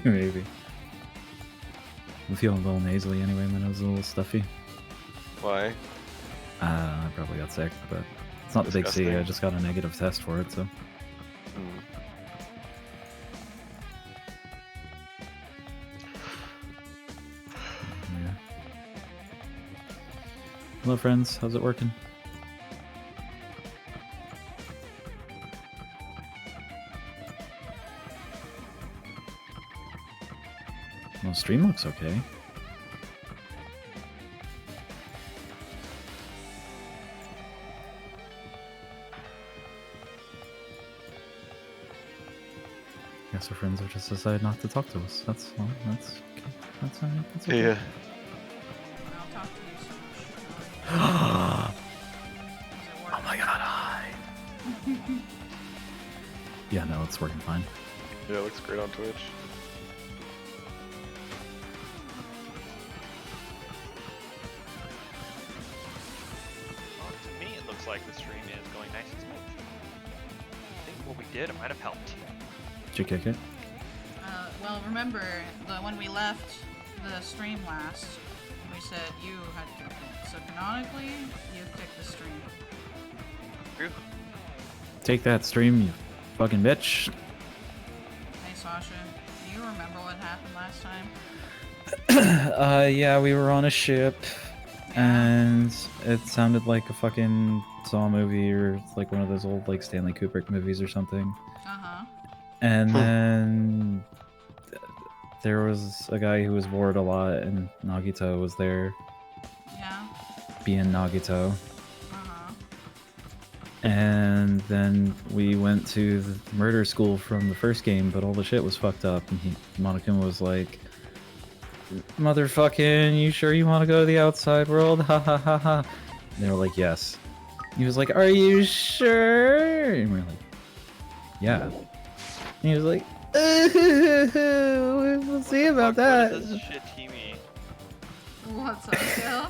Maybe. I'm feeling a little nasally anyway. My nose is a little stuffy. Why? I probably got sick, but it's not the big C. I just got a negative test for it, so. Yeah. Hello, friends. How's it working? Well, stream looks okay. Guess our friends have just decided not to talk to us. That's well, that's okay. That's okay. Yeah. I'll talk to you so much. Oh my god, hi. Yeah, no, it's working fine. Yeah, it looks great on Twitch. Well, to me, it looks like the stream is going nice and smooth. I think what we did, it might have helped. Did you kick it? Well, remember, when we left the stream last, we said you had kicked it. So canonically, you kicked the stream. True. Take that, stream, you fucking bitch. Hey, Sasha, do you remember what happened last time? Yeah, we were on a ship, and it sounded like a fucking Saw movie, or like one of those old, like, Stanley Kubrick movies or something. Uh-huh. And then there was a guy who was bored a lot, and Nagito was there. Yeah. Being Nagito. Uh-huh. And then we went to the murder school from the first game, but all the shit was fucked up, and Monokuma was like, "Motherfucking, you sure you want to go to the outside world? Ha ha ha ha." And they were like, "Yes." He was like, "Are you sure?" And we were like, "Yeah." And he was like, "We'll see about that." What is this shit teamy? What's up, Gil?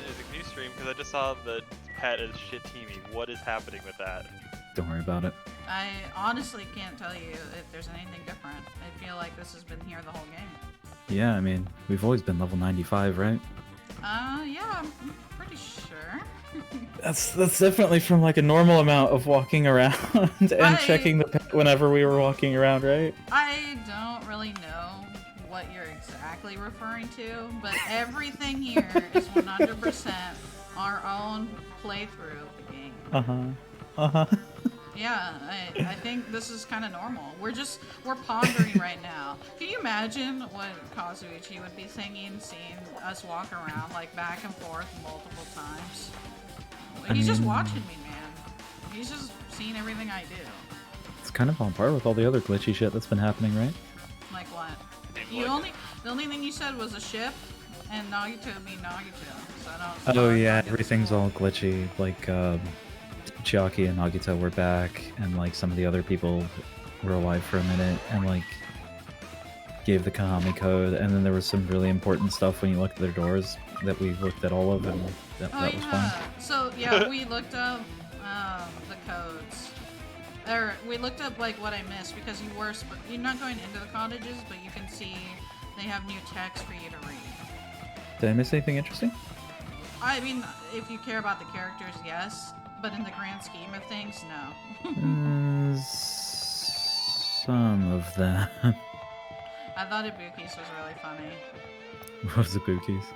Is a new stream because I just saw the pet as shit teamy. What is happening with that? Don't worry about it. I honestly can't tell you if there's anything different. I feel like this has been here the whole game. Yeah, I mean, we've always been level 95, right? Yeah, I'm pretty sure. That's definitely from like a normal amount of walking around and checking the pet whenever we were walking around, right? I don't really know what you're exactly referring to, but everything here is 100% our own playthrough of the game. Yeah, I think this is kind of normal. We're pondering right now. Can you imagine what Kazuichi would be thinking, seeing us walk around like back and forth multiple times? He's just watching me, man. He's just seeing everything I do. It's kind of on par with all the other glitchy shit that's been happening, right? Like what? The only thing you said was a ship and Nagito being Nagito. So I don't. Oh yeah, everything's all glitchy. Like Chiaki and Nagito were back, and like some of the other people were alive for a minute, and like gave the Konami code, and then there was some really important stuff when you looked at their doors that we looked at all of, and that was fun. So yeah, we looked up the codes. Or we looked up like what I missed because you're not going into the cottages, but you can see they have new text for you to read. Did I miss anything interesting? I mean, if you care about the characters, yes, but in the grand scheme of things, no. Some of them. I thought Ibuki's was really funny. What was Ibuki's?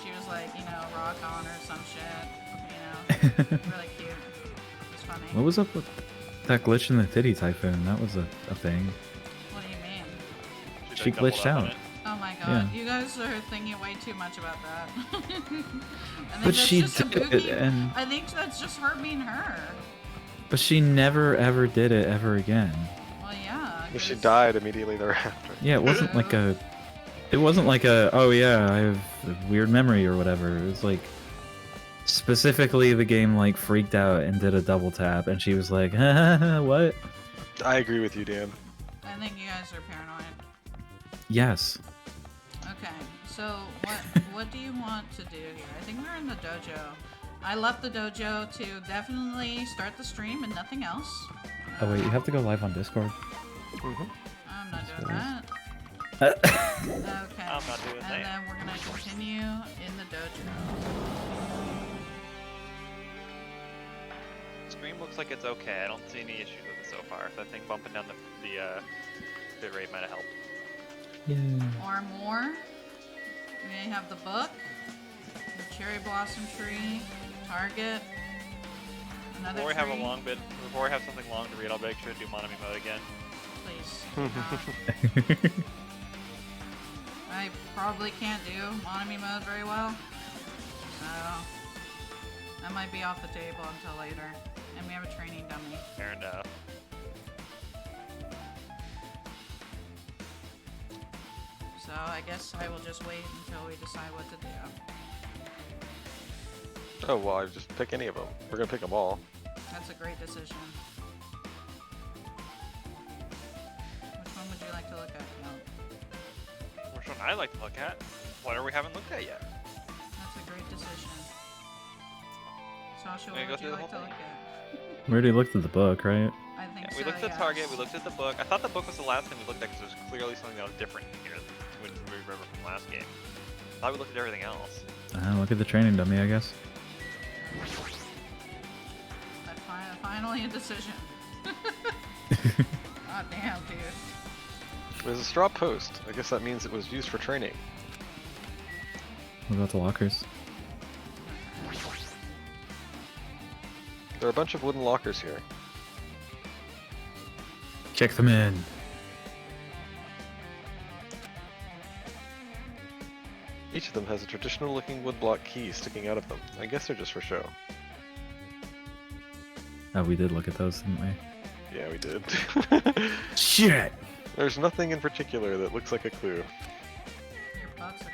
She was like, rock on or some shit, really cute. It was funny. What was up with that glitch in the Titty Typhoon? That was a thing. What do you mean? She glitched out. Oh my god, Yeah. you guys are thinking way too much about that. But she did it, and I think that's just her being her. but she never ever did it ever again. Well, yeah. But she died immediately thereafter. Yeah, it wasn't like a oh yeah, I have a weird memory or whatever. It was like specifically the game like freaked out and did a double tap, and she was like, what? I agree with you, Dan. I think you guys are paranoid. Yes. Okay, so what do you want to do here? I think we're in the dojo. I left the dojo to definitely start the stream and nothing else. Oh wait, you have to go live on Discord. I'm not doing that. Oh, Okay. I'm not doing and that. then we're gonna continue in the dojo. Scream looks like it's okay. I don't see any issues with it so far. So I think bumping down the bit rate might have helped. yeah. Or more. We have the book, the cherry blossom tree, target, another Before we tree. have a long bit, before we have something long to read, I'll make sure to do Monami mode again. Please. I probably can't do Monami mode very well, so that might be off the table until later. And we have a training dummy. Fair enough. So I guess I will just wait until we decide what to do. Oh, well, I just pick any of them. We're gonna pick them all. That's a great decision. Which one would you like to look at? No, Which one I like to look at? Whatever we haven't looked at yet. that's a great decision. Sasha, Wanna what go would through you the like to whole look thing? at? We already looked at the book, right? I think Yeah, so, we looked at yes. Target, we looked at the book. I thought the book was the last thing we looked at because there's clearly something that was different here when we remember from last game. I thought we looked at everything else. Look at the training dummy, I guess. Finally a decision. God damn, dude. There's a straw post. I guess that means it was used for training. What about the lockers? There are a bunch of wooden lockers here. Check them in. Each of them has a traditional looking woodblock key sticking out of them. I guess they're just for show. Oh, we did look at those, didn't we? Yeah, we did. Shit! There's nothing in particular that looks like a clue. Your butt's a clue.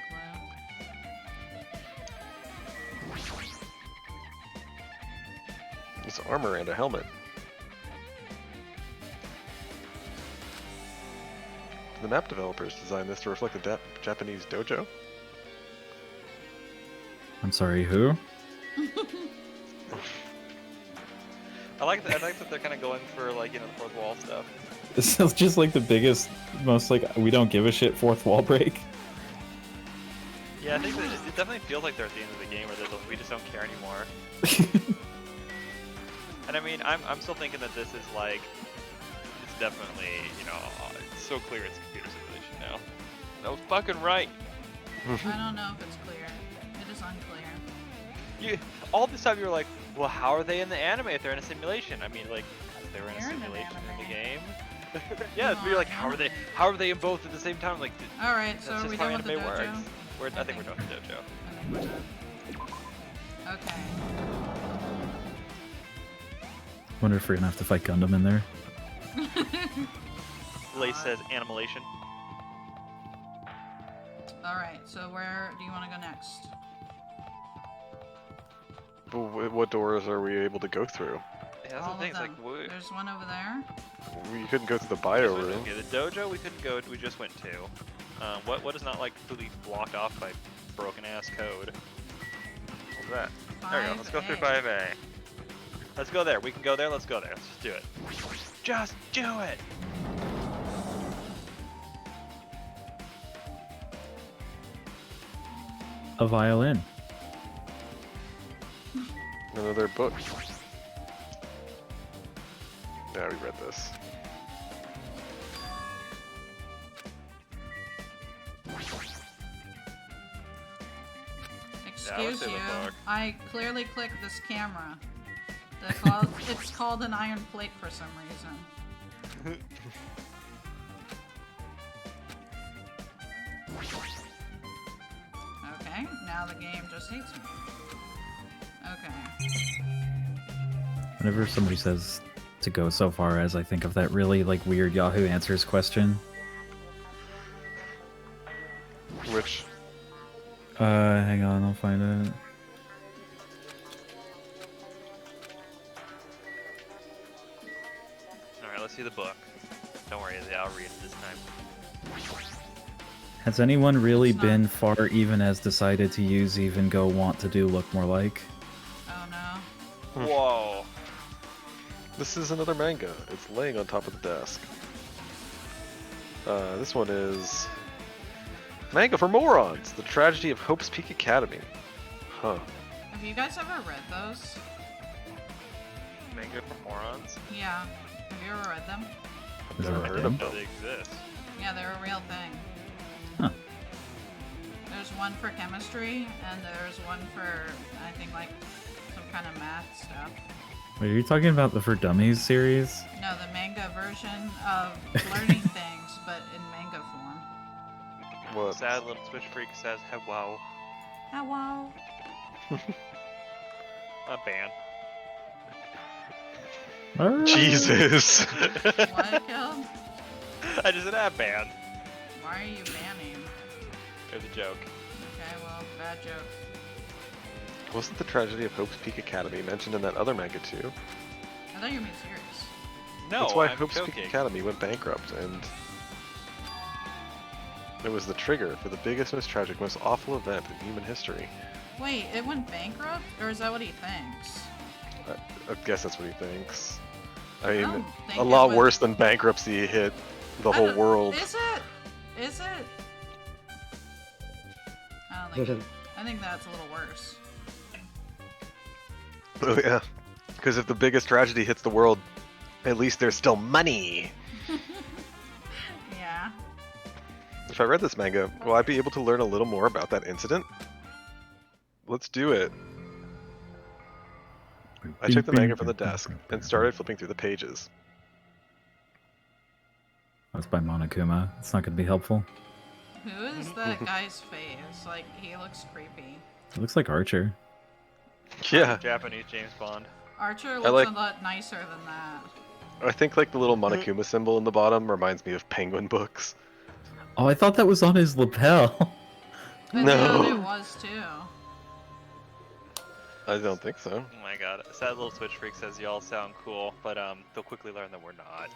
It's armor and a helmet. The map developers designed this to reflect the Japanese dojo. I'm sorry, who? I like that they're kind of going for like, you know, the fourth wall stuff. This is just like the biggest, most like, we don't give a shit fourth wall break. Yeah, I think that it definitely feels like they're at the end of the game where we just don't care anymore. And I mean, I'm still thinking that this is like, it's definitely, you know, it's so clear it's computer simulation now. That was fucking right. I don't know if it's clear. It is unclear. All this time you were like, well, how are they in the anime if they're in a simulation? I mean, like, because they were in a They're in an simulation in the anime. game. Yeah, No, but you're like, anime. how are they in both at the same time? Like, Alright, so that's are just we how done with the anime dojo? works. I think we're done with the dojo. I think we're done. Okay. Wonder if we're gonna have to fight Gundam in there. Lace says animalation. Alright, so where do you want to go next? But what doors are we able to go through? Yeah, that's All the thing. of It's them. like, There's one over there. We couldn't go through the bio room. okay, the dojo we couldn't go. We just went to. What is not like completely blocked off by broken ass code? What's that? There we go. Let's go through 5A. 5A. Let's go there. We can go there. Let's go there. Let's just do it. Just do it. A violin. Another book. Yeah, we read this. Excuse say the you. book. I clearly clicked this camera. It's called an iron plate for some reason. Okay, now the game just hates me. Okay. Whenever somebody says to go so far as, I think of that really like weird Yahoo Answers question. Which, Hang on, I'll find it. Alright, let's see the book. Don't worry, I'll read it this time. Has anyone really It's not- been far even as decided to use even go want to do look more like? Oh no. Whoa. this is another manga. It's laying on top of the desk. This one is Manga for Morons, The Tragedy of Hope's Peak Academy. Huh. Have you guys ever read those? Manga for morons. Yeah. Have you ever read them? Is that Never a heard thing? of them. They exist. Yeah, they're a real thing. Huh. There's one for chemistry, and there's one for, I think, like, some kind of math stuff. Wait, are you talking about the For Dummies series? No, the manga version of learning things, but in manga form. What? Sad little Switch freak says hello. Hello. A ban. Jesus. What, Gil? I just said a ban. Why are you banning? It was a joke. Okay, well, bad joke. Wasn't The Tragedy of Hope's Peak Academy mentioned in that other manga too? I thought you were being serious. No, That's why I'm Hope's joking. Peak Academy went bankrupt, and it was the trigger for the biggest, most tragic, most awful event in human history. Wait, it went bankrupt? Or is that what he thinks? I guess that's what he thinks. I I mean, don't think a it lot was- worse than bankruptcy hit the I whole don't- world. Is it? Is it? I don't think. I think that's a little worse. Oh yeah, because if the biggest tragedy hits the world, at least there's still money. Yeah. If I read this manga, will I be able to learn a little more about that incident? Let's do it. I took the manga from the desk and started flipping through the pages. That's by Monokuma. It's not going to be helpful. Who is that guy's face? Like, he looks creepy. It looks like Archer. Yeah, Japanese James Bond. Archer looks like- a lot nicer than that. I think like the little Monokuma symbol in the bottom reminds me of Penguin books. Oh, I thought that was on his lapel. I No. thought it was too. I don't think so. Oh my god. Sad little Switch freak says y'all sound cool, but they'll quickly learn that we're not.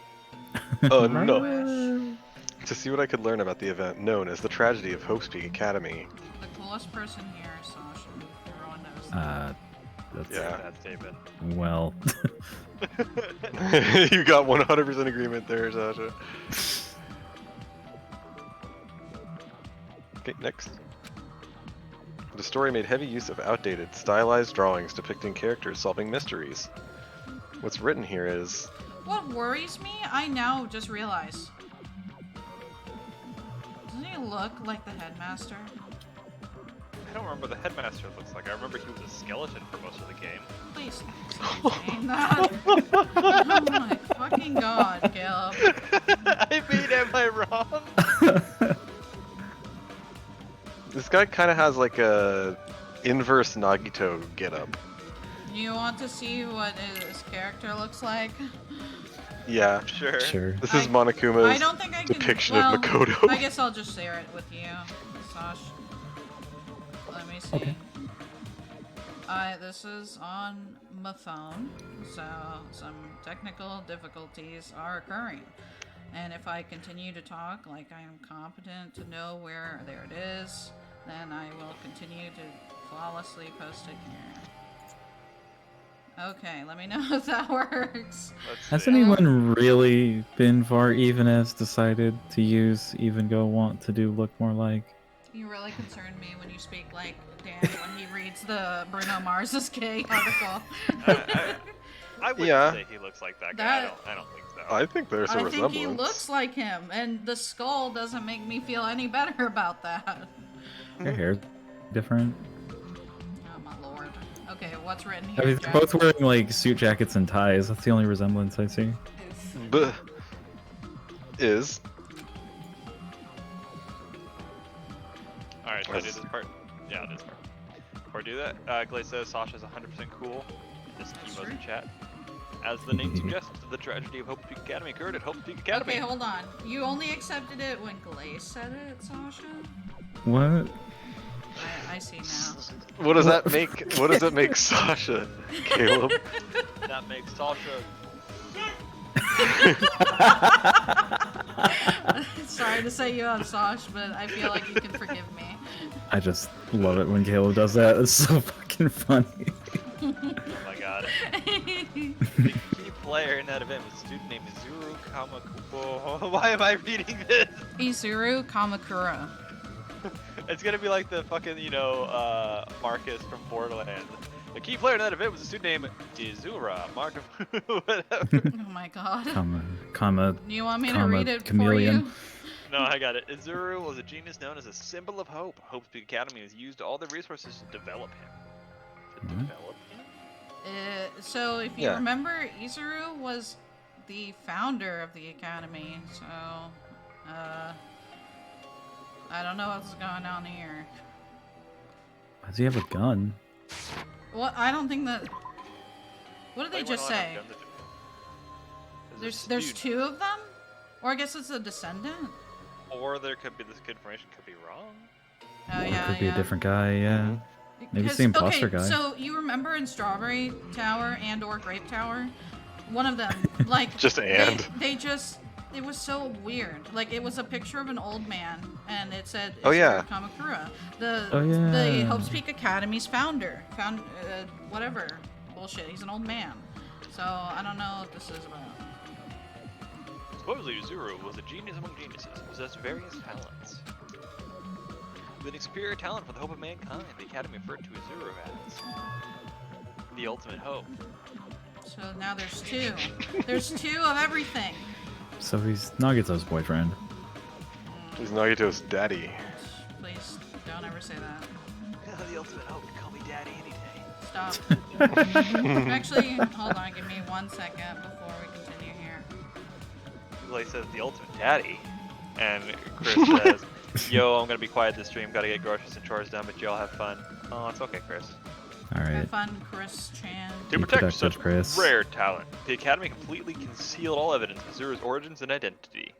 Oh I no. wish. To see what I could learn about the event known as the Tragedy of Hope's Peak Academy. The coolest person here is Sasha. Everyone knows that. That's, Yeah. That's David. well, You got 100% agreement there, Sasha. Okay, next. The story made heavy use of outdated, stylized drawings depicting characters solving mysteries. What's written here is, What worries me, I now just realized. Doesn't he look like the headmaster? I don't remember what the headmaster looks like. I remember he was a skeleton for most of the game. Please stop saying that. Oh my fucking god, Caleb. I mean, am I wrong? this guy kind of has like a inverse Nagito getup. You want to see what his character looks like? Yeah, Sure. sure. this is I Monokuma's don't think I can. depiction well, of Makoto. I guess I'll just share it with you, Sash. Let me see. Okay. This is on my phone, so some technical difficulties are occurring. And if I continue to talk like I am competent to know where there it is, then I will continue to flawlessly post it here. Okay, let me know if that works. Let's Has see. anyone really been far even as decided to use even go want to do look more like? You really concern me when you speak like Dan when he reads the Bruno Mars is gay article. I wouldn't Yeah. say he looks like that guy. That- I don't think so. I think there's a I resemblance. think he looks like him, and the skull doesn't make me feel any better about that. Their hair different. Oh my lord. Okay, what's written I here? mean, they're Jack? both wearing like suit jackets and ties. That's the only resemblance I see. Buh. Is Alright, should I do this part? Yeah, I'll do this part. Before I do that, Glaze says Sasha's 100% cool. Just That's emotes true. in chat. As the name suggests, the tragedy of Hope Peak Academy occurred at Hope Peak Academy. Okay, hold on. You only accepted it when Glaze said it, Sasha? What? I see now. what does that make? What does it make Sasha, Caleb? That makes Sasha. Sorry to set you up, Sash, but I feel like you can forgive me. I just love it when Caleb does that. It's so fucking funny. Oh my god. Can you pull player in that event was a student named Izuru Kamakura. Why am I reading this? Izuru Kamakura. It's gonna be like the fucking, Marcus from Borderlands. The key player in that event was a student named Izura Mark. Whatever. Oh my god. Comma. You want me to comma, read it chameleon. for you? No, I got it. Izuru was a genius known as a symbol of hope. Hope's Peak Academy has used all the resources to develop him. To develop him? So if you Yeah. remember, Izuru was the founder of the academy, so I don't know what's going on here. Does he have a gun? Well, I don't think that. What did they Like, just we're not say? on guns at- There's student. two of them, or I guess it's a descendant. Or there could be, this information could be wrong. Oh yeah, Could be yeah. a different guy, yeah. Maybe it's the 'Cause- imposter okay, guy. So you remember in Strawberry Tower and/or Grape Tower, one of them, like Just and. they just. It was so weird. Like it was a picture of an old man, and it said, Oh, yeah. Kamakura, Oh, yeah. the Hope's Peak Academy's founder, whatever bullshit. He's an old man, so I don't know what this is about. Supposedly, Izuru was a genius among geniuses and possessed various talents. With an superior talent for the hope of mankind, the Academy referred to Izuru as the ultimate hope. So now there's two. There's two of everything. So he's Nagito's boyfriend. He's Nagito's daddy. Please don't ever say that. The ultimate hope. Call me daddy any day. Stop. Actually, hold on. Give me 1 second before we continue here. Like says the ultimate daddy, and Chris says, "Yo, I'm gonna be quiet this stream. Gotta get groceries and chores done, but y'all have fun." Oh, it's okay, Chris. Alright. Have fun, Chris Chan. To Be protect productive, such Chris. rare talent, the Academy completely concealed all evidence of Izuru's origins and identity.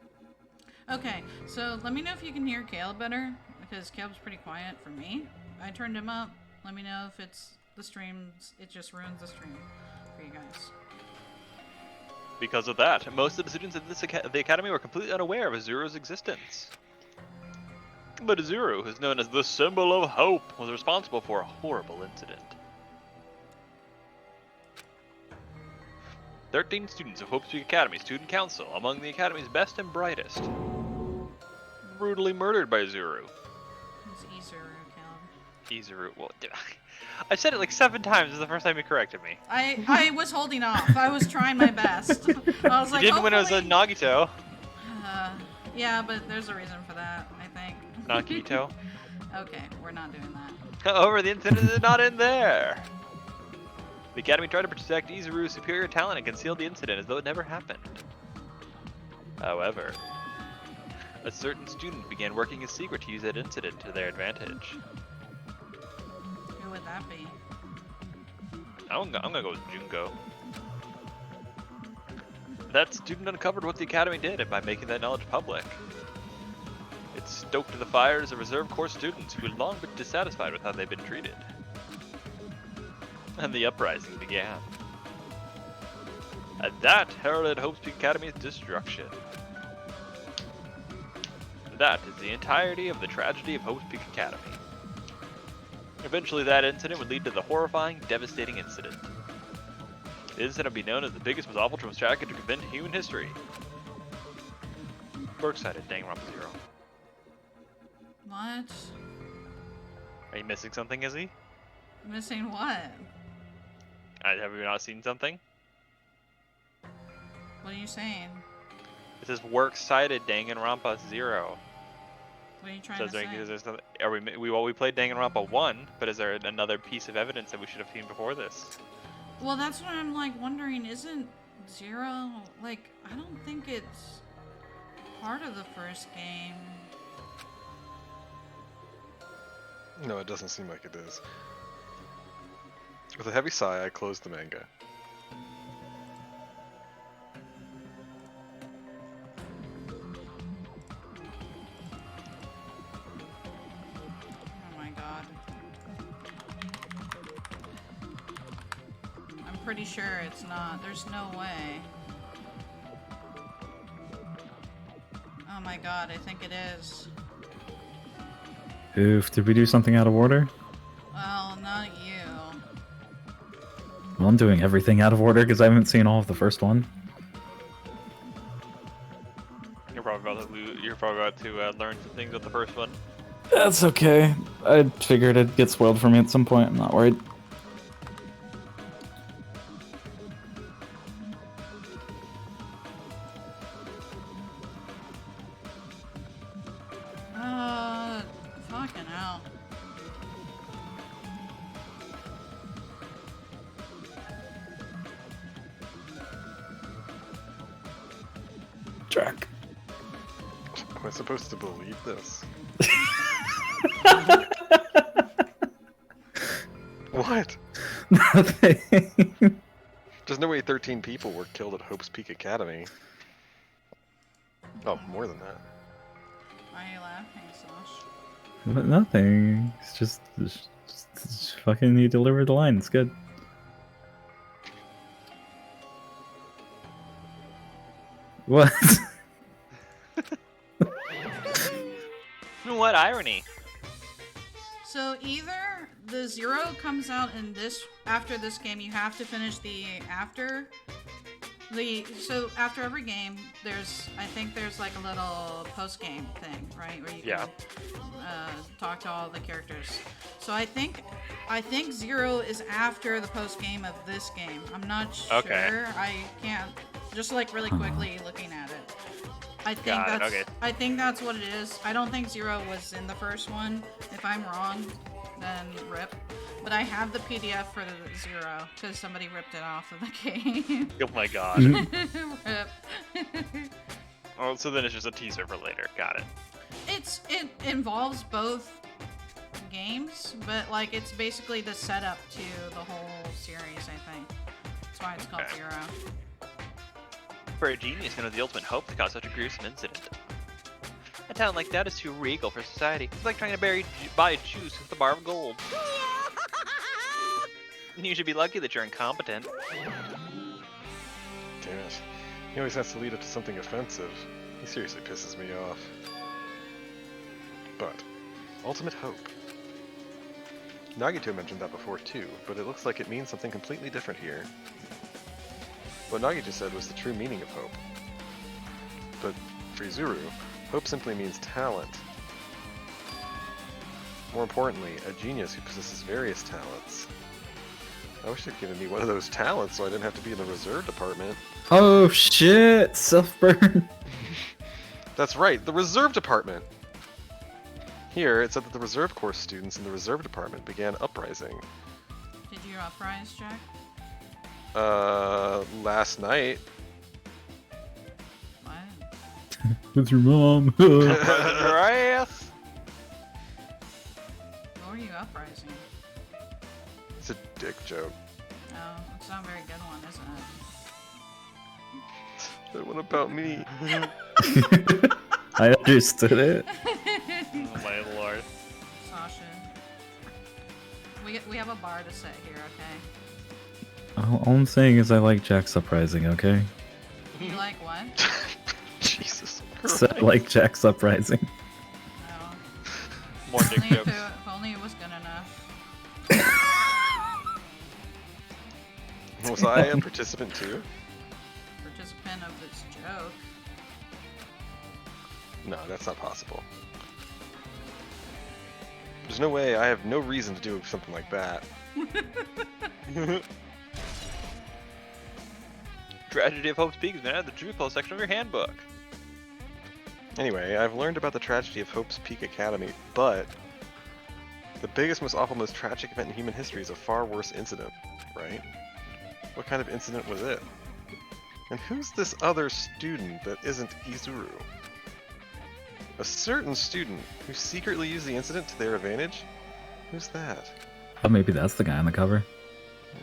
Okay, so let me know if you can hear Caleb better, because Caleb's pretty quiet for me. I turned him up. Let me know if it's the streams. It just ruins the stream for you guys. Because of that, most of the students at the Academy were completely unaware of Izuru's existence. But Izuru, who's known as the symbol of hope, was responsible for a horrible incident. 13 students of Hope's Peak Academy Student Council, among the Academy's best and brightest, brutally murdered by Izuru. It's Izuru, Caleb. Izuru, well, I said it like 7 times. This is the first time you corrected me. I was holding off. I was trying my best. I was like, You didn't when it was a hopefully- Nagito. Yeah, but there's a reason for that, I think. Nagito. Okay, we're not doing that. However, the incident is not in there. The Academy tried to protect Izuru's superior talent and concealed the incident as though it never happened. However, a certain student began working in secret to use that incident to their advantage. Who would that be? I'm gonna go with Junko. That student uncovered what the Academy did by making that knowledge public. It stoked the fires of reserve corps students who had long been dissatisfied with how they'd been treated. And the uprising began. And that heralded Hope's Peak Academy's destruction. That is the entirety of the tragedy of Hope's Peak Academy. Eventually that incident would lead to the horrifying, devastating incident. The incident would be known as the biggest, most awful tragic event in human history. We're excited, Danganronpa 0. What? Are you missing something, Izzy? Missing what? Have you not seen something? What are you saying? It says works cited Danganronpa 0. What are you trying So to say? is there something, we played Danganronpa 1, but is there another piece of evidence that we should have seen before this? Well, that's what I'm like wondering. Isn't 0 like? I don't think it's part of the first game. No, it doesn't seem like it is. With a heavy sigh, I closed the manga. Oh my god. I'm pretty sure it's not. There's no way. Oh my god, I think it is. Oof, did we do something out of order? Well, not you. Well, I'm doing everything out of order because I haven't seen all of the first one. You're probably about to learn some things with the first one. That's okay. I figured it'd get spoiled for me at some point. I'm not worried. Fucking hell. Track. Am I supposed to believe this? What? Nothing. There's no way 13 people were killed at Hope's Peak Academy. Oh, more than that. Why are you laughing, Sosh? But nothing. It's just fucking you delivered the line. It's good. What? What irony? So either the 0 comes out in this after this game, you have to finish the after. So after every game, I think there's like a little post game thing, right, where you can talk to all the characters. So I think 0 is after the post game of this game. I'm not sure. Okay. I can't just like really quickly looking at it. I think Got it, that's okay. I think that's what it is. I don't think 0 was in the first one. If I'm wrong, then rip. But I have the PDF for the 0 because somebody ripped it off of the game. Oh my god. Rip. Oh, so then it's just a teaser for later. Got it. It involves both games, but like it's basically the setup to the whole series. I think that's why it's called Okay. 0. For a genius known as the ultimate hope to cause such a gruesome incident. A talent like that is too regal for society. It's like trying to buy juice with a bar of gold. You should be lucky that you're incompetent. Damn it. He always has to lead up to something offensive. He seriously pisses me off. But, ultimate hope. Nagito mentioned that before too, but it looks like it means something completely different here. What Nagito said was the true meaning of hope. But for Izuru, hope simply means talent. More importantly, a genius who possesses various talents. I wish they'd given me one of those talents so I didn't have to be in the reserve department. Oh shit! Self-burn. That's right, the reserve department! Here, it said that the reserve course students in the reserve department began uprising. Did you uprise, Jack? Last night. What? With your mom. Right? What were you uprising? It's a dick joke. Oh, it's not a very good one, isn't it? That one about me. I understood it. Oh my lord. Sasha. We have a bar to set here, okay? All I'm saying is I like Jack's Uprising, okay? You like what? Jesus So I Christ. like Jack's Uprising. No. More dick Only jokes. if only it was good enough. Was I a participant too? Participant of this joke. No, that's not possible. There's no way, I have no reason to do something like that. Tragedy of Hope's Peak has been added to the True Close section of your handbook. Anyway, I've learned about the tragedy of Hope's Peak Academy, but the biggest, most awful, most tragic event in human history is a far worse incident, right? What kind of incident was it? And who's this other student that isn't Izuru? A certain student who secretly used the incident to their advantage? Who's that? Oh, maybe that's the guy on the cover.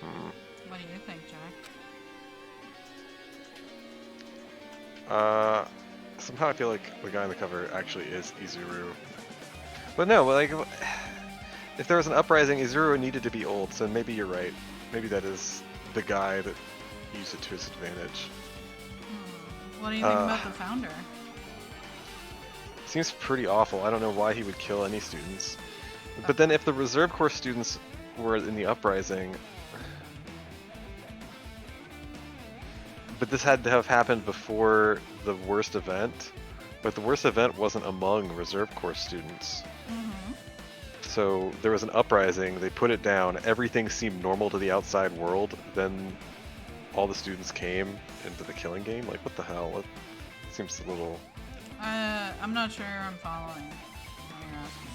Hmm. What do you think, Jack? Somehow I feel like the guy on the cover actually is Izuru. But no, like, if there was an uprising, Izuru needed to be old, so maybe you're right. Maybe that is the guy that used it to his advantage. What do you think about the founder? Seems pretty awful. I don't know why he would kill any students. But then if the reserve corps students were in the uprising, but this had to have happened before the worst event. But the worst event wasn't among reserve course students. Mm-hmm. So there was an uprising, they put it down, everything seemed normal to the outside world, then all the students came into the killing game? Like, what the hell? It seems a little... I'm not sure I'm following what you're asking.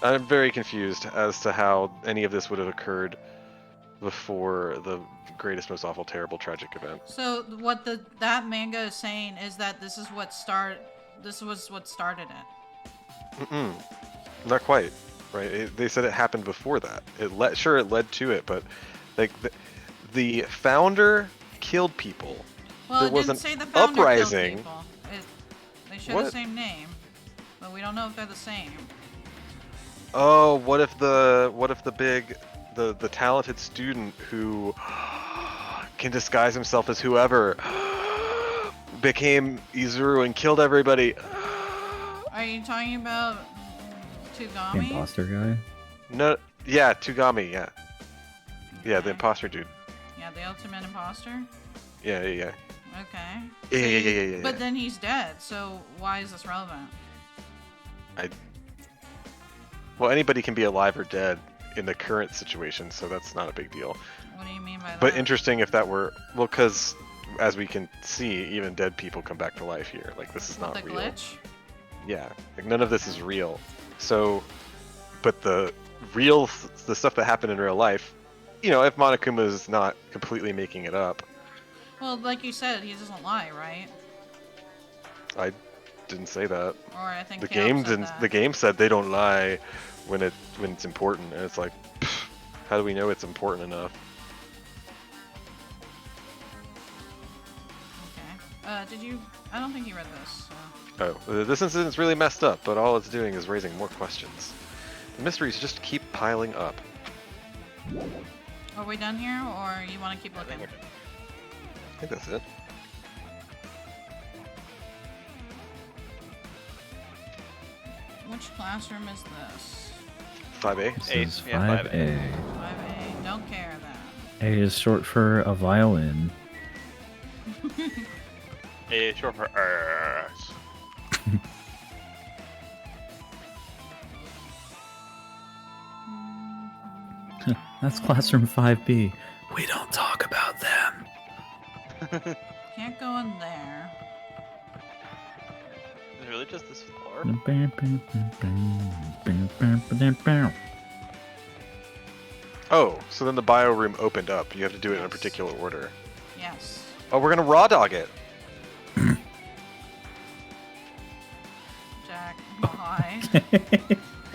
I'm very confused as to how any of this would have occurred before the greatest, most awful, terrible, tragic event. So what that manga is saying is that this was what started it. Mm-mm. Not quite. Right? They said it happened before that. It led to it, but like the founder killed people. Well, there it was didn't an say the founder uprising. killed people. They share What? the same name, but we don't know if they're the same. Oh, what if the talented student who can disguise himself as whoever became Izuru and killed everybody? Are you talking about The Tugami? imposter guy. No, yeah, Tugami, yeah. Yeah, the Okay. imposter dude. Yeah, the ultimate imposter? Yeah, yeah, yeah. Okay. Yeah. But then he's dead, so why is this relevant? Well, anybody can be alive or dead in the current situation, so that's not a big deal. What do you mean by that? But interesting if that were... Well, because as we can see, even dead people come back to life here. Like, this is With not the real. glitch? Yeah, like none of this is real. So, but the stuff that happened in real life, you know, if Monokuma is not completely making it up, Well, like you said, he doesn't lie, right? I didn't say that. Or I think The Caleb game said didn't. that. The game said they don't lie when it's important, and it's like, pff, how do we know it's important enough? Okay. Did you... I don't think you read this. So. Oh, this incident's really messed up, but all it's doing is raising more questions. The mysteries just keep piling up. Are we done here, or you want to keep looking? I think that's it. Which classroom is this? 5A. This A, is yeah, 5A. 5A. Don't care then. A is short for a violin. A short for ass. That's classroom 5B. We don't talk about them. Can't go in there. Is it really just this floor? Oh, so then the bio room opened up. You have to do it in a particular order. Yes. Oh, we're gonna raw dog it. Jack, why?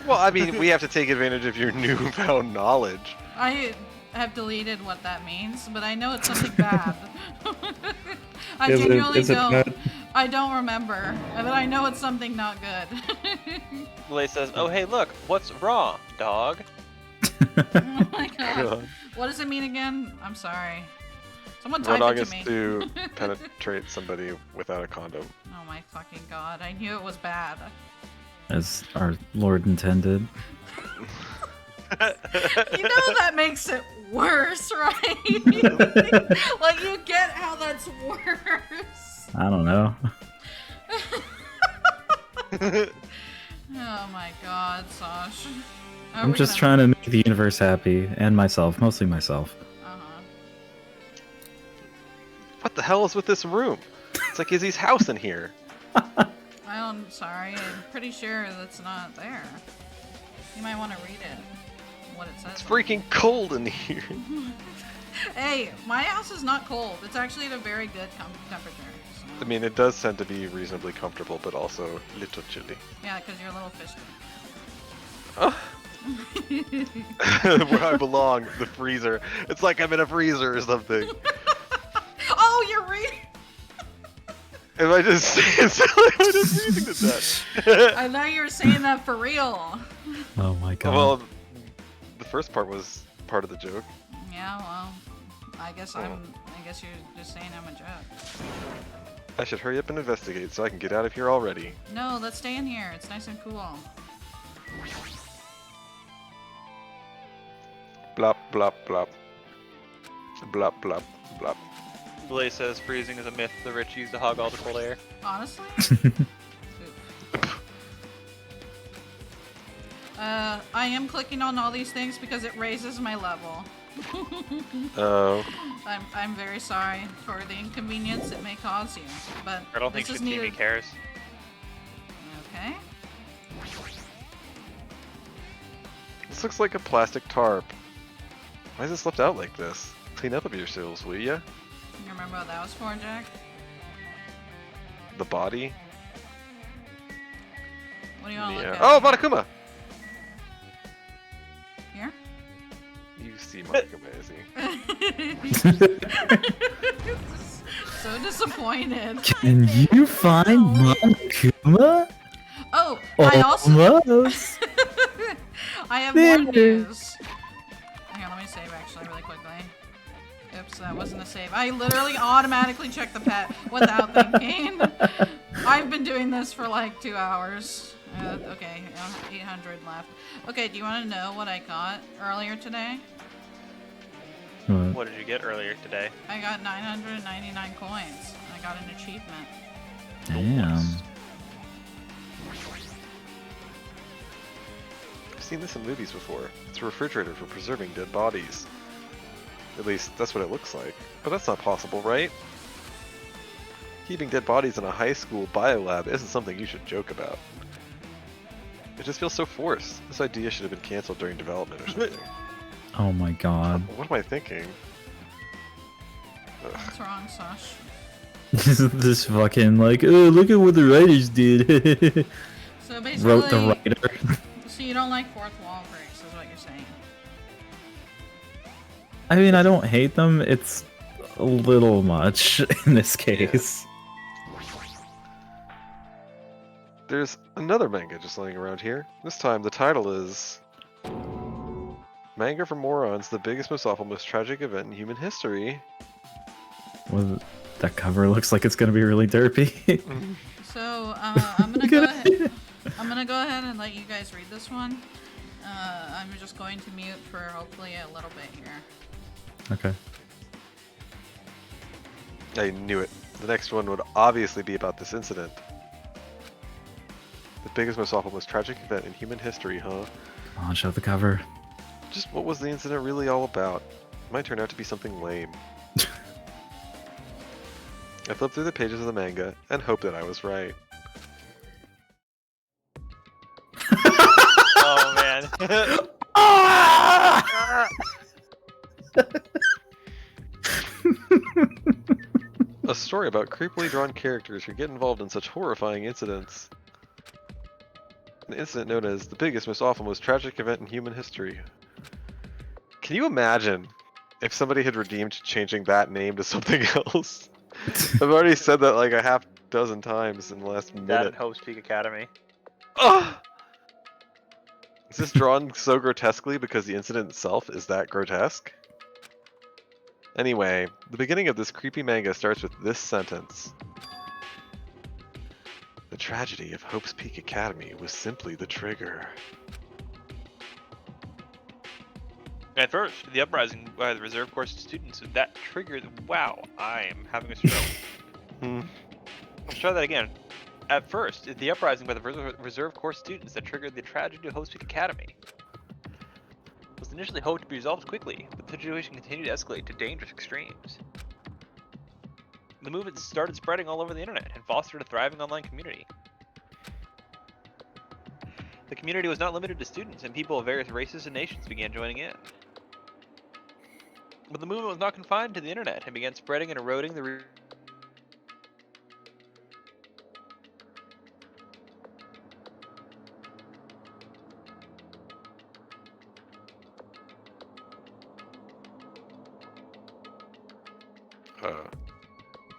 Well, I mean, we have to take advantage of your newfound knowledge. I have deleted what that means, but I know it's something bad. I Is it- genuinely is it don't. bad? I don't remember, but I know it's something not good. Lay says, "Oh hey, look, what's wrong, dog?" Oh my god. What does it mean again? I'm sorry. Someone Raw type dog it is to me. to penetrate somebody without a condom. Oh my fucking god. I knew it was bad. As our Lord intended. You know that makes it worse, right? Like, you get how that's worse. I don't know. Oh my god, Sash. How are I'm we just gonna- trying to make the universe happy, and myself, mostly myself. Uh-huh. What the hell is with this room? It's like Izzy's house in here. I'm sorry, I'm pretty sure that's not there. You might want to read it. What it says. It's freaking cold in here. Hey, my house is not cold. It's actually at a very good temperature. So. I mean, it does tend to be reasonably comfortable, but also a little chilly. Yeah, because you're a little fish. Oh. Where I belong, the freezer. It's like I'm in a freezer or something. Oh, you're reading. Am I just reading that? I thought you were saying that for real. Oh my god. Well, the first part was part of the joke. Yeah, well, I guess you're just saying I'm a joke. I should hurry up and investigate so I can get out of here already. No, let's stay in here. It's nice and cool. Blop, blop, blop. Blop, blop, blop. Blaze says freezing is a myth. The rich use to hog all the cold air. Honestly? I am clicking on all these things because it raises my level. Oh. I'm very sorry for the inconvenience it may cause you, but I don't think this is Shatimi needed. cares. Okay. This looks like a plastic tarp. Why is this left out like this? Clean up of yourselves, will ya? You remember what that was for, Jack? The body? What do you want to Yeah. look at? Oh, Monokuma! Here? You see Monokuma, is he? So disappointed. Can you find Monokuma? Oh, I also Almost. I have more There. news. Hang on, let me save actually really quickly. Oops, that wasn't a save. I literally automatically checked the pet without thinking. I've been doing this for like 2 hours. Okay, 800 left. Okay, do you want to know what I got earlier today? What? What did you get earlier today? I got 999 coins. I got an achievement. Damn. I've seen this in movies before. It's a refrigerator for preserving dead bodies. At least, that's what it looks like. But that's not possible, right? Keeping dead bodies in a high school biolab isn't something you should joke about. It just feels so forced. This idea should have been cancelled during development or something. Oh my god. What am I thinking? Ugh. What's wrong, Sash? This fucking like, oh, look at what the writers did. So basically, Wrote the writer. so you don't like fourth wall breaks, is what you're saying. I mean, I don't hate them. It's a little much in this case. There's another manga just laying around here. This time the title is Manga for Morons, the biggest, most awful, most tragic event in human history. Well, that cover looks like it's gonna be really derpy. So I'm gonna go ahead. I'm gonna go ahead and let you guys read this one. I'm just going to mute for hopefully a little bit here. Okay. I knew it. The next one would obviously be about this incident. The biggest, most awful, most tragic event in human history, huh? Come on, show the cover. Just what was the incident really all about? It might turn out to be something lame. I flipped through the pages of the manga and hope that I was right. Oh man. A story about creepily drawn characters who get involved in such horrifying incidents. An incident known as the biggest, most awful, most tragic event in human history. Can you imagine if somebody had redeemed changing that name to something else? I've already said that like a half dozen times in the last That minute. and Hope's Peak Academy. Ugh! Is this drawn so grotesquely because the incident itself is that grotesque? Anyway, the beginning of this creepy manga starts with this sentence. The tragedy of Hope's Peak Academy was simply the trigger. At first, the uprising by the reserve course students that triggered. Wow, I am having a stroke. Let's try that again. At first, the uprising by the reserve course students that triggered the tragedy of Hope's Peak Academy was initially hoped to be resolved quickly, but the situation continued to escalate to dangerous extremes. The movement started spreading all over the internet and fostered a thriving online community. The community was not limited to students, and people of various races and nations began joining in. But the movement was not confined to the internet and began spreading and eroding the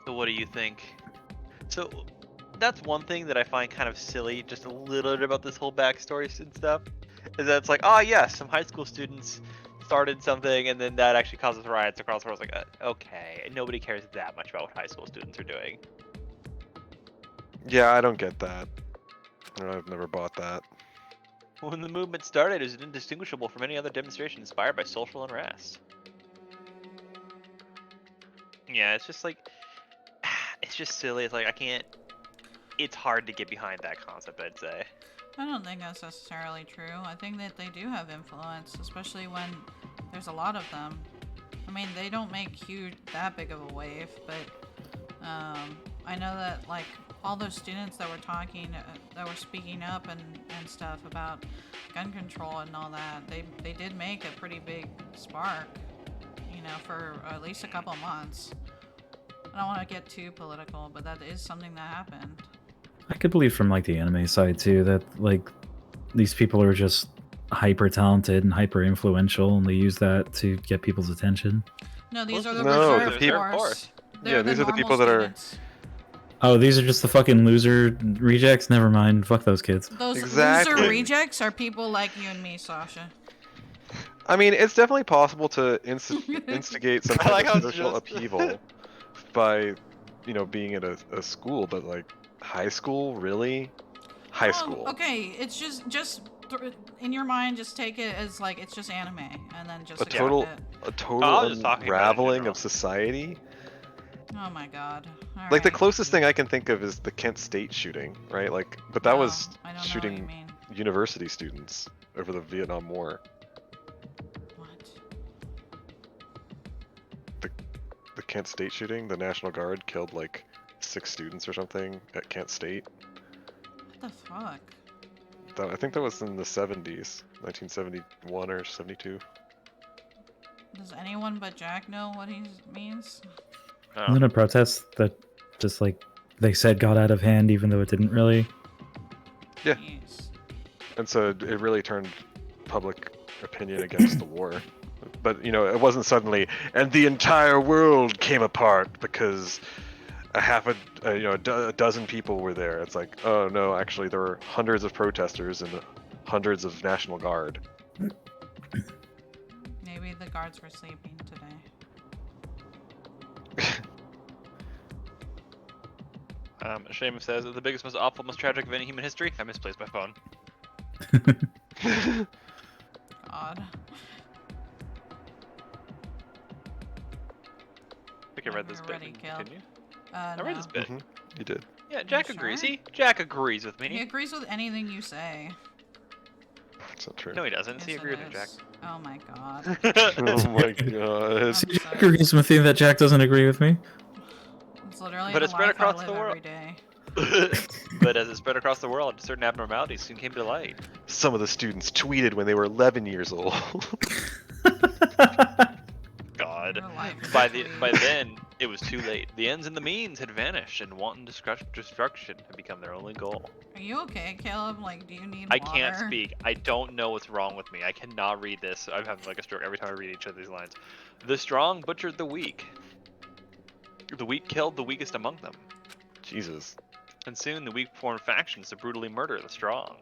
So what do you think? So that's one thing that I find kind of silly, just a little bit about this whole backstory and stuff, is that it's like, oh yes, some high school students started something, and then that actually causes riots across the world. It's like, okay, nobody cares that much about what high school students are doing. Yeah, I don't get that. I've never bought that. When the movement started, it was indistinguishable from any other demonstration inspired by social unrest. Yeah, it's just like, it's just silly. It's like I can't. It's hard to get behind that concept, I'd say. I don't think that's necessarily true. I think that they do have influence, especially when there's a lot of them. I mean, they don't make that big of a wave, but I know that like all those students that were speaking up and stuff about gun control and all that, they did make a pretty big spark, you know, for at least a couple of months. I don't want to get too political, but that is something that happened. I could believe from like the anime side too that like these people are just hyper talented and hyper influential, and they use that to get people's attention. No, these are the No, reserve the people- force. Yeah, these are the people that are- Oh, these are just the fucking loser rejects? Never mind. Fuck those kids. Those Exactly. loser rejects are people like you and me, Sasha. I mean, it's definitely possible to instigate some I like kind how of it's social just- upheaval by, you know, being at a school, but like high school, really? High school. Okay, it's just in your mind, just take it as like it's just anime, and then just A accept total, it. a I total was just talking about it in unraveling general. of society. Oh my god. All Like the right. closest thing I can think of is the Kent State shooting, right? Like, but that No, was I don't know what you shooting mean. university students over the Vietnam War. What? The Kent State shooting, the National Guard killed like 6 students or something at Kent State. What the fuck? I think that was in the 70s, 1971 or 72. Does anyone but Jack know what he means? Oh. Isn't it a protest that just like they said got out of hand even though it didn't really? Yeah. Jeez. And so it really turned public opinion against the war. But, you know, it wasn't suddenly, and the entire world came apart because a dozen people were there. It's like, oh no, actually there were hundreds of protesters and hundreds of National Guard. Maybe the guards were sleeping today. Seamus says the biggest, most awful, most tragic event in human history. I misplaced my phone. God. I think I read this We're bit. already killed. Didn't you? I I read this bit. Mhm, you did. Yeah, Jack You agrees. sure? See, Jack agrees with He me. agrees with anything you say. That's not true. No, he doesn't. Yes, He it agreed with Jack. is. Oh my god. Oh my god. I'm Jack sorry. agrees with me that Jack doesn't agree with me. It's literally But the it's spread life I across live the world. every day. But as it spread across the world, certain abnormalities soon came to light. Some of the students tweeted when they were 11 years old. God. Your life is By sweet. then, it was too late. The ends and the means had vanished, and wanton destruction had become their only goal. Are you okay, Caleb? Like, do you need I water? can't speak. I don't know what's wrong with me. I cannot read this. I'm having like a stroke every time I read each of these lines. The strong butchered the weak. The weak killed the weakest among them. Jesus. And soon the weak formed factions to brutally murder the strong.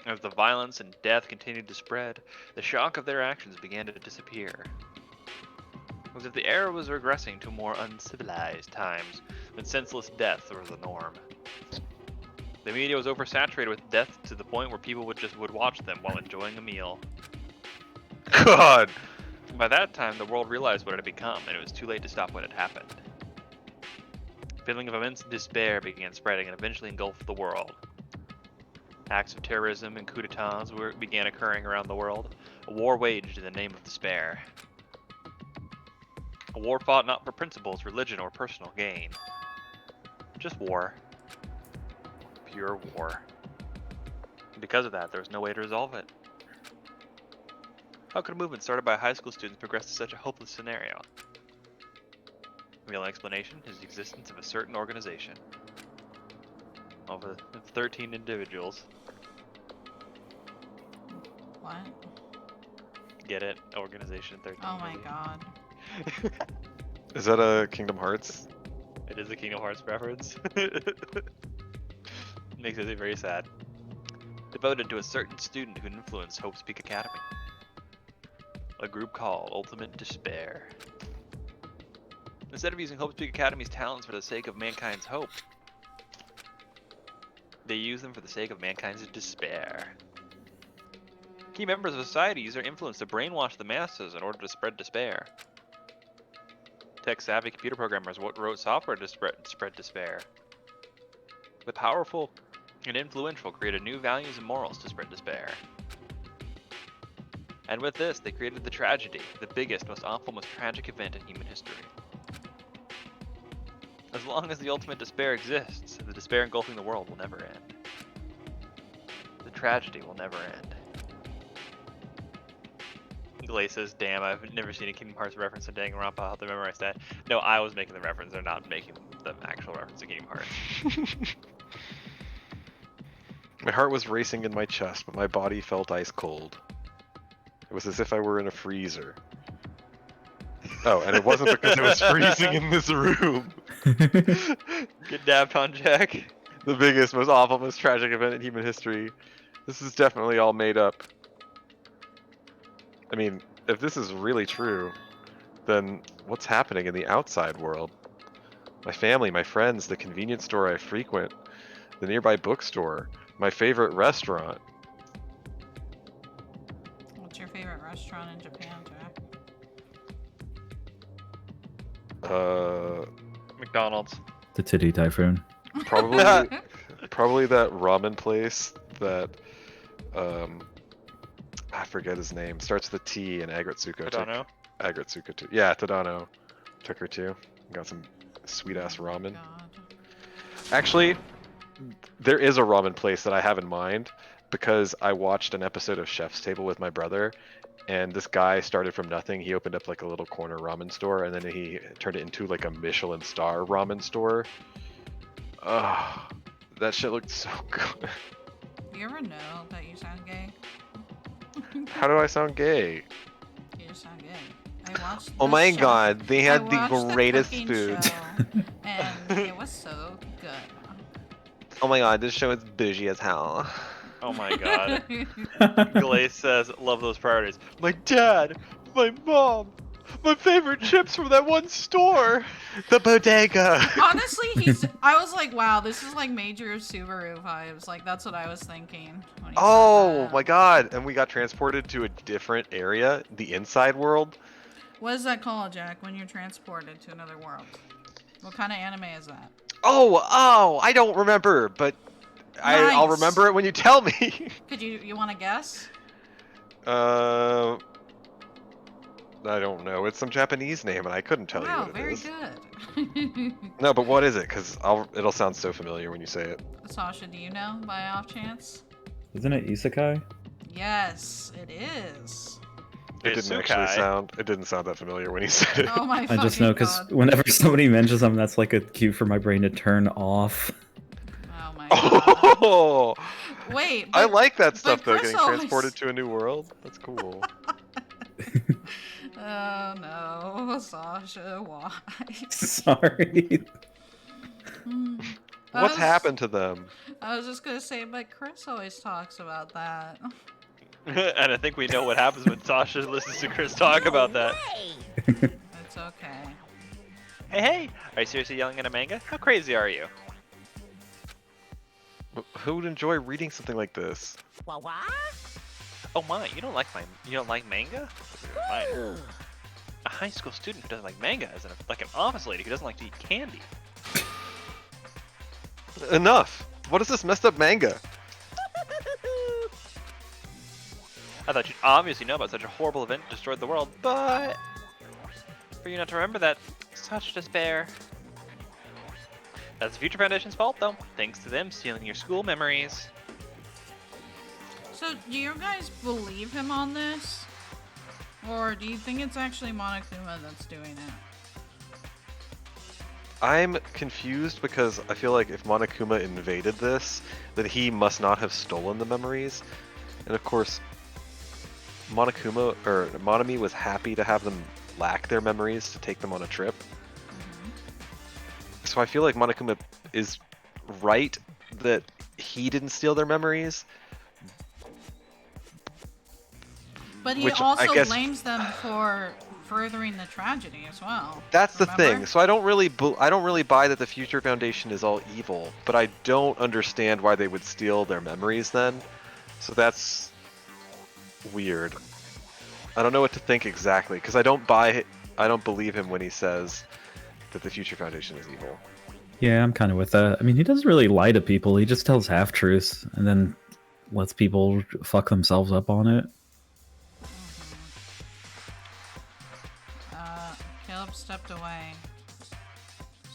As the violence and death continued to spread, the shock of their actions began to disappear. It was as if the era was regressing to more uncivilized times, when senseless death was the norm. The media was oversaturated with death to the point where people would watch them while enjoying a meal. God! By that time, the world realized what it had become, and it was too late to stop what had happened. A feeling of immense despair began spreading and eventually engulfed the world. Acts of terrorism and coups d'etats began occurring around the world. A war waged in the name of despair. A war fought not for principles, religion, or personal gain. Just war. Pure war. And because of that, there was no way to resolve it. How could a movement started by high school students progress to such a hopeless scenario? The only explanation is the existence of a certain organization. Of 13 individuals. What? Get it? Organization 13. Oh my god. Is that a Kingdom Hearts? It is a Kingdom Hearts reference. Makes it very sad. Devoted to a certain student who influenced Hope's Peak Academy. A group called Ultimate Despair. Instead of using Hope's Peak Academy's talents for the sake of mankind's hope, they use them for the sake of mankind's despair. Key members of society use their influence to brainwash the masses in order to spread despair. tech-savvy computer programmers wrote software to spread despair. The powerful and influential created new values and morals to spread despair. And with this, they created the tragedy, the biggest, most awful, most tragic event in human history. As long as the ultimate despair exists, the despair engulfing the world will never end. The tragedy will never end. Glay says, damn, I've never seen a Kingdom Hearts reference to Danganronpa. I'll have to memorize that. No, I was making the reference. They're not making the actual reference to Kingdom Hearts. My heart was racing in my chest, but my body felt ice cold. It was as if I were in a freezer. Oh, and it wasn't because it was freezing in this room. Get dabbed on, Jack. The biggest, most awful, most tragic event in human history. This is definitely all made up. I mean, if this is really true, then what's happening in the outside world? My family, my friends, the convenience store I frequent, the nearby bookstore, my favorite restaurant. What's your favorite restaurant in Japan, Jack? McDonald's. The Titty Typhoon. Probably, probably that ramen place that, I forget his name. Starts with a T in Agritsuko. Tadano? Agritsuko too. Yeah, Tadano. Took her to. Got some sweet ass Oh ramen. my God. Actually, there is a ramen place that I have in mind because I watched an episode of Chef's Table with my brother, and this guy started from nothing. He opened up like a little corner ramen store, and then he turned it into like a Michelin star ramen store. Ugh, that shit looked so good. You ever know that you sound gay? How do I sound gay? You just sound gay. I watched. Oh the my show- god, they I had the watched greatest cooking food. show, and it was so good. Oh my god, this show is bougie as hell. Oh my god. Glay says, love those priorities. My dad, my mom, my favorite chips from that one store. The bodega. Honestly, I was like, wow, this is like major Subaru vibes. Like, that's what I was thinking. When he said Oh that. my god, and we got transported to a different area, the inside world. What is that called, Jack, when you're transported to another world? What kind of anime is that? Oh, I don't remember, but I'll Nice. remember it when you tell me. Could you want to guess? I don't know. It's some Japanese name, and I couldn't tell you Wow, what it very is. good. No, but what is it? Because it'll sound so familiar when you say it. Sasha, do you know by off chance? Isn't it Isekai? Yes, it is. It didn't actually sound. It didn't sound that familiar when he said it. Oh my I just know fucking because God. whenever somebody mentions them, that's like a cue for my brain to turn off. Oh my God. Oh, Wait, I but- like that stuff though. Chris Getting always- transported to a new world. That's cool. Oh no, Sasha, why? Sorry. What's happened to them? I was just gonna say, but Chris always talks about that. And I think we know what happens when Sasha listens to Chris talk about that. It's okay. Hey, are you seriously yelling at a manga? How crazy are you? Who would enjoy reading something like this? Oh my, you don't like manga? Fine. A high school student who doesn't like manga is like an office lady who doesn't like to eat candy. Enough. What is this messed up manga? I thought you'd obviously know about such a horrible event that destroyed the world, but for you not to remember that, such despair. That's the Future Foundation's fault, though. Thanks to them stealing your school memories. So, do you guys believe him on this? Or do you think it's actually Monokuma that's doing it? I'm confused because I feel like if Monokuma invaded this, then he must not have stolen the memories. And of course, Monami was happy to have them lack their memories to take them on a trip. So I feel like Monokuma is right that he didn't steal their memories. But he Which I also guess- blames them for furthering the tragedy as well. That's the Remember? thing. So I don't really buy that the Future Foundation is all evil, but I don't understand why they would steal their memories then. So that's weird. I don't know what to think exactly because I don't buy I don't believe him when he says that the Future Foundation is evil. Yeah, I'm kind of with that. I mean, he doesn't really lie to people. He just tells half truths and then lets people fuck themselves up on it. Caleb stepped away.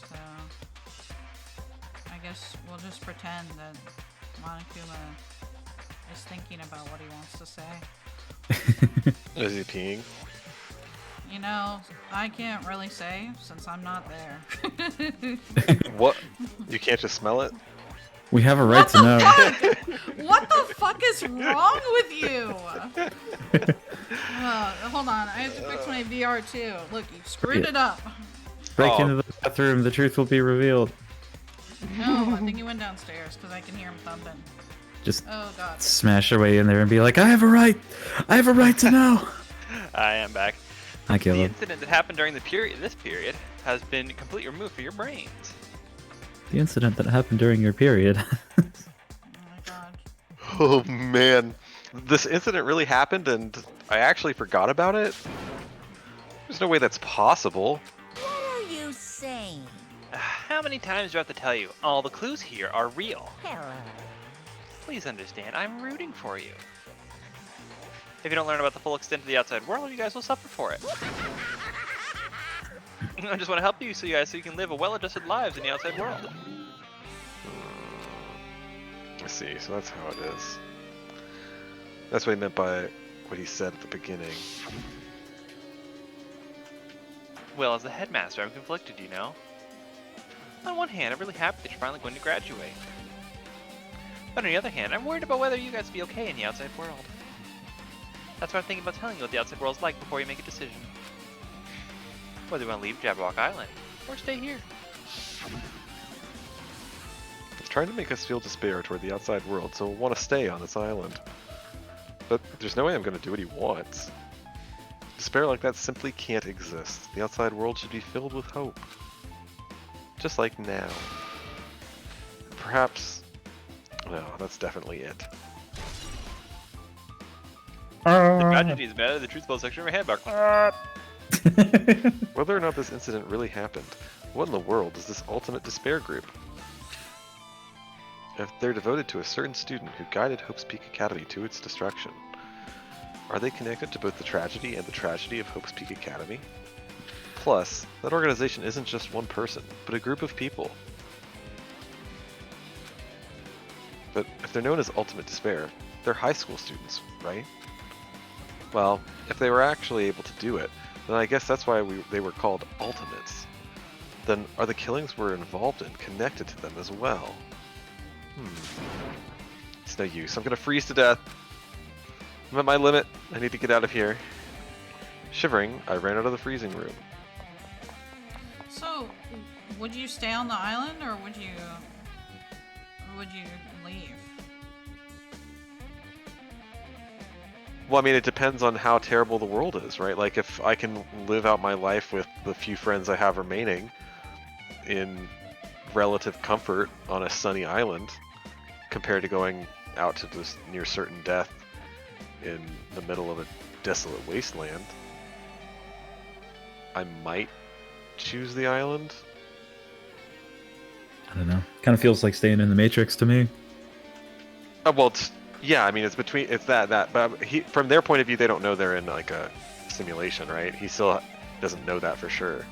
So I guess we'll just pretend that Monokuma is thinking about what he wants to say. Is he peeing? You know, I can't really say since I'm not there. What? You can't just smell it? We have a right to know. What the fuck is wrong with you? Hold on, I have to fix my VR too. Look, you screwed it up. Break into the bathroom, the truth will be revealed. No, I think he went downstairs because I can hear him thumping. Just Oh god. smash your way in there and be like, I have a right to know. I am back. I The kill him. incident that happened during this period has been completely removed from your brains. The incident that happened during your period. Oh my god. Oh man. This incident really happened and I actually forgot about it? There's no way that's possible. What are you saying? How many times do I have to tell you? All the clues here are real. Hello. Please understand, I'm rooting for you. If you don't learn about the full extent of the outside world, you guys will suffer for it. I just want to help you so you can live a well-adjusted lives in the outside world. I see, so that's how it is. That's what he meant by what he said at the beginning. Well, as the headmaster, I'm conflicted, you know. On one hand, I'm really happy that you're finally going to graduate. But on the other hand, I'm worried about whether you guys will be okay in the outside world. That's why I'm thinking about telling you what the outside world's like before you make a decision. Whether you want to leave Jabberwock Island, or stay here. He's trying to make us feel despair toward the outside world, so we'll want to stay on this island. But there's no way I'm going to do what he wants. Despair like that simply can't exist. The outside world should be filled with hope. Just like now. Perhaps... No, that's definitely it. The tragedy is better, the truth section of my head back. Whether or not this incident really happened, what in the world is this ultimate despair group? If they're devoted to a certain student who guided Hope's Peak Academy to its destruction, are they connected to both the tragedy and the tragedy of Hope's Peak Academy? Plus, that organization isn't just one person, but a group of people. But if they're known as Ultimate Despair, they're high school students, right? Well, if they were actually able to do it, then I guess that's why they were called Ultimates. Then are the killings we're involved in connected to them as well? It's no use. I'm gonna freeze to death. I'm at my limit. I need to get out of here. Shivering, I ran out of the freezing room. So, would you stay on the island or would you leave? Well, I mean, it depends on how terrible the world is, right? Like, if I can live out my life with the few friends I have remaining in relative comfort on a sunny island, compared to going out to this near certain death in the middle of a desolate wasteland, I might choose the island. I don't know. Kind of feels like staying in the Matrix to me. Well, yeah, I mean, it's that, but from their point of view, they don't know they're in like a simulation, right? He still doesn't know that for sure.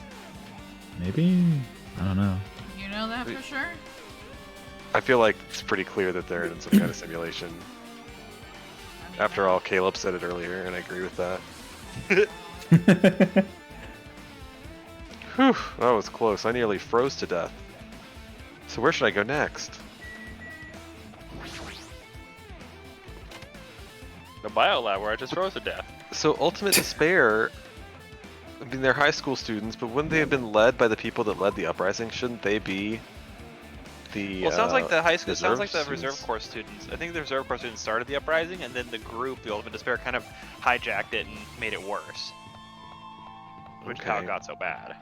Maybe? I don't know. You know that for sure? I feel like it's pretty clear that they're in some kind of simulation. I mean, After all, Caleb said it earlier, and I agree with that. Whew, that was close. I nearly froze to death. So where should I go next? The biolab where I just froze to death. So Ultimate Despair, I mean, they're high school students, but wouldn't they have been led by the people that led the uprising? Shouldn't they be the Well, it sounds like the high school, sounds like the reserve reserve students? corps students. I think the reserve corps students started the uprising, and then the group, the Ultimate Despair, kind of hijacked it and made it worse. Which is how it Okay. got so bad.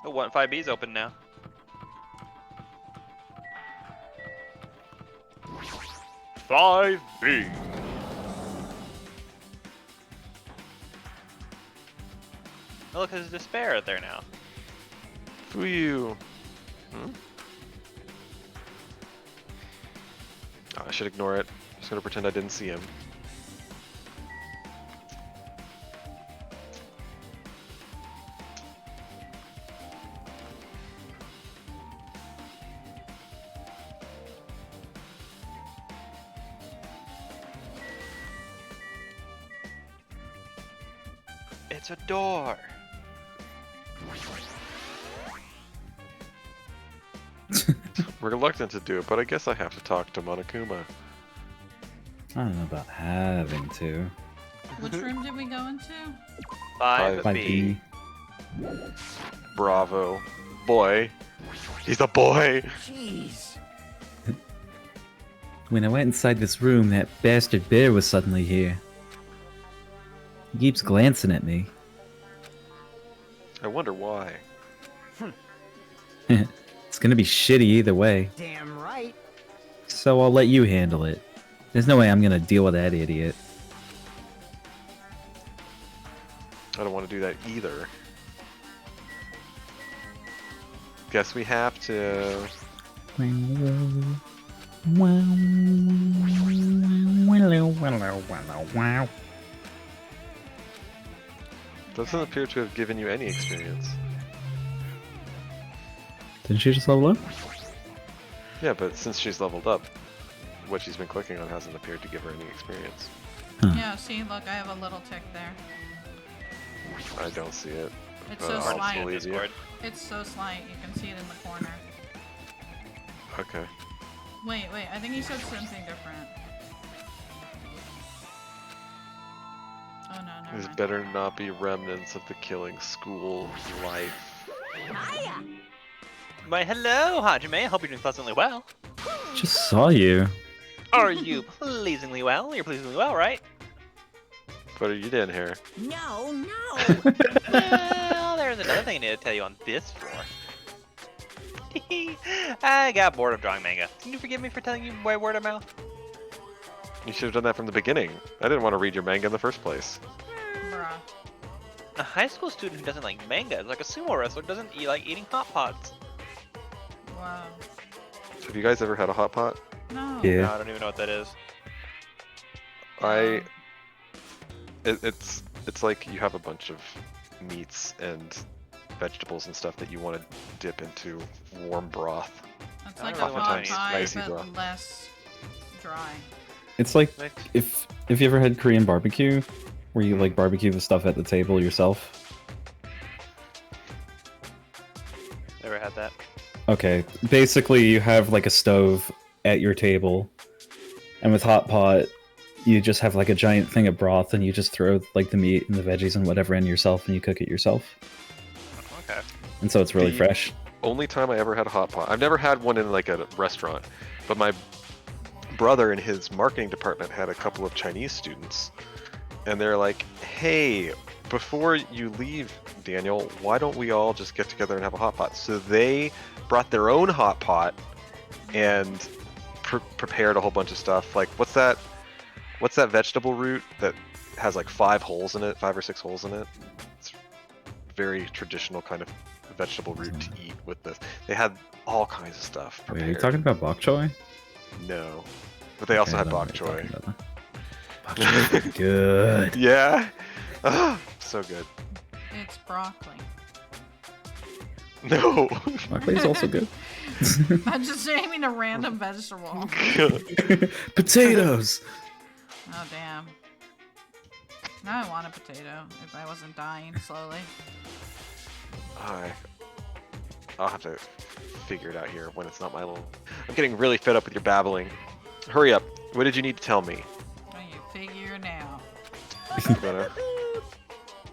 Oh, 1-5B's open now. Five B. Oh, look, there's despair there now. Fuyu. Hmm? Oh, I should ignore it. Just gonna pretend I didn't see him. It's a door. We're reluctant to do it, but I guess I have to talk to Monokuma. I don't know about having to. Which room did we go into? 5B. 5B. Bravo. Boy. He's a boy! Jeez. When I went inside this room, that bastard bear was suddenly here. He keeps glancing at me. I wonder why. It's gonna be shitty either way, Damn right. so I'll let you handle it. There's no way I'm gonna deal with that idiot. I don't want to do that either. Guess we have to. Doesn't appear to have given you any experience. Didn't she just level up? Yeah, but since she's leveled up, what she's been clicking on hasn't appeared to give her any experience. Yeah, see, look, I have a little tick there. I don't see it. It's so I'll slight. believe you. Discord. It's so slight, you can see it in the corner. Okay. Wait, I think he said something different. Oh no, never These mind. better not be remnants of the killing school life. Hiya. Why, hello, Hajime. I hope you're doing pleasantly well. Just saw you. Are you pleasingly well? You're pleasingly well, right? What are you doing here? No, no. Well, there's another thing I need to tell you on this floor. I got bored of drawing manga. Can you forgive me for telling you by word of mouth? You should have done that from the beginning. I didn't want to read your manga in the first place. Bruh. A high school student who doesn't like manga is like a sumo wrestler who doesn't like eating hot pots. Wow. Have you guys ever had a hot pot? No. Yeah. No, I don't even know what that is. It's like you have a bunch of meats and vegetables and stuff that you want to dip into warm broth. It's I like a don't really pot want to eat pie, spicy but broth. less dry. It's like Like, if you ever had Korean barbecue, where you like barbecue the stuff at the table yourself. never had that. Okay, basically you have like a stove at your table, and with hot pot, you just have like a giant thing of broth, and you just throw like the meat and the veggies and whatever in yourself, and you cook it yourself. Okay. And so it's really The- fresh. Only time I ever had a hot pot. I've never had one in like a restaurant, but my brother in his marketing department had a couple of Chinese students, and they're like, "Hey, before you leave, Daniel, why don't we all just get together and have a hot pot?" So they brought their own hot pot and prepared a whole bunch of stuff. Like, what's that vegetable root that has like 5 or 6 holes in it? It's very traditional kind of vegetable root to eat with this. They had all kinds of stuff Wait, prepared. are you talking about bok choy? No, but they also Okay, had I don't know bok what you're choy. talking about. Bok choy is good. Yeah, ah, so good. It's broccoli. No. Broccoli is also good. I'm just naming a random vegetable. Potatoes. Oh damn. Now I want a potato if I wasn't dying slowly. I'll have to figure it out here when it's not my little. I'm getting really fed up with your babbling. Hurry up. What did you need to tell me? Oh, you figure it out. You better.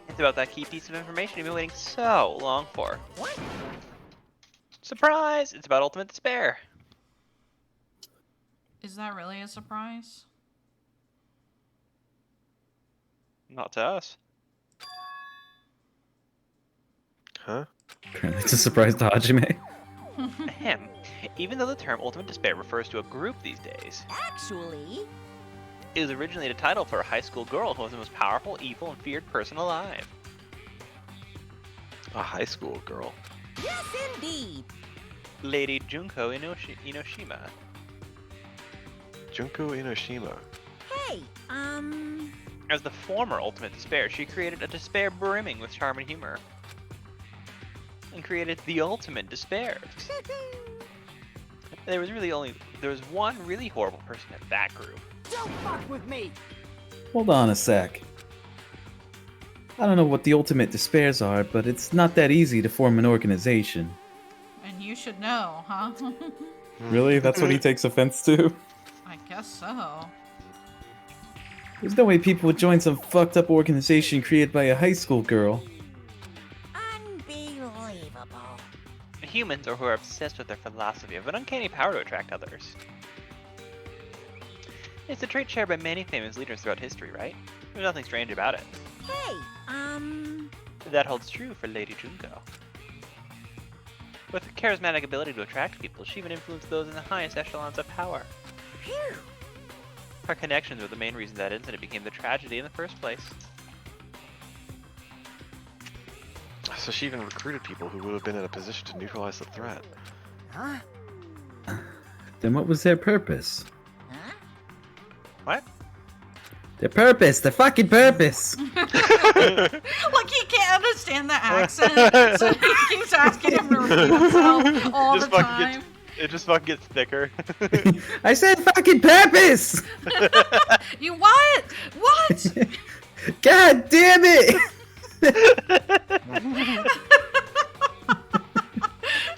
It's about that key piece of information you've been waiting so long for. What? Surprise! It's about ultimate despair. Is that really a surprise? Not to us. Huh? Apparently it's a surprise to Hajime. Ahem. Even though the term ultimate despair refers to a group these days, Actually, it was originally a title for a high school girl who was the most powerful, evil, and feared person alive. A high school girl. Yes, indeed. Lady Junko Inoshima. Junko Inoshima. Hey, As the former Ultimate Despair, she created a despair brimming with charm and humor. And created the Ultimate Despair. There was one really horrible person in that group. don't fuck with me. Hold on a sec. I don't know what the ultimate despairs are, but it's not that easy to form an organization. And you should know, huh? Really? That's what he takes offense to? I guess so. There's no way people would join some fucked up organization created by a high school girl. Unbelievable. Humans are who are obsessed with their philosophy of an uncanny power to attract others. It's a trait shared by many famous leaders throughout history, right? There's nothing strange about it. Hey, That holds true for Lady Junko. With a charismatic ability to attract people, she even influenced those in the highest echelons of power. phew. Her connections were the main reason that incident became the tragedy in the first place. So she even recruited people who would have been in a position to neutralize the threat. Huh? Then what was their purpose? Huh? What? Their purpose! Their fucking purpose! Like he can't understand the accent, so he keeps asking him to repeat himself all the time. It just fucking gets thicker. I said fucking purpose! You what? What? God damn it!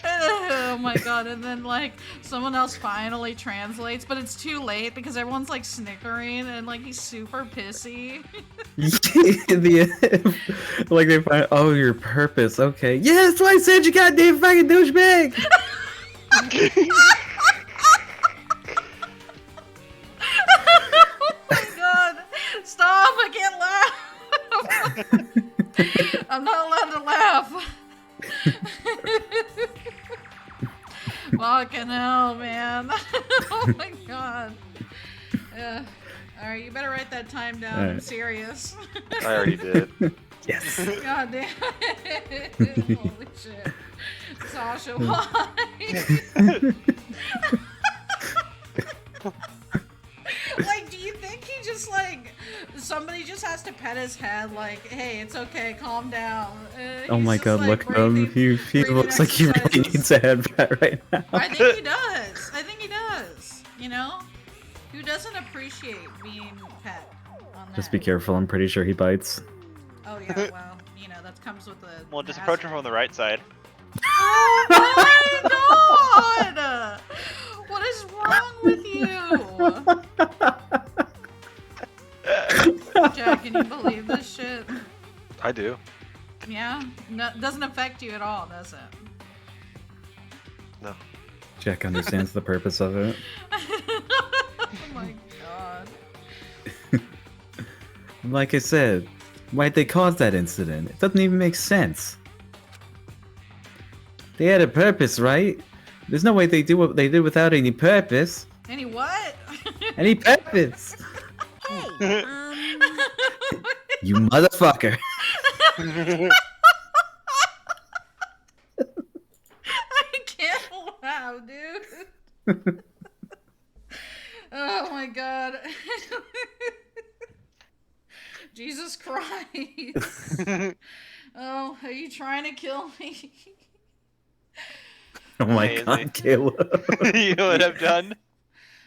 Oh my god, and then like someone else finally translates, but it's too late because everyone's like snickering and like he's super pissy. Like they find, oh, your purpose, okay. Yeah, that's why I said you goddamn fucking douchebag! Oh my god, stop, I can't laugh. I'm not allowed to laugh. Fucking hell, man. Oh my god. Alright, you better write that time down. I'm Alright. serious. I already did. Yes. God damn it. Holy shit. Sasha, why? Like, do you think he just like somebody just has to pet his head like, hey, it's okay, calm down? Oh He's my just, god, like, look at him. breathing- He breathing looks like he really exercises. needs a head pat right now. I think he does. I think he does. You know? Who doesn't appreciate being pet on that? Just be careful, I'm pretty sure he bites. Oh yeah, well, you know, that comes with the Well, just approach him from the right side. Oh my god! What is wrong with you? Jack, can you believe this shit? I do. Yeah? No, doesn't affect you at all, does it? No. Jack understands the purpose of it. Oh my god. Like I said, why'd they cause that incident? It doesn't even make sense. They had a purpose, right? There's no way they do what they did without any purpose. Any what? Any purpose! Hey, You motherfucker! I can't laugh, dude. Oh my god. Jesus Christ. Oh, are you trying to kill me? Oh my Amazing. god, Caleb. You know what I've done?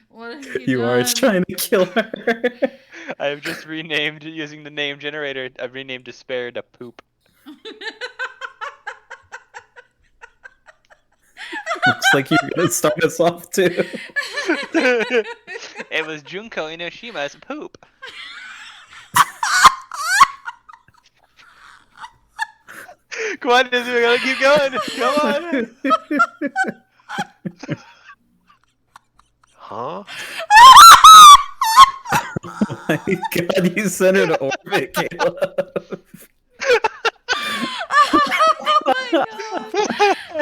What have you You are done? trying to kill her. I've just renamed, using the name generator, I've renamed Despair to Poop. Looks like you're gonna start us off too. It was Junko Inoshima's Poop. Come on, Disney, we gotta keep going. Come on. Huh? Oh my god, you sent her to orbit, Caleb. Oh my god.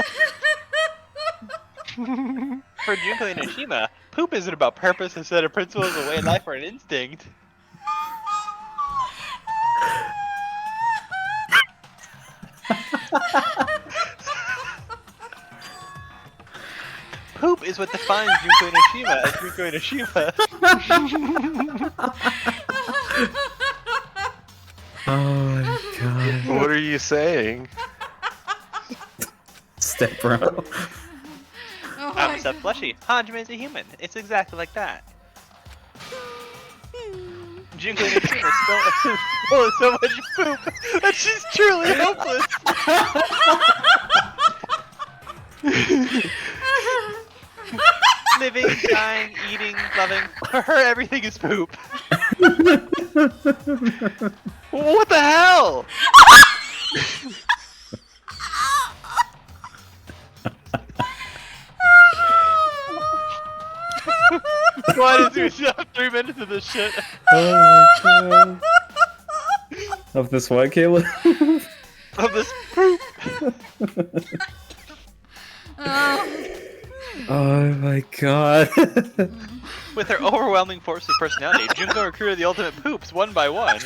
For Junko Inoshima, poop isn't about purpose instead of principles, a way of life, or an instinct. Poop is what defines Junko Inoshima as Junko Inoshima. Oh my god. What are you saying? Step bro. Oh I'm my a fleshy. Hajime is a human. It's exactly like that. Junko Inoshima is full of so much poop that she's truly helpless. Living, dying, eating, loving. For her, everything is poop. What the hell? Why did you stop 3 minutes of this shit? Oh my god. Of this what, Caleb? Of this poop. Oh my god. With her overwhelming force of personality, Junko recruited the ultimate poops one by one.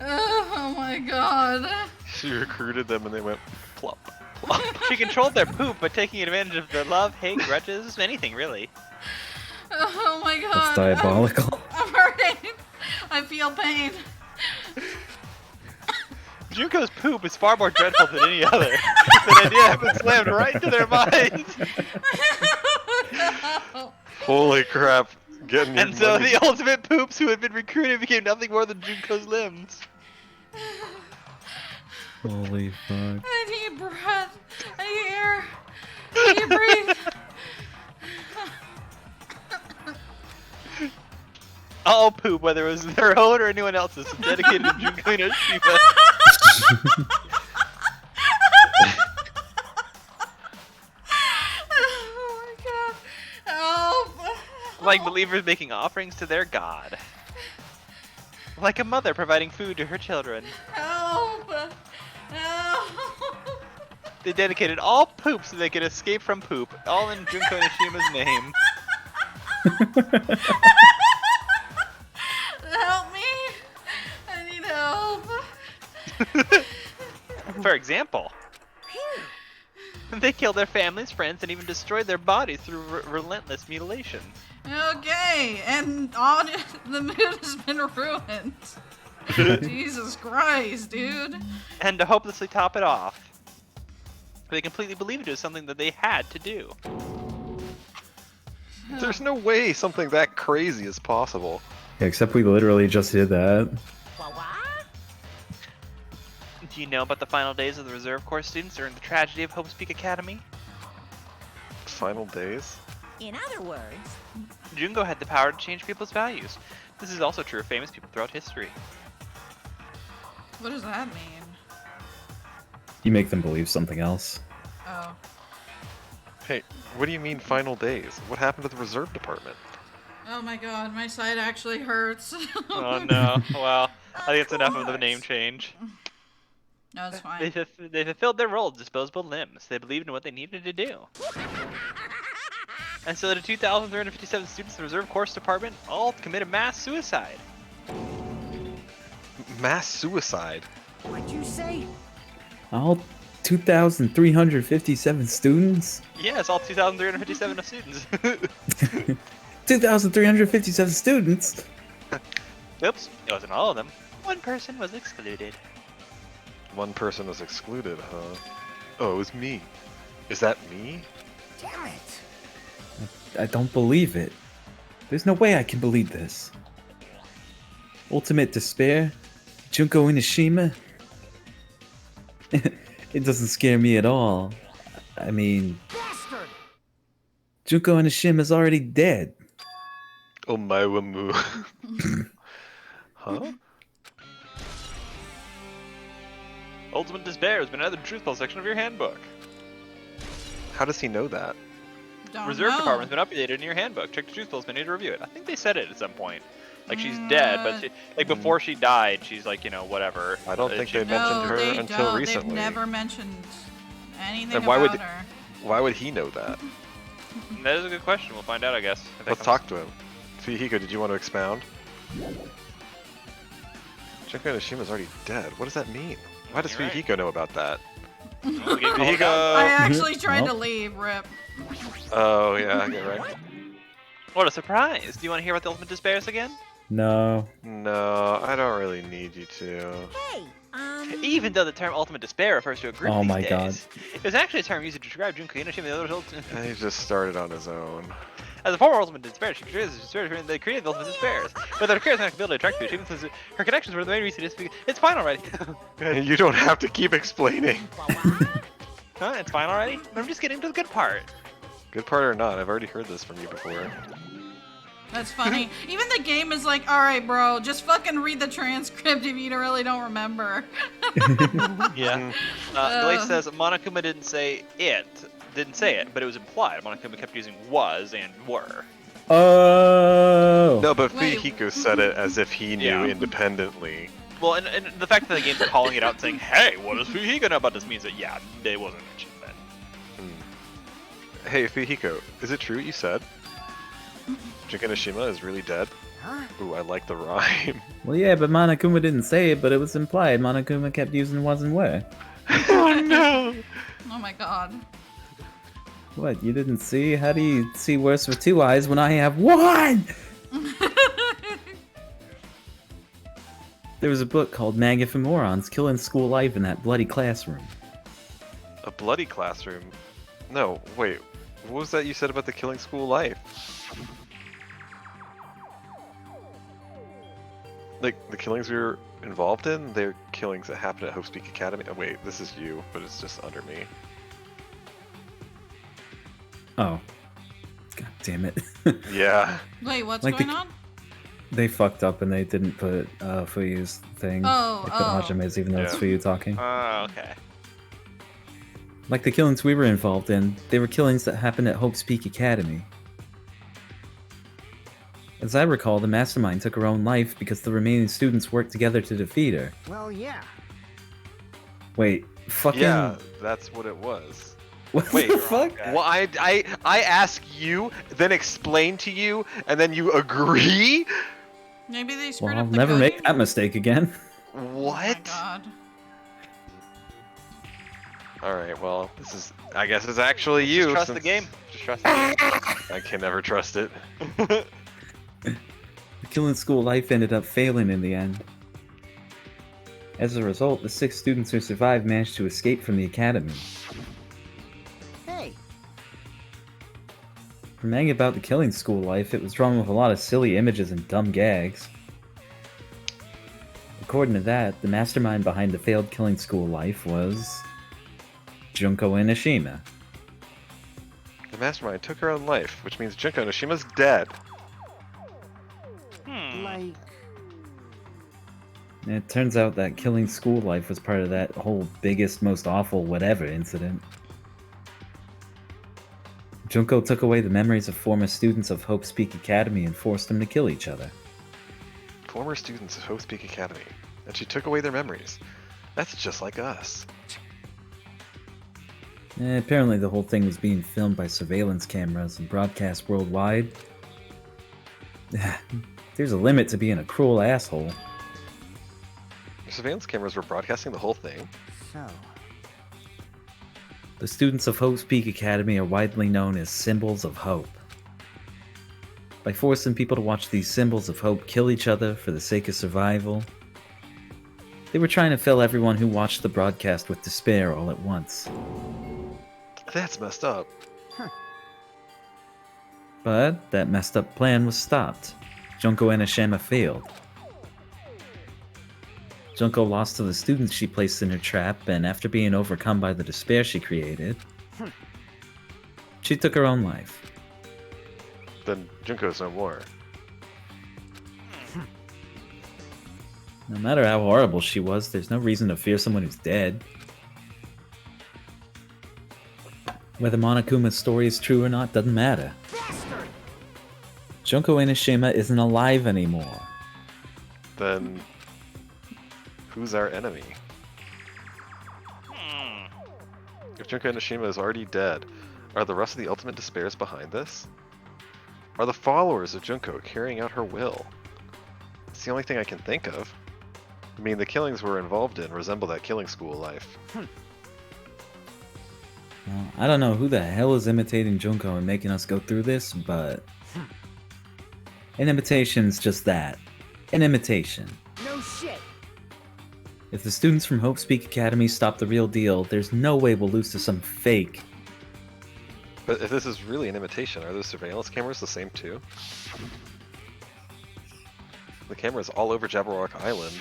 Oh my god. She recruited them and they went plop, plop. She controlled their poop by taking advantage of their love, hate, grudges, anything really. Oh my god. That's diabolical. I'm hurting. I feel pain. Junko's poop is far more dreadful than any other. That idea has been slammed right into their minds. No. Holy crap. Getting your And so money. the ultimate poops who had been recruited became nothing more than Junko's limbs. Holy fuck. I need breath. I need air. I need to breathe. All poop, whether it was their own or anyone else's, was dedicated to Junko Inoshima. Oh my god. Help. Like believers making offerings to their god. Like a mother providing food to her children. Help. Help. They dedicated all poop so they could escape from poop, all in Junko Inoshima's name. Help me. I need help. For example, they killed their families, friends, and even destroyed their bodies through relentless mutilation. Okay, and the mood has been ruined. Jesus Christ, dude. And to hopelessly top it off, they completely believed it was something that they had to do. There's no way something that crazy is possible. Yeah, except we literally just did that. Do you know about the final days of the reserve corps students during the tragedy of Hope's Peak Academy? Final days? In other words, Junko had the power to change people's values. This is also true of famous people throughout history. What does that mean? You make them believe something else. Oh. Hey, what do you mean final days? What happened to the reserve department? Oh my god, my side actually hurts. Oh no, well, I think it's enough of the name change. No, it's fine. They fulfilled their role as disposable limbs. They believed in what they needed to do. And so the 2,357 students in the Reserve Course Department all committed mass suicide. Mass suicide? what'd you say? All 2,357 students? Yes, all 2,357 students. 2,357 students? Oops, it wasn't all of them. One person was excluded. One person was excluded, huh? Oh, it was me. Is that me? Damn it. I don't believe it. There's no way I can believe this. Ultimate despair? Junko Inoshima? It doesn't scare me at all. I mean, Bastard! Junko Inoshima's already dead. Oh my wamu. Huh? Ultimate Despair has been added to the Truthful section of your handbook. How does he know that? Don't Reserve know. Department's been updated in your handbook. Check the Truthful's menu to review it. I think they said it at some point. Like she's dead, but she, like before she died, she's like, you know, whatever. I don't think she- they mentioned her they until don't. recently. They've never mentioned anything Then why about would- her. Why would he know that? That is a good question. We'll find out, I guess. if that Let's comes- talk to him. Fihiko, did you want to expound? Junko Inoshima's already dead. What does that mean? Why does You're right. Fuyuhiko know about that? The game called it Fuyuhiko! out. I actually tried to Well. leave, rip. Oh, yeah, I get right. What a surprise! Do you want to hear about the Ultimate Despairs again? No. No, I don't really need you to. Hey, Even though the term Ultimate Despair refers to a group Oh these my days, God. it was actually a term used to describe Junko Inoshima and the other adults. He just started on his own. As a former Ultimate Despair, she they created the Ultimate Despairs. With her charismatic ability to attract people, her connections were the main reason it's fine already. You don't have to keep explaining. Huh? It's fine already? I'm just getting to the good part. Good part or not, I've already heard this from you before. That's funny. Even the game is like, alright, bro, just fucking read the transcript if you really don't remember. Yeah. Blake says Monokuma didn't say it, but it was implied. Monokuma kept using was and were. Oh. No, but Wait. Fuyuhiko said it as if he knew Yeah. independently. Well, and the fact that the game's calling it out and saying, hey, what does Fuyuhiko know about this means that, yeah, it wasn't mentioned then. Hey, Fuyuhiko, is it true what you said? Junko Inoshima is really dead? Huh? Ooh, I like the rhyme. Well, yeah, but Monokuma didn't say it, but it was implied. Monokuma kept using was and were. Oh no! Oh my god. What, you didn't see? How do you see worse with two eyes when I have one? There was a book called Manga for Morons, Killing School Life in that bloody classroom. A bloody classroom? No, wait. What was that you said about the killing school life? Like, the killings we were involved in? They're killings that happened at Hope's Peak Academy? Oh wait, this is you, but it's just under me. Oh. God damn it. Yeah. Wait, what's Like the- going on? They fucked up and they didn't put Fuyu's thing. Oh, They put oh. Hajime's even though it's Yeah. Fuyu talking. Okay. Like the killings we were involved in, they were killings that happened at Hope's Peak Academy. As I recall, the mastermind took her own life because the remaining students worked together to defeat her. Well, yeah. Wait, fucking... Yeah, that's what it was. What Wait, the fuck? Okay. Well, I ask you, then explain to you, and then you agree? Maybe they screwed Well, I'll up the never make coding? that mistake again. Oh my What? god. Alright, well, this is, I guess it's actually you. Just trust the since game. Just trust the game. I can never trust it. The killing school life ended up failing in the end. As a result, the 6 students who survived managed to escape from the academy. Hey, For manga about the killing school life, it was drawn with a lot of silly images and dumb gags. According to that, the mastermind behind the failed killing school life was... Junko Inoshima. The mastermind took her own life, which means Junko Noshima's dead. like, And it turns out that killing school life was part of that whole biggest, most awful whatever incident. Junko took away the memories of former students of Hope's Peak Academy and forced them to kill each other. Former students of Hope's Peak Academy, and she took away their memories. That's just like us. Apparently the whole thing was being filmed by surveillance cameras and broadcast worldwide. There's a limit to being a cruel asshole. The surveillance cameras were broadcasting the whole thing. so. The students of Hope's Peak Academy are widely known as Symbols of Hope. By forcing people to watch these symbols of hope kill each other for the sake of survival, they were trying to fill everyone who watched the broadcast with despair all at once. That's messed up. But that messed up plan was stopped. Junko Inoshima failed. Junko lost to the students she placed in her trap, and after being overcome by the despair she created, she took her own life. Then Junko's no more. No matter how horrible she was, there's no reason to fear someone who's dead. Whether Monokuma's story is true or not doesn't matter. Bastard! Junko Inoshima isn't alive anymore. Then who's our enemy? If Junko Inoshima is already dead, are the rest of the Ultimate Despairs behind this? Are the followers of Junko carrying out her will? It's the only thing I can think of. I mean, the killings we're involved in resemble that killing school life. Well, I don't know who the hell is imitating Junko and making us go through this, but an imitation's just that. An imitation. No shit. If the students from Hope Speak Academy stop the real deal, there's no way we'll lose to some fake. But if this is really an imitation, are those surveillance cameras the same too? The camera's all over Jabberwock Island.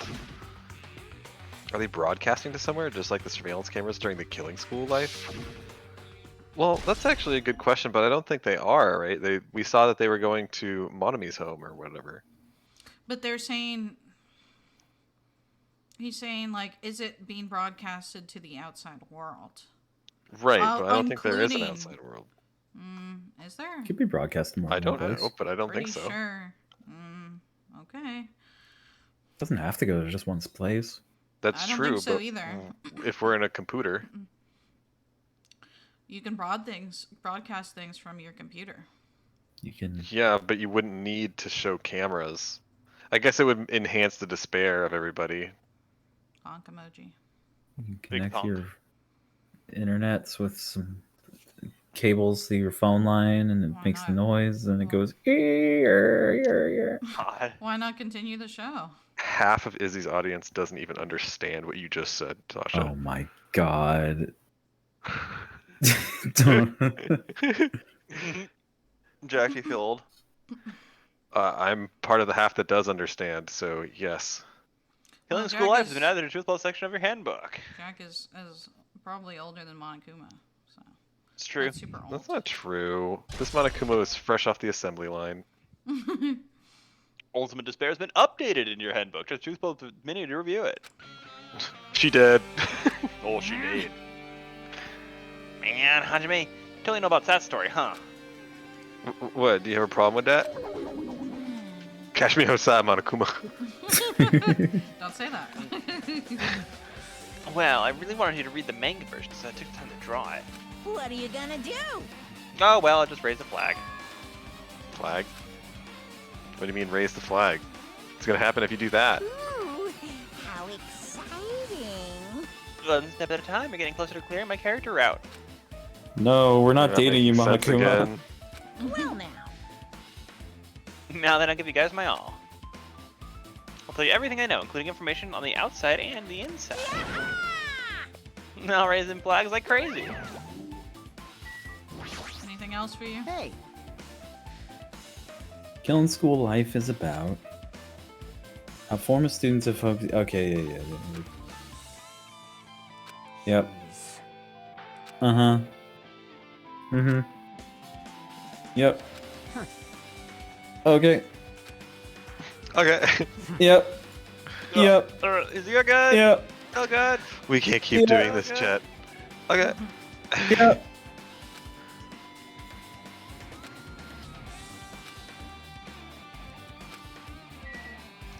Are they broadcasting to somewhere, just like the surveillance cameras during the killing school life? Well, that's actually a good question, but I don't think they are, right? We saw that they were going to Monami's home or whatever. But they're saying... He's saying, like, is it being broadcasted to the outside world? Right, but I don't think there is an including- outside world. Is there? Could be broadcast more. I don't place. know, but I don't Pretty think so. sure. Okay. Doesn't have to go to just one place. That's I don't true, think so but either. if we're in a computer, You can broadcast things from your computer. You can. yeah, but you wouldn't need to show cameras. I guess it would enhance the despair of everybody. Honk emoji. You can Big connect pump. your internets with some cables to your phone line, and it Why makes the not? noise, and it goes. "Ear." God. Why not continue the show? Half of Izzy's audience doesn't even understand what you just said, Tasha. Oh my god! Don't. Jack, do you feel old? I'm part of the half that does understand, so yes. Killing Well, School Jack Life is- has been added to the Truth Plus section of your handbook. Jack is probably older than Monokuma, so It's true. that's super old. That's not true. This Monokuma is fresh off the assembly line. Ultimate Despair has been updated in your handbook. Just Truth Plus Mini to review it. She did. Oh, she did. Man, Hajime, totally know about that story, huh? What? Do you have a problem with that? Catch me outside, Monokuma. Don't say that. Well, I really wanted you to read the manga version, so I took time to draw it. What are you gonna do? Oh, well, I just raised the flag. Flag? What do you mean raise the flag? It's gonna happen if you do that. Ooh, how exciting. One step at a time, you're getting closer to clearing my character route. No, we're not That dating you, makes sense Monokuma. again. Well now. Now then, I'll give you guys my all. I'll tell you everything I know, including information on the outside and the inside. Now raising flags like crazy. Anything else for you? Hey, Killing School Life is about how former students of Hope. Okay, yeah. Yep. Uh-huh. Mm-hmm. Yep. Huh. Okay. Okay. Yep. Yep. Is you good? Yep. Oh, good. We can't keep Yeah. doing this, chat. Okay. Yep.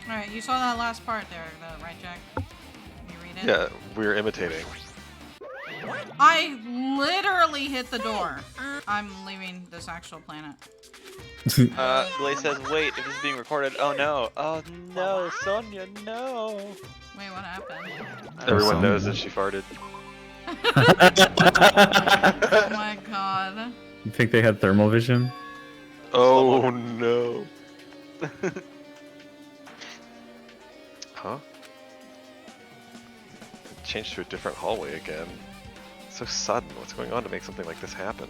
Alright, you saw that last part there, right, Jack? You read it? Yeah, we're imitating. I literally hit the door. I'm leaving this actual planet. Glaze says, wait, if this is being recorded, oh no. Oh no, Sonia, no. Wait, what happened? Everyone some- knows that she farted. Oh my god. You think they had thermal vision? Oh no. Huh? It changed to a different hallway again. So sudden. What's going on to make something like this happen?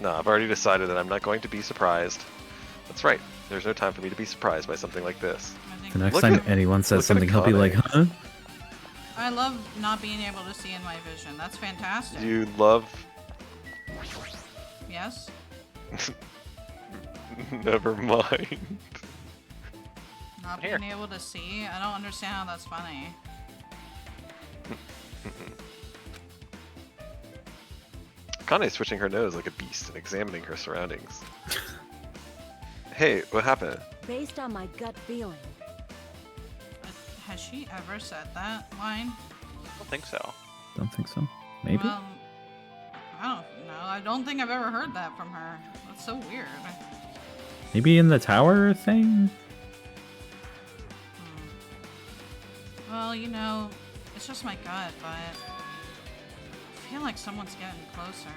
No, I've already decided that I'm not going to be surprised. That's right. There's no time for me to be surprised by something like this. I think The next Look time at- anyone look says at something, he'll be Akane. like, huh? I love not being able to see in my vision. That's fantastic. You love... Yes? Never mind. Not Here. being able to see? I don't understand how that's funny. Kane's switching her nose like a beast and examining her surroundings. Hey, what happened? based on my gut feeling. Has she ever said that line? I don't think so. Don't think so. Maybe. Well, I don't know. I don't think I've ever heard that from her. That's so weird. Maybe in the tower thing? Well, you know, it's just my gut, but I feel like someone's getting closer.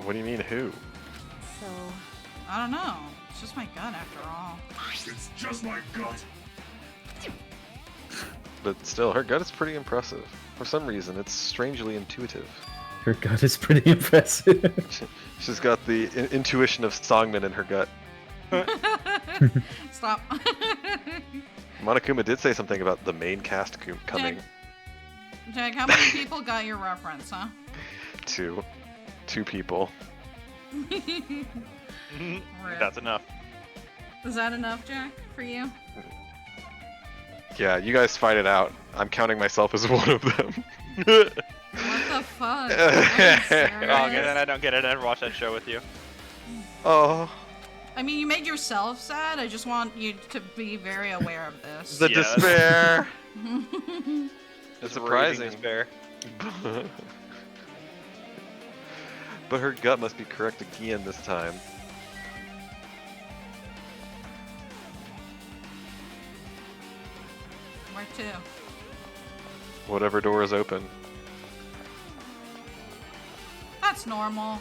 What do you mean, who? So, I don't know. It's just my gut after all. It's just my gut. But still, her gut is pretty impressive. For some reason, it's strangely intuitive. Her gut is pretty impressive. She's got the intuition of Songman in her gut. Stop. Monokuma did say something about the main cast coming. Jack, how many people got your reference, huh? Two people. Rip. That's enough. Is that enough, Jack, for you? Yeah, you guys fight it out. I'm counting myself as one of them. What the fuck? Are you Oh, serious? I don't get it. I never watched that show with you. Oh, I mean, you made yourself sad. I just want you to be very aware of this. the Yeah, despair. It's surprising. raging despair. But her gut must be correct again this time. Where to? Whatever door is open. That's normal.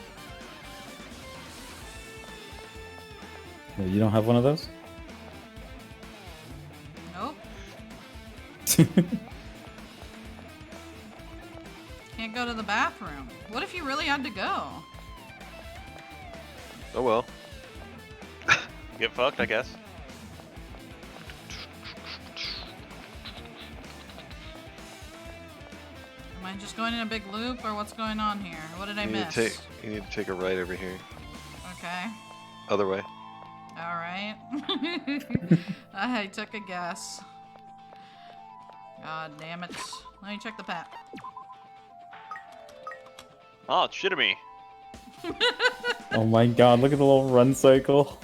Oh, you don't have one of those? Nope. Can't go to the bathroom. What if you really had to go? Oh well. Get fucked, I guess. Am I just going in a big loop, or what's going on here? What did I You need miss? you need to take a right over here. Okay. Other way. Alright. I took a guess. God damn it. Let me check the map. Oh, it's shit at me. Oh my god, look at the little run cycle.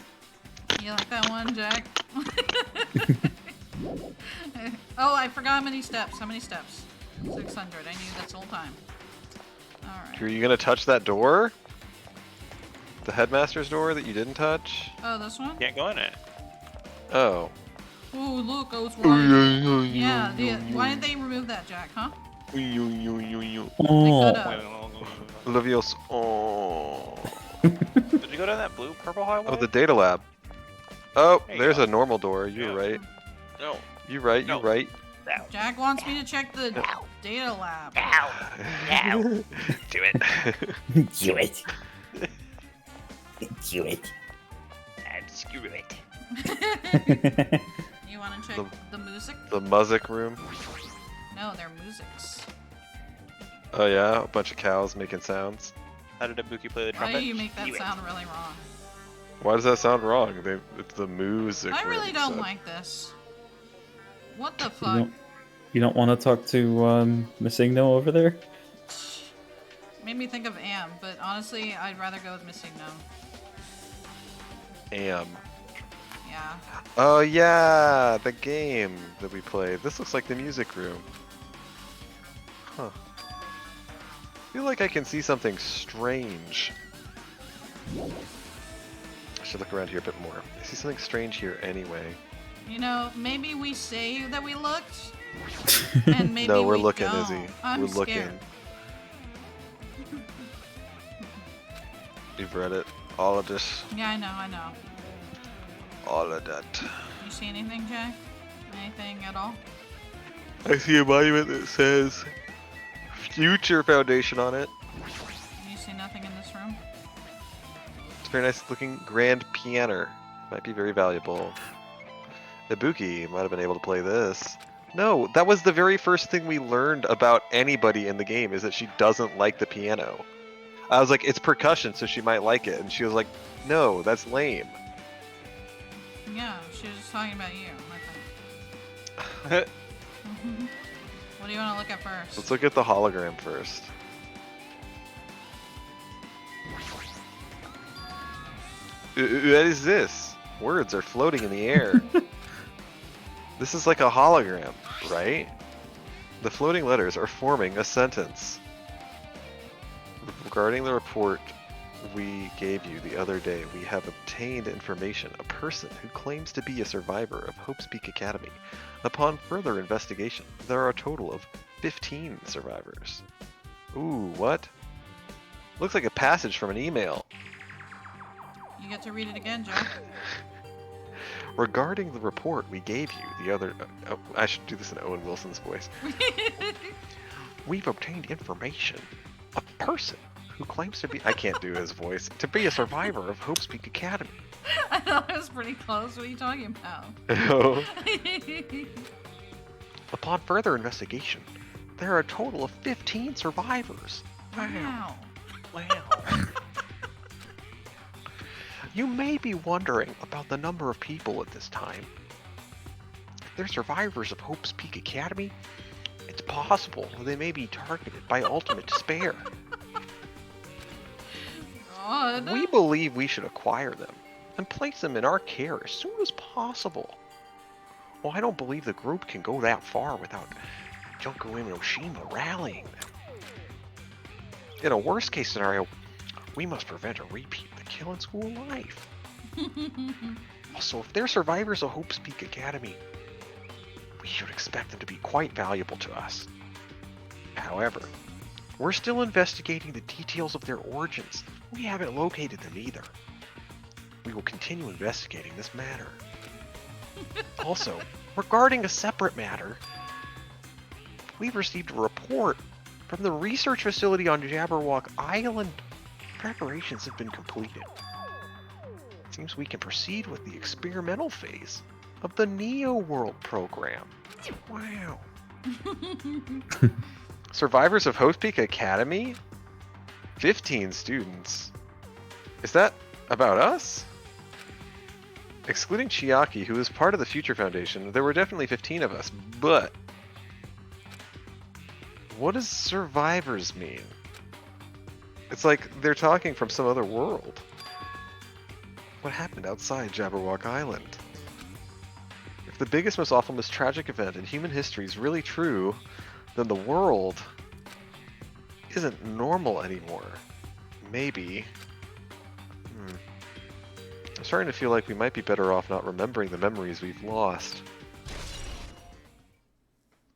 You like that one, Jack? Oh, I forgot how many steps. How many steps? 600. I knew this whole time. Alright. Are you gonna touch that door? The headmaster's door that you didn't touch? Oh, this one? Can't go in it. Oh. Oh, look, I was right. Yeah, why did they remove that, Jack, huh? Oh, They could've. Levios. Oh. Did you go down that blue purple highway? Oh, the data lab. Oh, There you there's go. a normal door. You're Yeah. right. No. You're right. No. You're right. Ow. Jack wants me to check the data lab. Ow. Ow. Do it. Do it. Do it. And screw it. You want to check the music? The music room. No, they're musics. Oh yeah, a bunch of cows making sounds. How did Ibuki play the Why trumpet? do you make that Do it. sound really wrong? Why does that sound wrong? It's the music I room, really you don't said. like this. What the You fuck? you don't want to talk to Miss Igno over there? Made me think of Am, but honestly, I'd rather go with Missing No. Am. Yeah. Oh yeah, the game that we played. This looks like the music room. Huh. I feel like I can see something strange. I should look around here a bit more. I see something strange here anyway. You know, maybe we say that we looked, and maybe No, we're we looking, don't. Izzy. I'm We're scared. looking. You've read it. All of this. Yeah, I know, I know. All of that. You see anything, Jack? Anything at all? I see a monument that says Future Foundation on it. You see nothing in this room? It's a very nice looking grand piano. Might be very valuable. Ibuki might have been able to play this. No, that was the very first thing we learned about anybody in the game, is that she doesn't like the piano. I was like, it's percussion, so she might like it. And she was like, no, that's lame. Yeah, she was just talking about you, I think. What do you want to look at first? Let's look at the hologram first. What is this? Words are floating in the air. This is like a hologram, right? The floating letters are forming a sentence. Regarding the report we gave you the other day, we have obtained information. A person who claims to be a survivor of Hope's Peak Academy. Upon further investigation, there are a total of 15 survivors. Ooh, what? Looks like a passage from an email. You get to read it again, Joe. Regarding the report we gave you the other... I should do this in Owen Wilson's voice. We've obtained information. A person who claims to be... I can't do his voice. To be a survivor of Hope's Peak Academy. I thought it was pretty close. What are you talking about? No. Upon further investigation, there are a total of 15 survivors. Wow. Wow. You may be wondering about the number of people at this time. If they're survivors of Hope's Peak Academy, it's possible they may be targeted by ultimate despair. God. We believe we should acquire them and place them in our care as soon as possible. Well, I don't believe the group can go that far without Junko and Oshima rallying them. In a worst case scenario, we must prevent a repeat of the kill in school life. Also, if they're survivors of Hope's Peak Academy, we should expect them to be quite valuable to us. However, we're still investigating the details of their origins. We haven't located them either. We will continue investigating this matter. Also, regarding a separate matter, we've received a report from the research facility on Jabberwock Island. Preparations have been completed. It seems we can proceed with the experimental phase of the Neo World program. Wow. Survivors of Hope's Peak Academy? 15 students. Is that about us? Excluding Chiaki, who is part of the Future Foundation, there were definitely 15 of us, but... what does survivors mean? It's like they're talking from some other world. What happened outside Jabberwock Island? If the biggest, most awful, most tragic event in human history is really true, then the world isn't normal anymore. Maybe. I'm starting to feel like we might be better off not remembering the memories we've lost.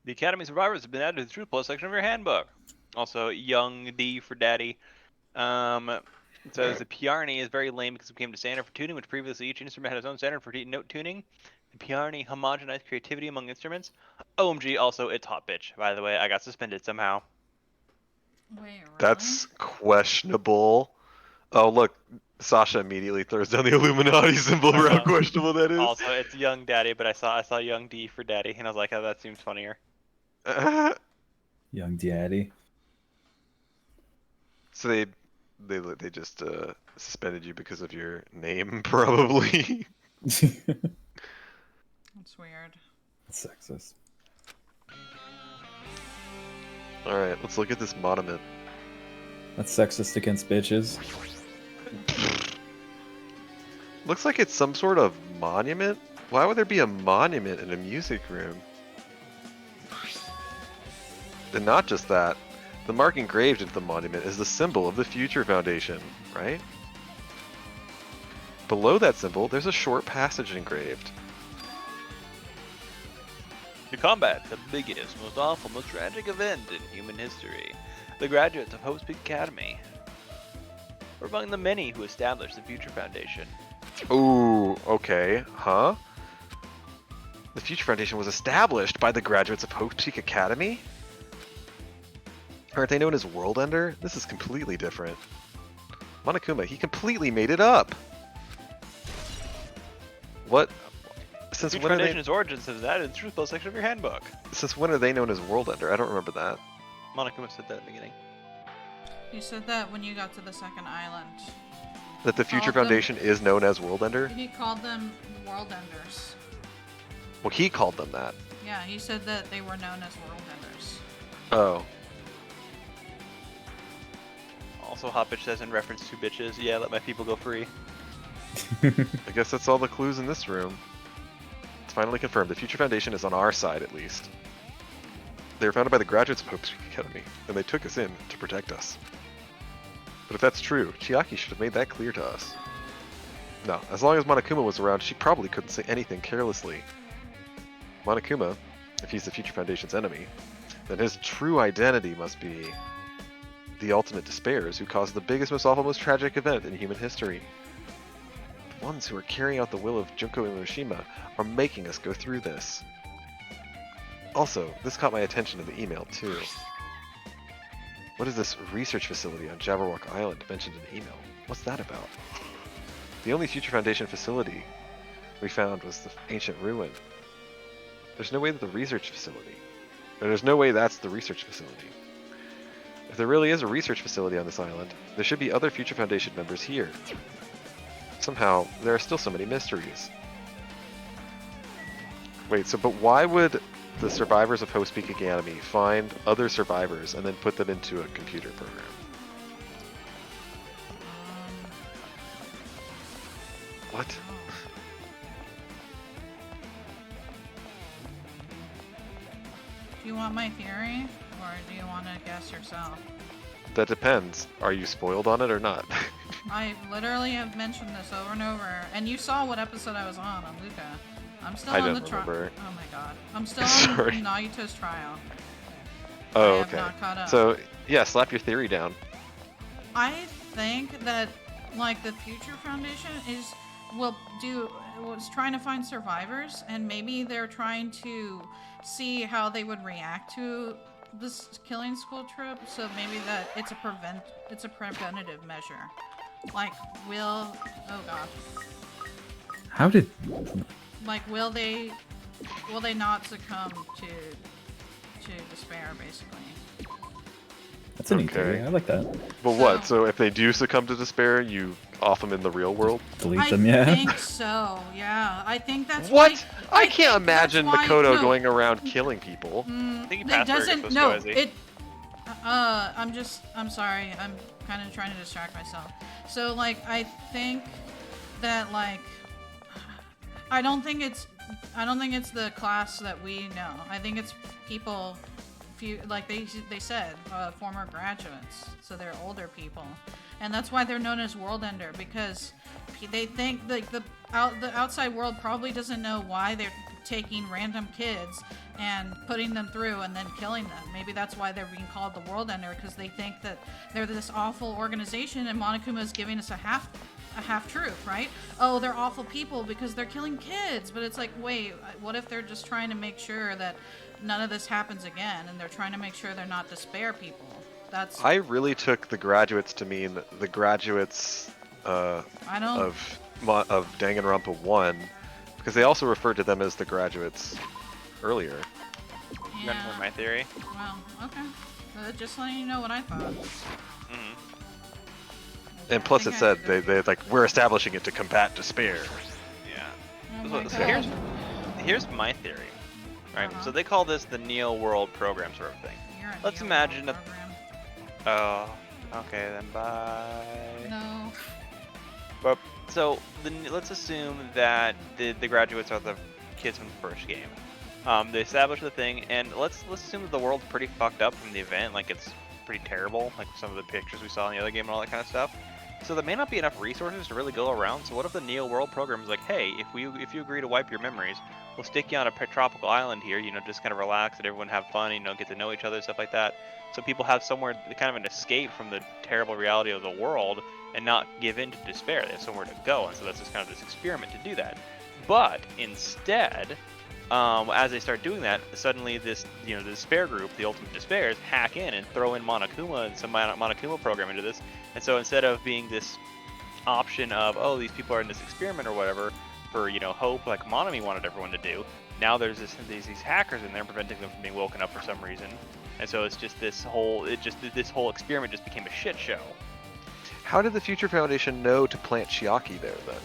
The Academy survivors have been added to the Truth Plus section of your handbook. Also, young D for daddy. It says the Piarni is very lame because it became the standard for tuning, which previously each instrument had its own standard for note tuning. The Piarni homogenized creativity among instruments. OMG, also, it's hot bitch. By the way, I got suspended somehow. Wait, really? That's questionable. Oh, look. Sasha immediately throws down the Illuminati symbol for how questionable that is. Also, it's young daddy, but I saw young D for daddy, and I was like, oh, that seems funnier. Young daddy. So they just suspended you because of your name, probably. That's weird. Sexist. All right, let's look at this monument. That's sexist against bitches. Looks like it's some sort of monument. Why would there be a monument in a music room? And not just that, the mark engraved into the monument is the symbol of the Future Foundation, right? Below that symbol, there's a short passage engraved. To combat the biggest, most awful, most tragic event in human history, the graduates of Hope's Peak Academy were among the many who established the Future Foundation. Ooh, okay, huh? The Future Foundation was established by the graduates of Hope's Peak Academy? Aren't they known as World Ender? This is completely different. Monokuma, he completely made it up! What? Since Future when are they... Foundation's origins is added in the Truth Plus section of your handbook. Since when are they known as World Ender? I don't remember that. Monokuma said that at the beginning. You said that when you got to the second island. That the Future Called them- Foundation is known as World Ender? He called them World Enders. Well, he called them that. Yeah, he said that they were known as World Enders. Oh. Also, hot bitch says in reference to bitches, yeah, let my people go free. I guess that's all the clues in this room. It's finally confirmed. The Future Foundation is on our side, at least. They were founded by the graduates of Hope's Peak Academy, and they took us in to protect us. But if that's true, Chiaki should have made that clear to us. No, as long as Monokuma was around, she probably couldn't say anything carelessly. Monokuma, if he's the Future Foundation's enemy, then his true identity must be the ultimate despairs who caused the biggest, most awful, most tragic event in human history. The ones who are carrying out the will of Junko Inoshima are making us go through this. Also, this caught my attention in the email too. What is this research facility on Jabberwock Island mentioned in the email? What's that about? The only Future Foundation facility we found was the ancient ruin. There's no way that the research facility... Or there's no way that's the research facility. If there really is a research facility on this island, there should be other Future Foundation members here. Somehow, there are still so many mysteries. Wait, but why would the survivors of Host Peak Academy find other survivors and then put them into a computer program? What? Do you want my theory, or do you want to guess yourself? That depends. Are you spoiled on it or not? I literally have mentioned this over and over, and you saw what episode I was on Luca. I'm still I on don't the trial. remember. Oh my god. I'm still Sorry. on Nagito's trial. Oh, I have okay. not caught up. So, yeah, slap your theory down. I think that, like, the Future Foundation was trying to find survivors, and maybe they're trying to see how they would react to this killing school trip. So maybe that it's a preventative measure. Like, oh god. How did... Like, will they not succumb to despair, basically? That's a neat Okay. theory. I like that. But what? So if they do succumb to despair, you off them in the real world? Delete them, yeah. I think so. Yeah, I think that's What? Why, I can't think that's imagine why- Makoto no, going around killing people. I think It Password is doesn't. supposed No, to, is he? I'm sorry. I'm kind of trying to distract myself. So, like, I think that, like, I don't think it's the class that we know. I think it's people, like they said, former graduates. So they're older people, and that's why they're known as World Ender, because they think like the outside world probably doesn't know why they're taking random kids and putting them through and then killing them. Maybe that's why they're being called the World Ender, because they think that they're this awful organization, and Monokuma is giving us a half truth, right? Oh, they're awful people because they're killing kids. But it's like, wait, what if they're just trying to make sure that none of this happens again, and they're trying to make sure they're not despair people? That's I really took the graduates to mean the graduates of Danganronpa 1, because they also referred to them as the graduates earlier. You want to hear my theory? Well, okay. Just letting you know what I thought. And plus it I said think I they like, we're establishing it to combat despair. Yeah. Oh So- my so God. here's my theory. Right. Uh-huh. So they call this the Neo World program sort of thing. You're a Let's neo imagine world a- program. Oh. Okay then. Bye. No. But so let's assume that the graduates are the kids from the first game. They establish the thing, and let's assume that the world's pretty fucked up from the event. Like, it's pretty terrible, like some of the pictures we saw in the other game and all that kind of stuff. So there may not be enough resources to really go around. So what if the Neo World program is like, hey, if you agree to wipe your memories, we'll stick you on a tropical island here. You know, just kind of relax and everyone have fun. You know, get to know each other, stuff like that. So people have somewhere, kind of an escape from the terrible reality of the world and not give in to despair. They have somewhere to go, and so that's just kind of this experiment to do that. But instead, as they start doing that, suddenly this, the despair group, the ultimate despairs, hack in and throw in Monokuma and some Monokuma program into this. And so instead of being this option of, oh, these people are in this experiment or whatever for, hope, like Monami wanted everyone to do, now there's these hackers in there preventing them from being woken up for some reason. And so it's just this whole experiment just became a shit show. How did the Future Foundation know to plant Chiaki there then?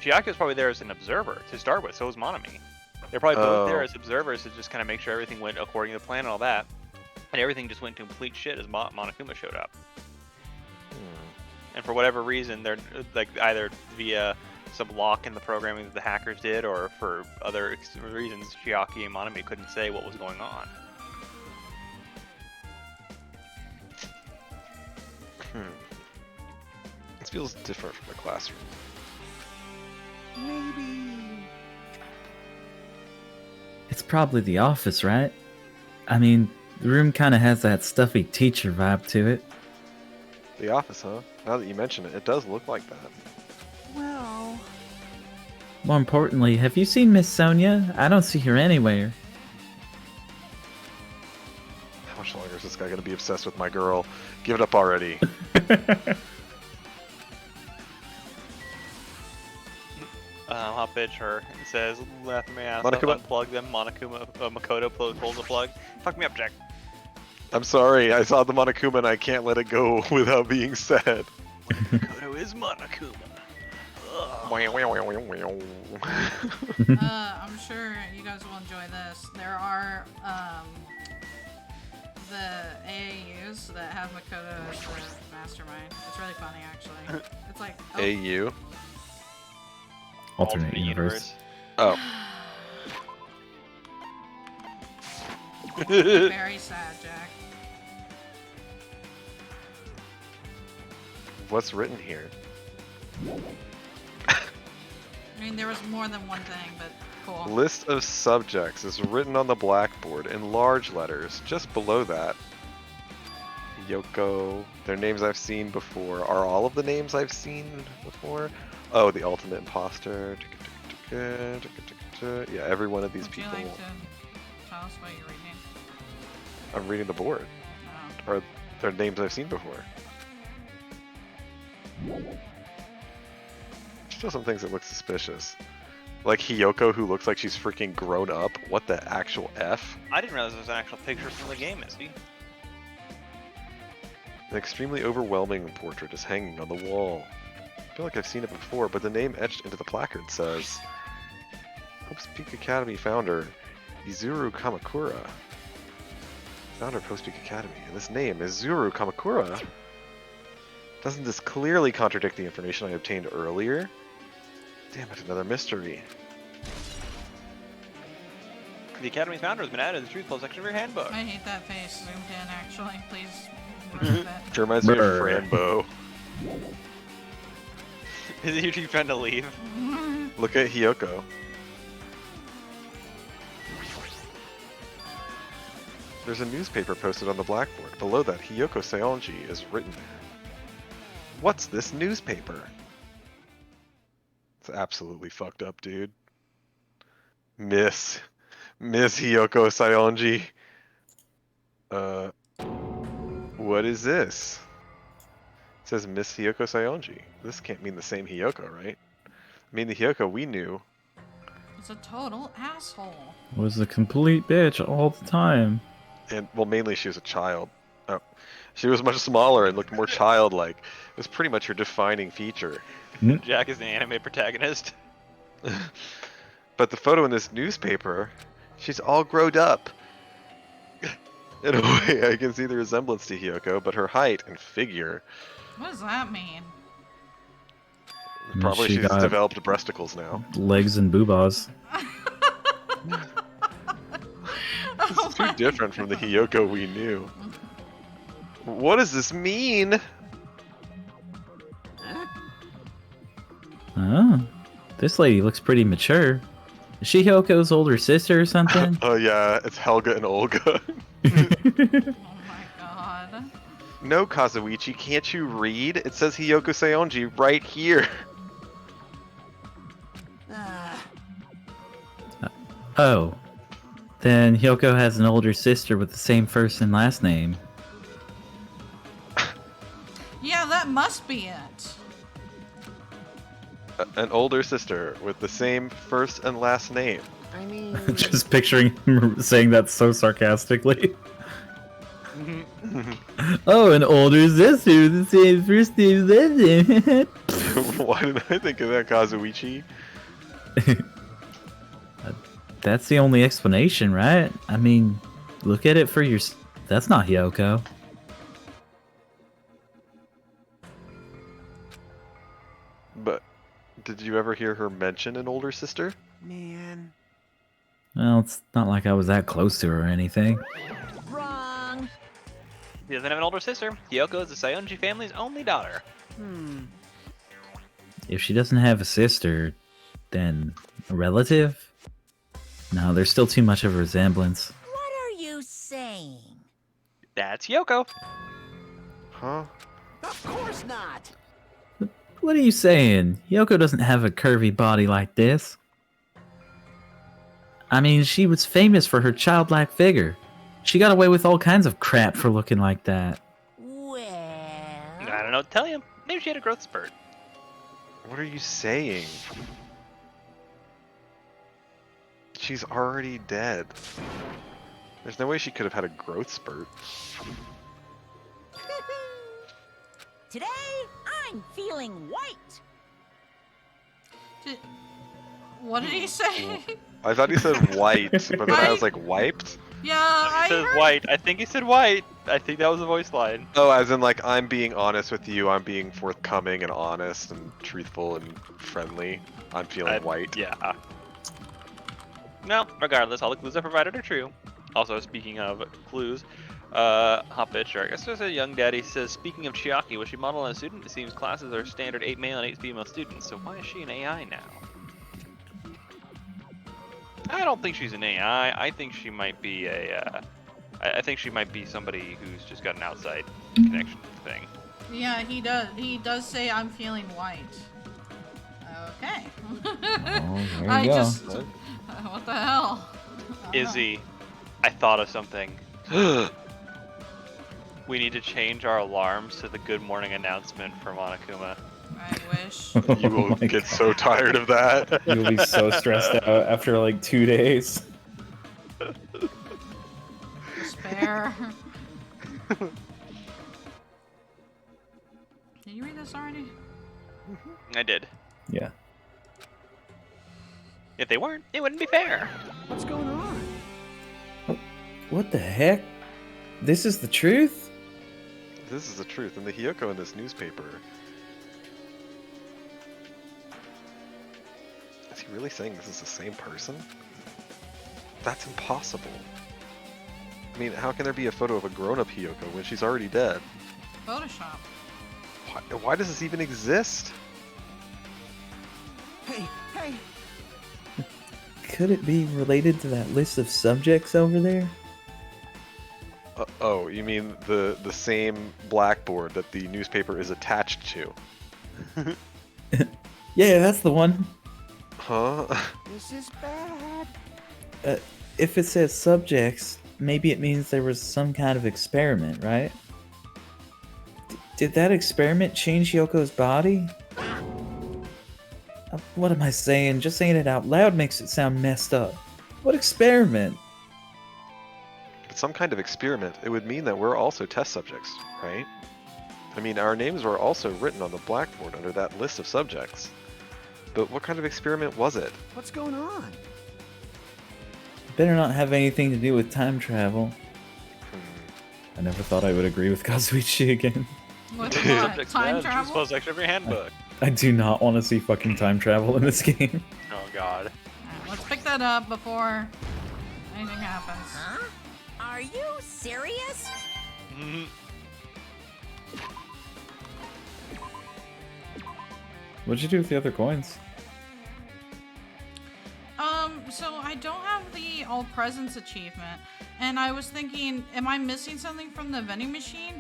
Chiaki was probably there as an observer to start with, so was Monami. They're probably both there as observers to just kind of make sure everything went according to the plan and all that. And everything just went to complete shit as Monokuma showed up. And for whatever reason, they're like either via some lock in the programming that the hackers did, or for other reasons, Chiaki and Monami couldn't say what was going on. feels different from the classroom. It's probably the office, right? I mean, the room kind of has that stuffy teacher vibe to it. The office, huh? Now that you mention it, it does look like that. Well, More importantly, have you seen Miss Sonia? I don't see her anywhere. How much longer is this guy gonna be obsessed with my girl? Give it up already. Hot bitch her. It says, left my ass up, Monokuma? unplug them. Makoto pulls the plug. Fuck me up, Jack. I'm sorry, I saw the Monokuma and I can't let it go without being said. Makoto is Monokuma. I'm sure you guys will enjoy this. There are the AAUs that have Makoto as the mastermind. It's really funny, actually. It's like AU? Alternate universe. Oh. very sad, Jack. What's written here? I mean, there was more than one thing, but cool. List of subjects is written on the blackboard in large letters. Just below that, Yoko. Their names I've seen before. Are all of the names I've seen before? Oh, the ultimate imposter. Yeah, every one of these Would you people. like to tell us what you're reading? I'm reading the board. Oh. Are their names I've seen before? Still some things that look suspicious. Like Hiyoko, who looks like she's freaking grown up. What the actual F? I didn't realize there was an actual picture from the game, Misty. An extremely overwhelming portrait is hanging on the wall. I feel like I've seen it before, but the name etched into the placard says Hope's Peak Academy founder, Izuru Kamakura. Founder of Hope's Peak Academy, and this name is Izuru Kamakura. Doesn't this clearly contradict the information I obtained earlier? Damn it, another mystery. The Academy's founder has been added to the Truth Club section of your handbook. I hate that face zoomed in, actually. Please remove it. It reminds me of Brr. Frambo. Is it you trying to leave? Look at Hiyoko. There's a newspaper posted on the blackboard. Below that, Hiyoko Saionji is written there. What's this newspaper? It's absolutely fucked up, dude. Miss Hiyoko Saionji. What is this? It says Miss Hiyoko Saionji. This can't mean the same Hiyoko, right? I mean the Hiyoko we knew. It's a total asshole. Was a complete bitch all the time. And, well, mainly she was a child. Oh, she was much smaller and looked more childlike. It was pretty much her defining feature. Jack is the anime protagonist. But the photo in this newspaper, she's all grown up. In a way, I can see the resemblance to Hiyoko, but her height and figure. What does that mean? Probably She she's got developed breasticles now. legs and boobas. Oh Too different from the Hiyoko we knew. What does this mean? Oh, this lady looks pretty mature. Is she Hyoko's older sister or something? Oh yeah, it's Helga and Olga. Oh my god. No, Kazuichi, can't you read? It says Hiyoko Saionji right here. Oh. Then Hyoko has an older sister with the same first and last name. Yeah, that must be it. An older sister with the same first and last name. I mean, Just picturing him saying that so sarcastically. Oh, an older sister with the same first name and last name. Why didn't I think of that, Kazuichi? That's the only explanation, right? I mean, look at it for your... That's not Hyoko. But did you ever hear her mention an older sister? man. Well, it's not like I was that close to her or anything. Wrong. He doesn't have an older sister. Hiyoko is the Saionji family's only daughter. If she doesn't have a sister, then a relative? No, there's still too much of a resemblance. What are you saying? That's Yoko. Huh? Of course not. What are you saying? Yoko doesn't have a curvy body like this. I mean, she was famous for her childlike figure. She got away with all kinds of crap for looking like that. Well, I don't know what to tell you. Maybe she had a growth spurt. What are you saying? She's already dead. There's no way she could have had a growth spurt. today I'm feeling white. What did he say? I thought he said white, but then I was like, wiped? Yeah, I He says heard. white. I think he said white. I think that was a voice line. Oh, as in like, I'm being honest with you, I'm being forthcoming and honest and truthful and friendly. I'm feeling white. Yeah. No, regardless, all the clues I provided are true. Also, speaking of clues, Hot Bitch, or I guess there's a young daddy says, speaking of Chiaki, was she model and a student? It seems classes are standard 8 male and 8 female students, so why is she an AI now? I don't think she's an AI. I think she might be a, I think she might be somebody who's just got an outside connection thing. Yeah, he does. He does say I'm feeling white. Okay. Oh, there you I go. just. What the hell? I don't know. Izzy, I thought of something. We need to change our alarms to the good morning announcement for Monokuma. I wish. You will Oh my get God. so tired of that. You'll be so stressed out after like 2 days. Despair. Did you read this already? I did. Yeah. If they weren't, it wouldn't be fair. What's going on? What the heck? This is the truth? This is the truth, and the Hiyoko in this newspaper. Is he really saying this is the same person? That's impossible. I mean, how can there be a photo of a grown-up Hiyoko when she's already dead? Photoshop. Why does this even exist? Hey, hey. Could it be related to that list of subjects over there? Oh, you mean the same blackboard that the newspaper is attached to? Yeah, that's the one. Huh? This is bad. If it says subjects, maybe it means there was some kind of experiment, right? Did that experiment change Yoko's body? What am I saying? Just saying it out loud makes it sound messed up. What experiment? If it's some kind of experiment, it would mean that we're also test subjects, right? I mean, our names were also written on the blackboard under that list of subjects. But what kind of experiment was it? What's going on? Better not have anything to do with time travel. Hmm. I never thought I would agree with Kazuichi again. What's Yeah. what? Subject's Time bad. Choose travel? post section of your handbook. I do not want to see fucking time travel in this game. Oh god. Alright, let's pick that up before anything happens. Huh? Are you serious? Mhm. What'd you do with the other coins? So I don't have the all presents achievement, and I was thinking, am I missing something from the vending machine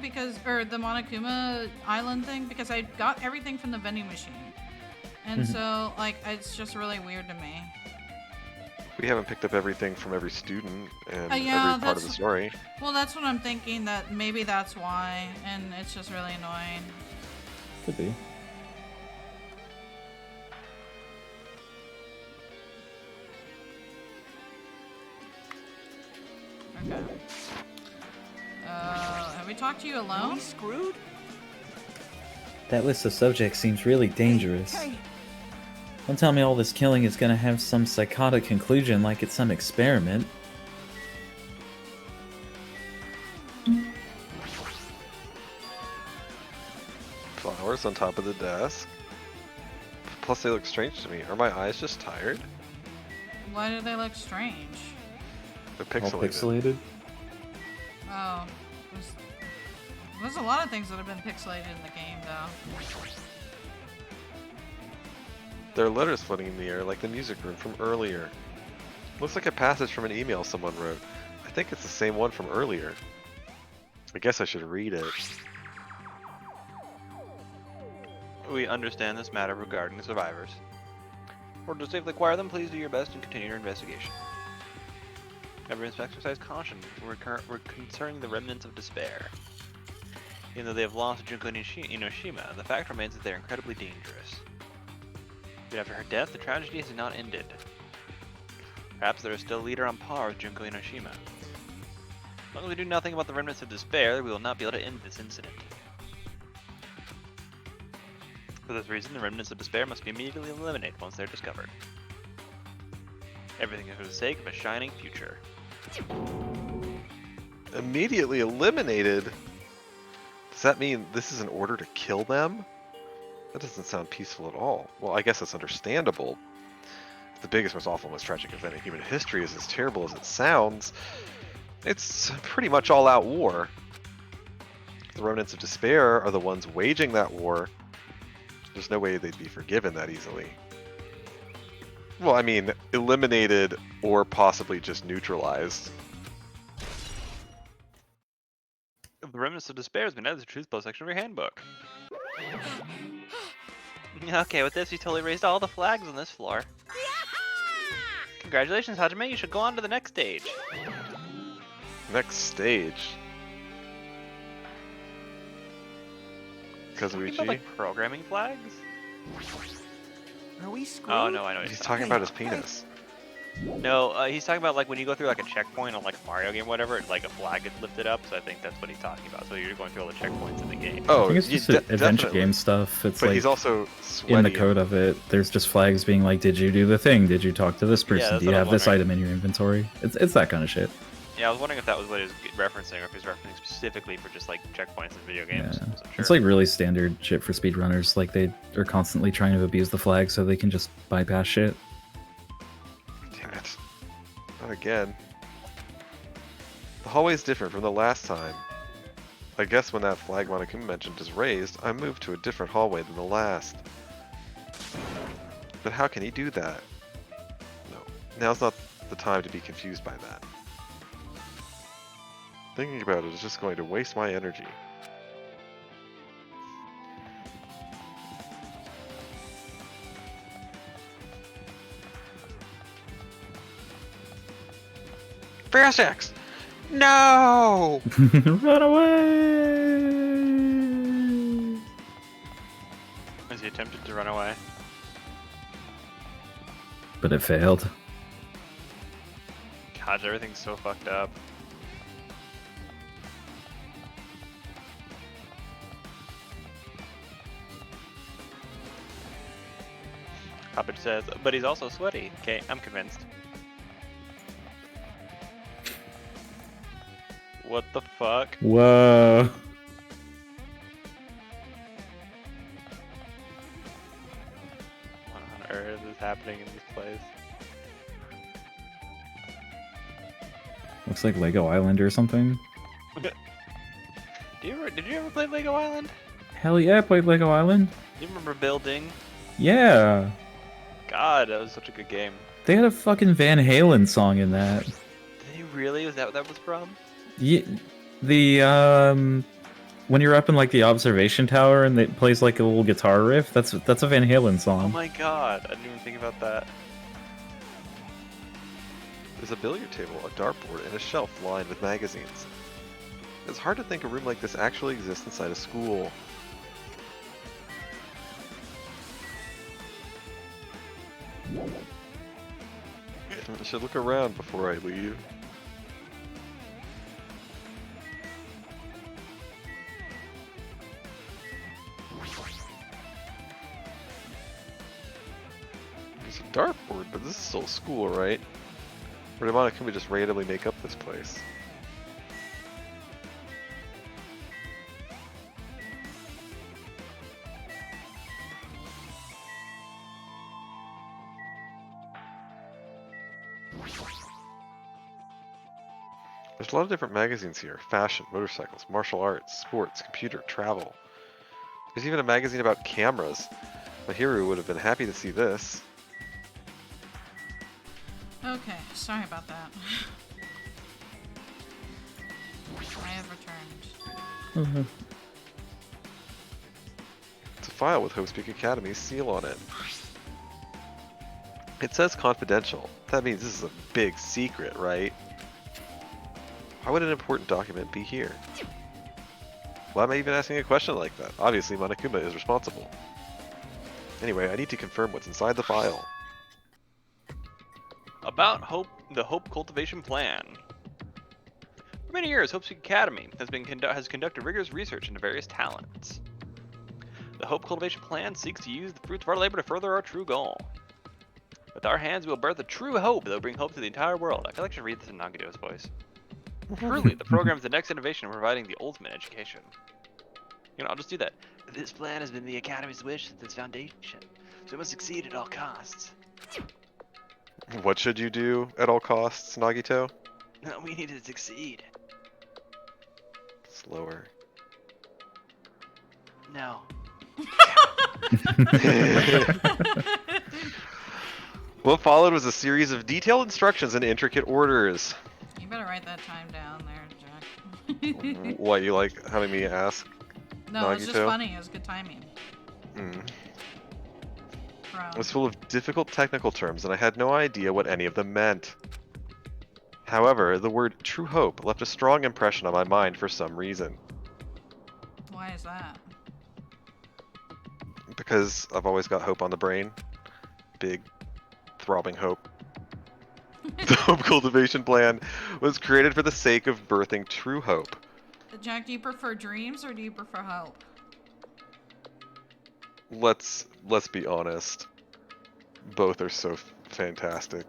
or the Monokuma Island thing? Because I got everything from the vending machine, and so like it's just really weird to me. We haven't picked up everything from every student and Yeah, every part of the that's- story. Well, that's what I'm thinking. That maybe that's why, and it's just really annoying. Could be. Okay. Have we talked to you Are we alone? screwed? That list of subjects seems really dangerous. Hey, Don't tell me all this killing is gonna have some psychotic conclusion like it's some experiment. Flowers on top of the desk. Plus they look strange to me. Are my eyes just tired? Why do they look strange? They're All pixelated. pixelated. Oh, there's a lot of things that have been pixelated in the game, though. There are letters floating in the air like the music room from earlier. Looks like a passage from an email someone wrote. I think it's the same one from earlier. I guess I should read it. We understand this matter regarding the survivors. In order to safely acquire them, please do your best and continue your investigation. Everyone must exercise caution concerning the remnants of despair. Even though they have lost Junko Inoshima, the fact remains that they are incredibly dangerous. But after her death, the tragedy has not ended. Perhaps there is still a leader on par with Junko Inoshima. As long as we do nothing about the remnants of despair, we will not be able to end this incident. For this reason, the remnants of despair must be immediately eliminated once they're discovered. Everything is for the sake of a shining future. Immediately eliminated? Does that mean this is an order to kill them? That doesn't sound peaceful at all. Well, I guess that's understandable. If the biggest, most awful, most tragic event in human history is as terrible as it sounds, it's pretty much all-out war. The remnants of despair are the ones waging that war. There's no way they'd be forgiven that easily. Well, I mean, eliminated or possibly just neutralized. The remnants of despair has been added to the truth post section of your handbook. Okay, with this, you totally raised all the flags on this floor. Congratulations, Hajime. You should go on to the next stage. Next stage. Kazuichi? Like programming flags? Are we screwed? Oh no, I know. He's talking about his penis. No, he's talking about like when you go through like a checkpoint on like a Mario game, or whatever, like a flag gets lifted up. So I think that's what he's talking about. So you're going through all the checkpoints in the game. Oh, I think it's just adventure definitely. game stuff. It's But like he's also sweaty. in the code of it, there's just flags being like, did you do the thing? Did you talk to this person? that's Do you what I'm have this wondering. item in your inventory? It's that kind of shit. Yeah, I was wondering if that was what he was referencing, or if he's referencing specifically for just like checkpoints in video games. Yeah. I wasn't sure. It's like really standard shit for speedrunners. Like they are constantly trying to abuse the flag so they can just bypass shit. Damn it. Not again. The hallway's different from the last time. I guess when that flag Monokuma mentioned is raised, I moved to a different hallway than the last. But how can he do that? No, now's not the time to be confused by that. Thinking about it is just going to waste my energy. Fast X! No! Run away! As he attempted to run away. But it failed. God, everything's so fucked up. Hobbit says, but he's also sweaty. Okay, I'm convinced. What the fuck? Whoa. What on earth is happening in this place? Looks like Lego Island or something. Did you ever play Lego Island? Hell yeah, I played Lego Island. Do you remember building? Yeah. God, that was such a good game. They had a fucking Van Halen song in that. Did you really? Was that what that was from? Yeah, when you're up in like the observation tower and it plays like a little guitar riff, that's a Van Halen Oh song. my god, I didn't even think about that. There's a billiard table, a dartboard, and a shelf lined with magazines. It's hard to think a room like this actually exists inside a school. I should look around before I leave. There's a dartboard, but this is still school, right? Or can we just randomly make up this place? There's a lot of different magazines here. Fashion, motorcycles, martial arts, sports, computer, travel. There's even a magazine about cameras. Mahiru would have been happy to see this. Okay, sorry about that. I have returned. It's a file with Hope's Peak Academy's seal on it. It says confidential. That means this is a big secret, right? Why would an important document be here? Why am I even asking a question like that? Obviously, Monokuma is responsible. Anyway, I need to confirm what's inside the file. About the Hope Cultivation Plan. For many years, Hope's Peak Academy has conducted rigorous research into various talents. The Hope Cultivation Plan seeks to use the fruits of our labor to further our true goal. With our hands, we will birth a true hope that will bring hope to the entire world. I feel like I should read this in Nagito's voice. Truly, the program is the next innovation in providing the ultimate education. You know, I'll just do that. This plan has been the Academy's wish since its foundation, so it must succeed at all costs. What should you do at all costs, Nagito? No, we need to succeed. Slower. No. What followed was a series of detailed instructions and intricate orders. You better write that time down there, Jack. What, you like having me ask? No, it's just Nagito? funny. It was good timing. It was full of difficult technical terms, and I had no idea what any of them meant. However, the word true hope left a strong impression on my mind for some reason. Why is that? Because I've always got hope on the brain. Big, throbbing hope. The Hope Cultivation Plan was created for the sake of birthing true hope. Jack, do you prefer dreams or do you prefer hope? Let's be honest. Both are so fantastic.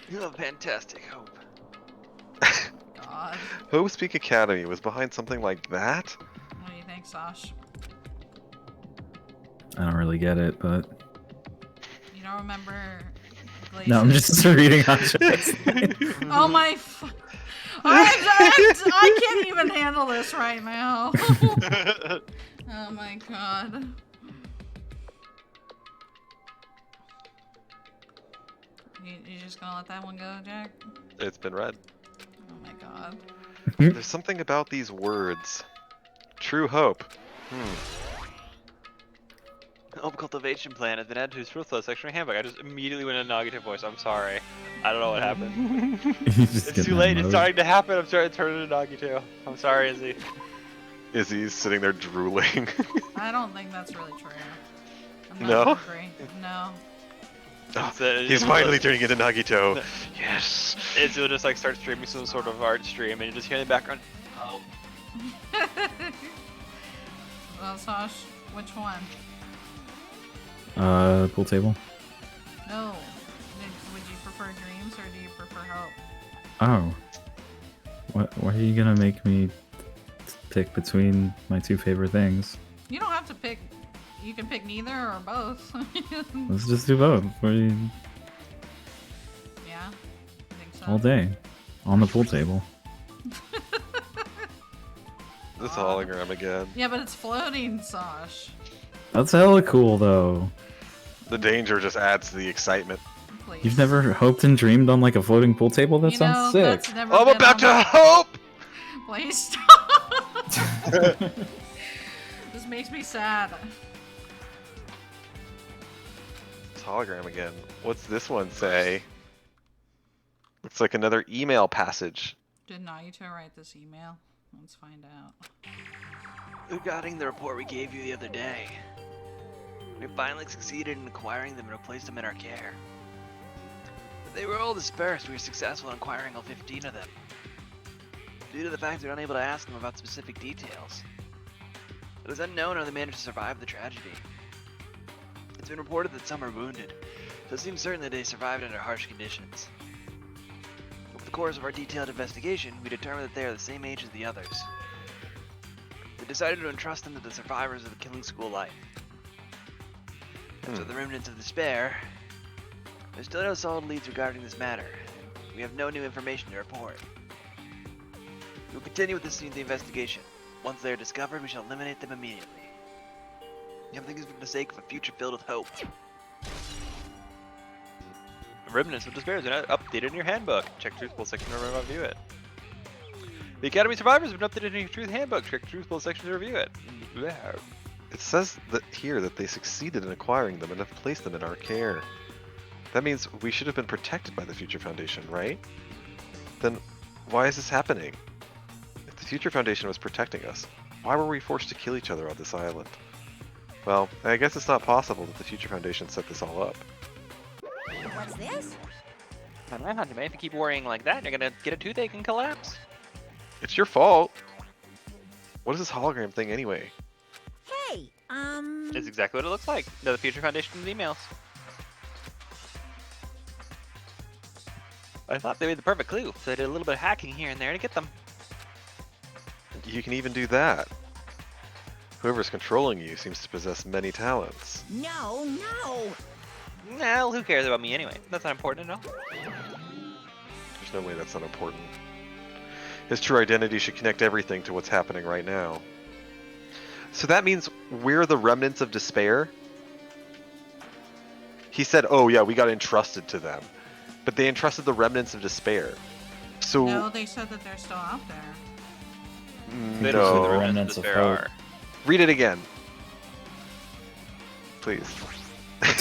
You have fantastic hope. God. Hope's Peak Academy was behind something like that? What do you think, Sash? I don't really get it, but You don't remember Glacier? no, I'm just reading objects. Oh my I can't even handle this right now. Oh my god. You just gonna let that one go, Jack? It's been read. Oh my god. There's something about these words. True hope. The Hope Cultivation Plan has been added to his Fruitflow section of handbook. I just immediately went in a Nagito voice. I'm sorry. I don't know what happened. It's too late. It's starting to happen. I'm starting to turn into Nagito. I'm sorry, Izzy. Izzy's sitting there drooling. I don't think that's really true. I'm No? not agree. No. He's finally turning into Nagito. Yes. Izzy will just like start streaming some sort of art stream, and you just hear in the background. Oh. Well, Sash, which one? Pool table. No. Would you prefer dreams or do you prefer hope? Oh. Why are you gonna make me pick between my two favorite things? You don't have to pick. You can pick neither or both. Let's just do both. What do you... Yeah? I think so. All day. On the pool table. This hologram again. Yeah, but it's floating, Sash. That's hella cool, though. The danger just adds to the excitement. Please. You've never hoped and dreamed on like a floating pool table? That You sounds know, sick. that's never I'm been about on to my- hope! Please stop. This makes me sad. It's hologram again. What's this one say? Looks like another email passage. Did Naito write this email? Let's find out. Regarding the report we gave you the other day, we finally succeeded in acquiring them and replaced them in our care. They were all dispersed. We were successful in acquiring all 15 of them. Due to the fact we were unable to ask them about specific details, it is unknown how they managed to survive the tragedy. It's been reported that some are wounded, so it seems certain that they survived under harsh conditions. Over the course of our detailed investigation, we determined that they are the same age as the others. We decided to entrust them to the survivors of the killing school life. As for the remnants of despair, there's still no solid leads regarding this matter. We have no new information to report. We will continue with the investigation. Once they are discovered, we shall eliminate them immediately. Everything is for the sake of a future filled with hope. Remnants of Despair has been updated in your handbook. Check Truthful section to review it. The Academy Survivors have been updated in your Truth handbook. Check Truthful section to review it. It says that here that they succeeded in acquiring them and have placed them in our care. That means we should have been protected by the Future Foundation, right? Then why is this happening? If the Future Foundation was protecting us, why were we forced to kill each other on this island? Well, I guess it's not possible that the Future Foundation set this all up. What's this? Man, if you keep worrying like that, you're gonna get a toothache and collapse. It's your fault! What is this hologram thing anyway? Hey, It's exactly what it looks like. The Future Foundation's emails. I thought they made the perfect clue, so they did a little bit of hacking here and there to get them. You can even do that. Whoever's controlling you seems to possess many talents. no. Well, who cares about me anyway? That's not important at all. There's no way that's not important. His true identity should connect everything to what's happening right now. So that means we're the remnants of despair? He said, oh yeah, we got entrusted to them. But they entrusted the remnants of despair. So No, they said that they're still out there. They don't know who the no. remnants of Remnants of Despair hope. are. Read it again. Please. Why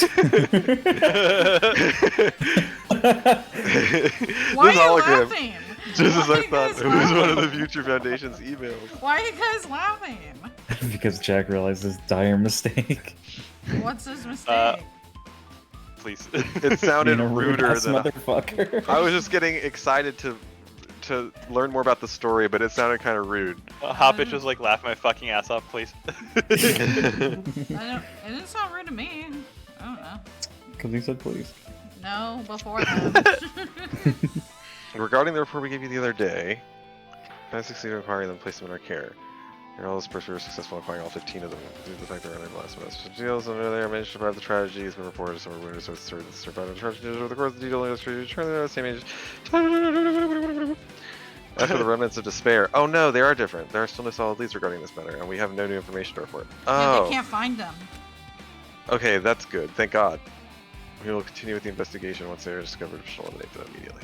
This are you hologram, laughing? just as Why I are you thought, guys it was one of the laughing? Future Foundation's emails. Why are you guys laughing? Because Jack realized his dire mistake. What's his mistake? Please. It sounded Being a rude ruder ass than motherfucker. I was just getting excited to learn more about the story, but it sounded kind of rude. Hoppitch was like, laugh my fucking ass off, please. It didn't sound rude to me. I don't know. Because he said please. No, before that. Regarding the report we gave you the other day, I succeeded in acquiring them and placed them in our care. And all this person were successful in acquiring all 15 of them due to the fact they were unable to last months. Deals and they managed to survive the tragedy. It's been reported some were wounded, so it's survived the tragedy over the course of the detailed industry. Turn the same age. As for the remnants of despair, oh no, they are different. There are still no solid leads regarding this matter, and we have no new information to report. Yeah, Oh, they can't find them. okay, that's good. Thank God. We will continue with the investigation once they are discovered. We shall eliminate them immediately.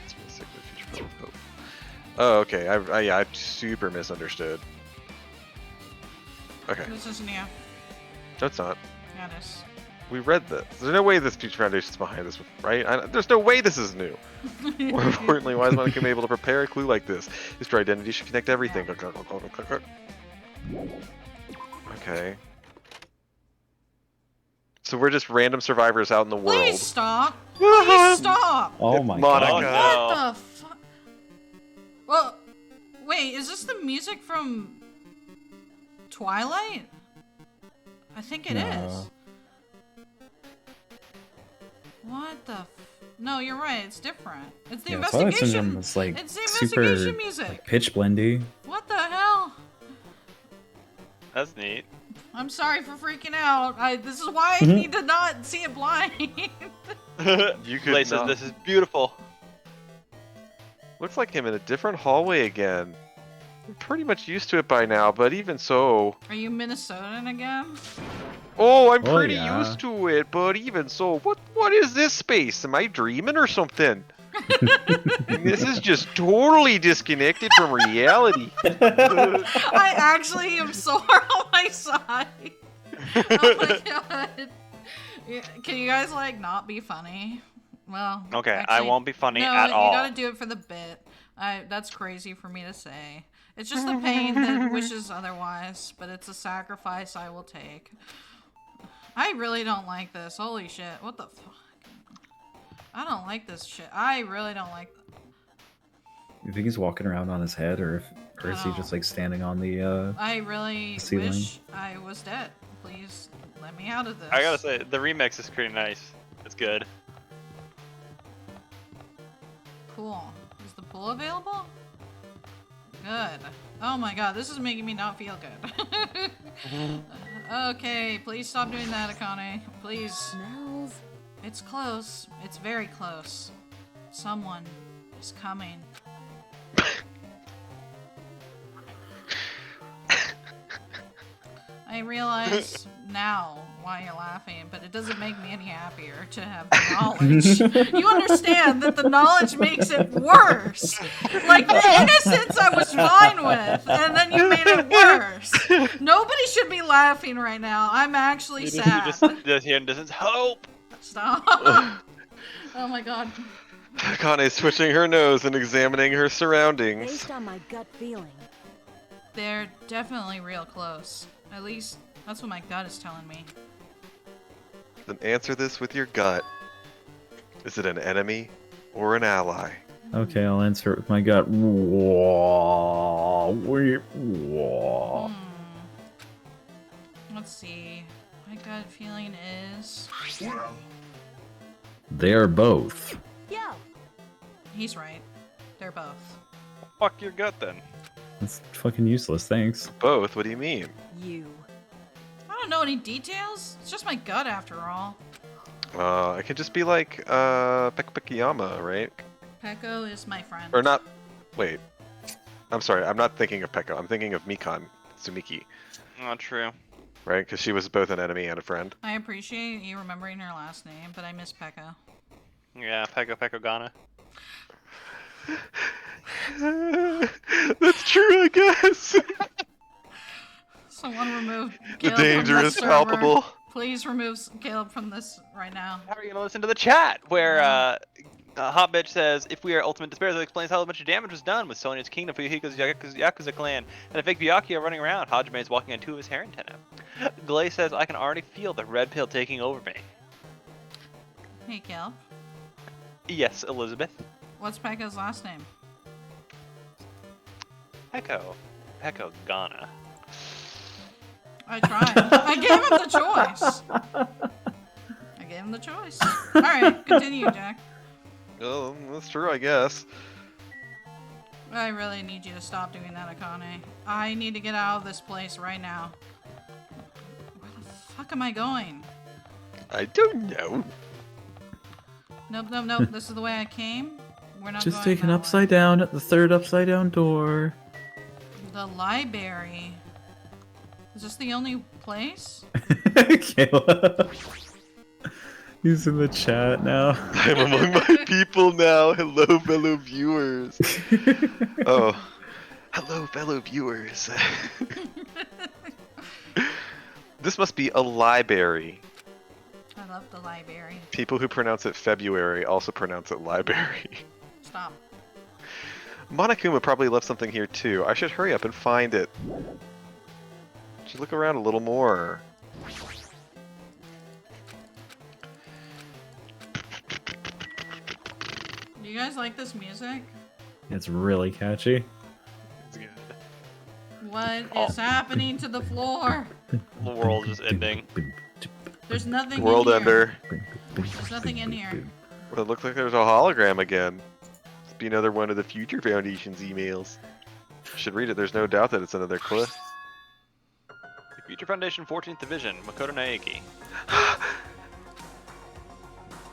It's been a sick for the future full of hope. Oh, okay. I super misunderstood. Okay, This isn't new. no, it's not. Yeah, it is. We read this. There's no way this Future Foundation's behind this, right? There's no way this is new. More importantly, why is one able to prepare a clue like this? His true identity should connect everything. Okay. So we're just random survivors out in the world. Please stop! Please stop! Oh my Monica. Oh, god. no. What the fuck? Well, wait, is this the music from Twilight? I think it is. No. What the No, you're right, it's different. It's the Yeah, Twilight Syndrome investigation. was like It's the super investigation music. like pitch blendy. What the hell? That's neat. I'm sorry for freaking out. This is why I Mhm. need to not see it blind. You could Places, not- this is beautiful. Looks like him in a different hallway again. I'm pretty much used to it by now, but even so. Are you Minnesotan again? Oh, I'm Oh, pretty yeah. used to it, but even so, what is this space? Am I dreaming or something? This is just totally disconnected from reality. I actually am sore on my side. Oh my god. Yeah, can you guys like not be funny? Well, Okay, I actually, won't be funny no, at all. you gotta do it for the bit. That's crazy for me to say. It's just the pain that wishes otherwise, but it's a sacrifice I will take. I really don't like this. Holy shit. What the fuck? I don't like this shit. I really don't like You think he's walking around on his head, or is he No. just like standing on the? I really Ceiling. wish I was dead. Please let me out of this. I gotta say, the remix is pretty nice. It's good. Cool. Is the pool available? Good. Oh my god, this is making me not feel good. Okay, please stop doing that, Akane. Please. Smells. It's close. It's very close. Someone is coming. I realize now why you're laughing, but it doesn't make me any happier to have the knowledge. You understand that the knowledge makes it worse. Like, the innocence I was fine with, and then you made it worse. Nobody should be laughing right now. I'm actually sad. This here doesn't hope. Stop. Oh my god. Akane's switching her nose and examining her surroundings. Based on my gut feeling. They're definitely real close. At least, that's what my gut is telling me. Then answer this with your gut. Is it an enemy or an ally? Okay, I'll answer it with my gut. Let's see. My gut feeling is... They're both. Yo. He's right. They're both. Fuck your gut then. That's fucking useless, thanks. Both? What do you mean? You. I don't know any details. It's just my gut after all. It could just be like, Pekka right? Peko is my friend. Or not. Wait. I'm sorry, I'm not thinking of Pekka. I'm thinking of Mikan Tsumiki, Not true. right? Because she was both an enemy and a friend. I appreciate you remembering her last name, but I miss Peko. Yeah, Peko Ghana. That's true, I guess. Someone remove The Caleb danger from is server. palpable. Please remove Caleb from this right now. How are you gonna listen to the chat where Hot Bitch says, if we are ultimate despair, that explains how much damage was done with Sonya's kingdom, Fuyuhiko's Yakuza clan, and a fake Byakuya running around. Hajime is walking on two of his hair antennae. Glay says, I can already feel the red pill taking over me. Hey, Caleb. Yes, Elizabeth. What's Peko's last name? Peko Ghana. I tried. I gave him the choice. Alright, continue, Jack. Well, that's true, I guess. I really need you to stop doing that, Akane. I need to get out of this place right now. Where the fuck am I going? I don't know. Nope. This is the way I came. We're not Just going take an that upside way. down at the third upside down door. The library. Is this the only place? Caleb. He's in the chat now. I'm among my people now. Hello, fellow viewers. Oh, hello, fellow viewers. This must be a library. I love the library. People who pronounce it February also pronounce it library. Stop. Monokuma probably left something here too. I should hurry up and find it. Should look around a little more. Do you guys like this music? It's really catchy. It's good. What is happening to the floor? The world is ending. There's nothing World in here. ender. There's nothing in here. Well, it looks like there's a hologram again. Must be another one of the Future Foundation's emails. Should read it. There's no doubt that it's another clip. The Future Foundation 14th Division, Makoto Naeki.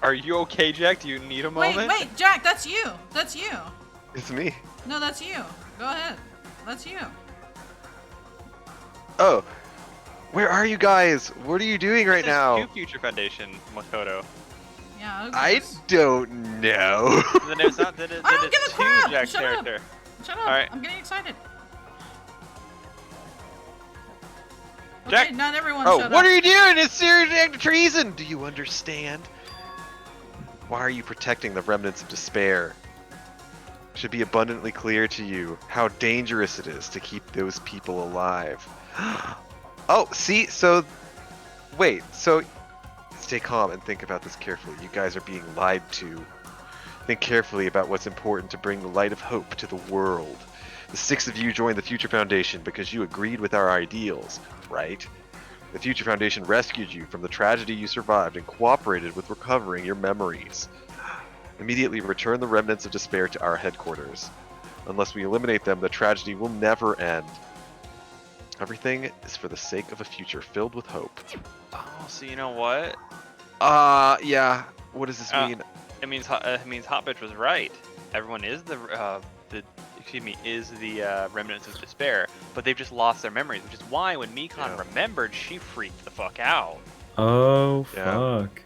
Are you okay, Jack? Do you need a moment? Wait, Jack, that's you. That's you. It's me. No, that's you. Go ahead. That's you. Oh, where are you guys? What are you doing right There's now? two Future Foundation, Makoto. Yeah. I don't know. Then it's not. Then I don't give a it's crap! two Jack's Shut up. character. Shut up. Alright. I'm getting excited. Jack- Okay, not everyone Oh, shut what up. are you doing? It's serious act of treason. Do you understand? Why are you protecting the remnants of despair? It should be abundantly clear to you how dangerous it is to keep those people alive. Oh, see, so wait, so stay calm and think about this carefully. You guys are being lied to. Think carefully about what's important to bring the light of hope to the world. The 6 of you joined the Future Foundation because you agreed with our ideals, right? The Future Foundation rescued you from the tragedy you survived and cooperated with recovering your memories. Immediately return the remnants of despair to our headquarters. Unless we eliminate them, the tragedy will never end. Everything is for the sake of a future filled with hope. Oh, so you know what? Yeah. What does this mean? It means Hot Bitch was right. Everyone is the excuse me, is the remnants of despair, but they've just lost their memories, which is why when Mikon remembered, she freaked the fuck out. Oh, Yeah. fuck.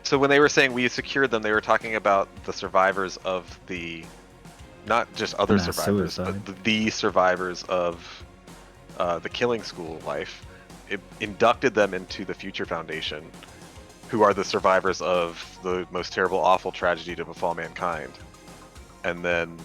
So when they were saying we secured them, they were talking about the survivors of the, not just other Mass survivors, suicide. but the survivors of the killing school life. It inducted them into the Future Foundation, who are the survivors of the most terrible, awful tragedy to befall mankind. And then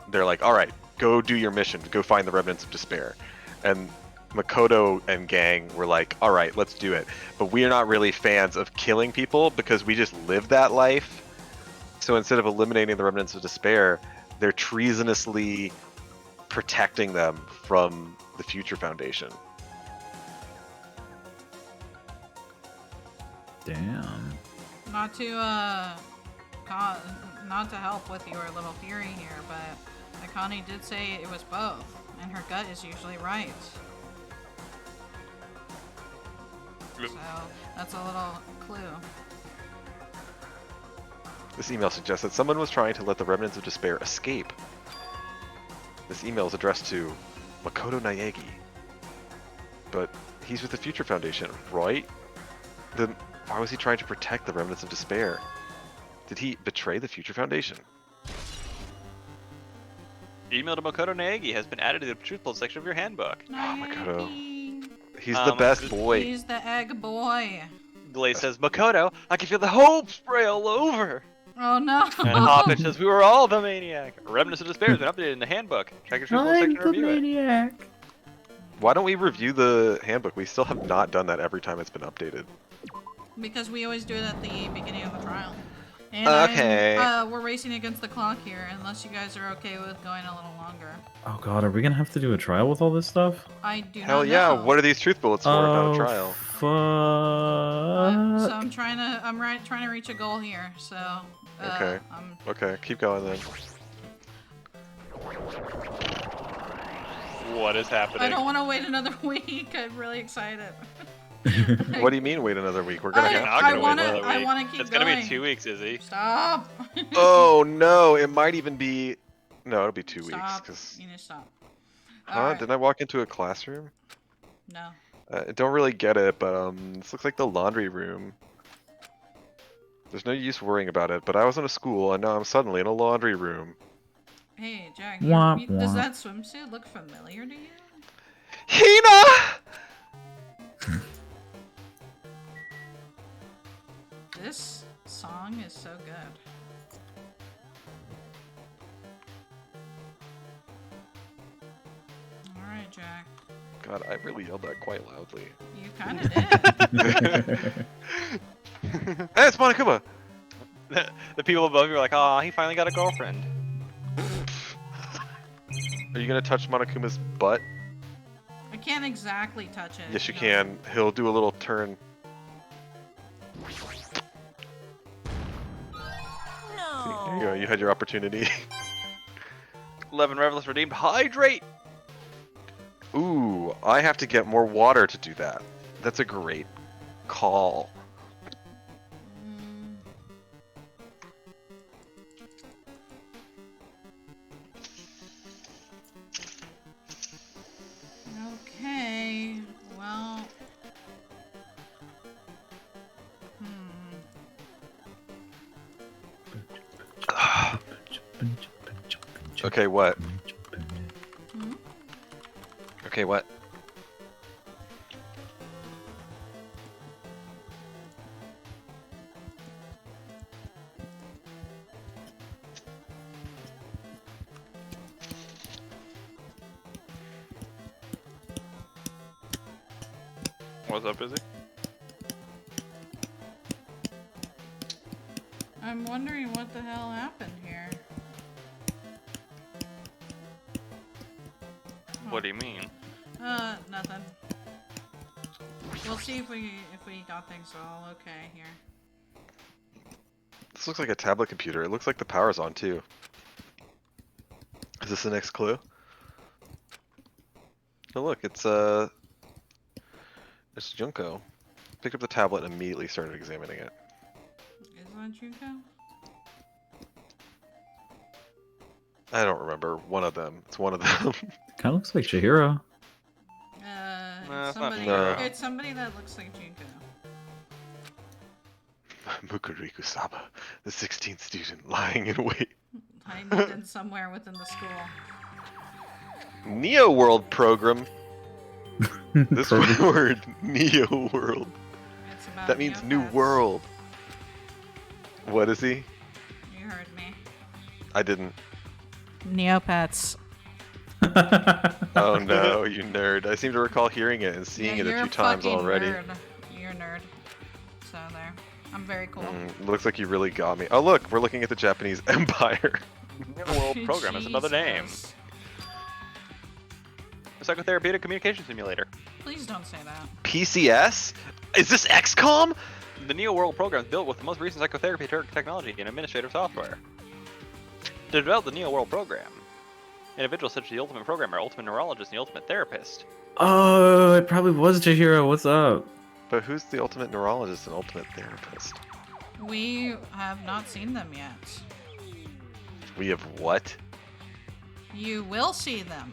they're like, all right, go do your mission, go find the remnants of despair. And Makoto and gang were like, all right, let's do it. But we are not really fans of killing people because we just live that life. So instead of eliminating the remnants of despair, they're treasonously protecting them from the Future Foundation. Damn. Not to not to help with your little theory here, but Akane did say it was both, and her gut is usually right. So that's a little clue. This email suggests that someone was trying to let the remnants of despair escape. This email is addressed to Makoto Naegi. But he's with the Future Foundation, right? Then why was he trying to protect the remnants of despair? Did he betray the Future Foundation? Email to Makoto Naegi has been added to the truthful section of your handbook. Makoto. Naegi. He's the best boy. He's the egg boy. Glaze says, Makoto, I can feel the hope spray all over. Oh no. And Hopper says, we were all the maniac. Remnants of Despair has been updated in the handbook. Check your truthful section to review it. maniac. Why don't we review the handbook? We still have not done that every time it's been updated. Because we always do it at the beginning of the trial. And Okay. we're racing against the clock here, unless you guys are okay with going a little longer. Oh god, are we gonna have to do a trial with all this stuff? I do Hell not yeah, know. what are these truth bullets for if not Oh, a trial? fuck. So I'm trying to reach a goal here. So Okay. Okay, keep going then. What is happening? I don't want to wait another week. I'm really excited. What do you mean wait another week? We're gonna I- have Not to. gonna wanna- wait another I week. wanna keep It's gonna going. be 2 weeks, Izzy. Stop. Oh no, it might even be... No, it'll be 2 weeks. Stop. Cause... You need to stop. Huh? Alright. Didn't I walk into a classroom? No. I don't really get it, but this looks like the laundry room. There's no use worrying about it, but I was in a school and now I'm suddenly in a laundry room. Hey, Jack. Womp Does womp. that swimsuit look familiar to you? Hina! This song is so good. Alright, Jack. God, I really yelled that quite loudly. You kinda did. Hey, it's Monokuma! The people above you are like, "Aw, he finally got a girlfriend." Are you gonna touch Monokuma's butt? I can't exactly touch it. Yes, you no. can. He'll do a little turn. No. There you go, you had your opportunity. 11 Revelers redeemed. Hydrate! Ooh, I have to get more water to do that. That's a great call. Mm. Okay, well... Okay, what? Hmm? Okay, what? What's up, Izzy? I'm wondering what the hell happened here. What do you mean? Nothing. We'll see if we got things all okay here. This looks like a tablet computer. It looks like the power's on too. Is this the next clue? Oh look, it's Junko. Picked up the tablet and immediately started examining it. Is that Junko? I don't remember. One of them. It's one of them. Kind of looks like Chihiro. No, it's not Somebody. No. It's somebody that looks like Junko. Mukuriku Saba, the 16th student lying in wait. Hiding somewhere within the school. Neo World program. This Perfect. word, Neo World. It's about That means new Neopets. world. What is he? You heard me. I didn't. Neopets. Oh no, you nerd. I seem to recall hearing it and seeing it a few times already. Nerd. You're a nerd. So there. I'm very cool. Looks like you really got me. Oh look, we're looking at the Japanese Empire. Neo World Program is another name. Jesus. A psychotherapeutic communication simulator. Please don't say that. PCS? Is this XCOM? The Neo World Program is built with the most recent psychotherapy technology and administrative software. To develop the Neo World Program, individuals such as the Ultimate Programmer, Ultimate Neurologist, and the Ultimate Therapist. Oh, it probably was Chihiro. What's up? But who's the ultimate neurologist and ultimate therapist? We have not seen them yet. We have what? You will see them.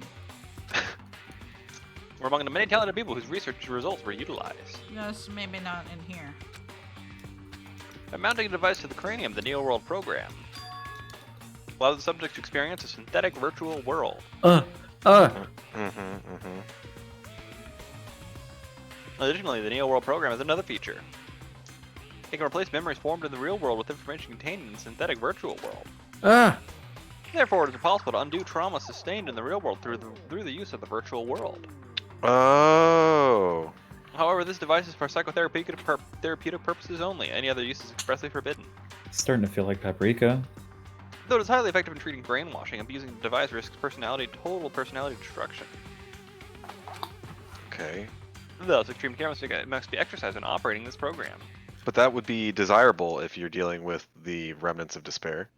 We're among the many talented people whose research results were utilized. Just maybe not in here. By mounting a device to the cranium, the Neo World Program allows the subject to experience a synthetic virtual world. Additionally, the Neo World Program has another feature. It can replace memories formed in the real world with information contained in the synthetic virtual world. Therefore, it is possible to undo trauma sustained in the real world through the use of the virtual world. Oh. However, this device is for psychotherapeutic purposes only. Any other use is expressly forbidden. Starting to feel like Paprika. Though it is highly effective in treating brainwashing, abusing the device risks total personality destruction. Okay. Thus, extreme care must be exercised when operating this program. But that would be desirable if you're dealing with the remnants of despair.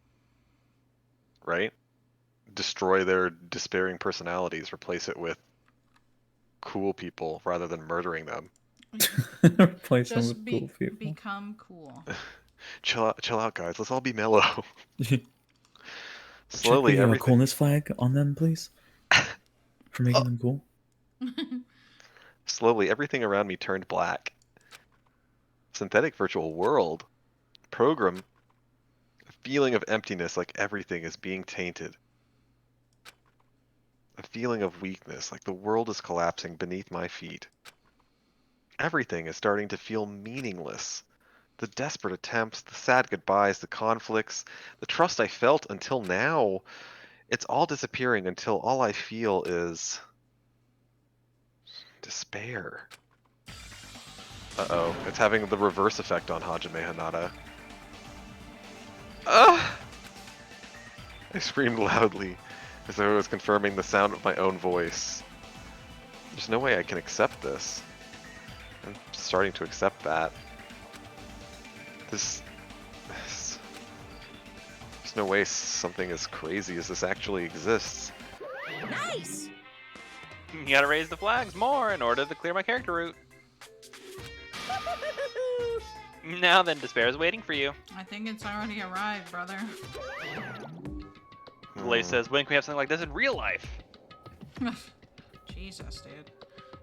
Right? Destroy their despairing personalities, replace it with cool people rather than murdering them. Replace them Just with cool people. become cool. Chill out, guys. Let's all be mellow. Check Slowly, the everything. coolness flag on them, please. For making them cool. Slowly, everything around me turned black. Synthetic virtual world. Program. A feeling of emptiness, like everything is being tainted. A feeling of weakness, like the world is collapsing beneath my feet. Everything is starting to feel meaningless. The desperate attempts, the sad goodbyes, the conflicts, the trust I felt until now, it's all disappearing until all I feel is despair. Uh-oh, it's having the reverse effect on Hajime Hanada. Ah! I screamed loudly, as though I was confirming the sound of my own voice. There's no way I can accept this. I'm starting to accept that. There's no way something as crazy as this actually exists. Nice! You gotta raise the flags more in order to clear my character route. Now then, despair is waiting for you. I think it's already arrived, brother. Lay says, when can we have something like this in real life? Jesus, dude.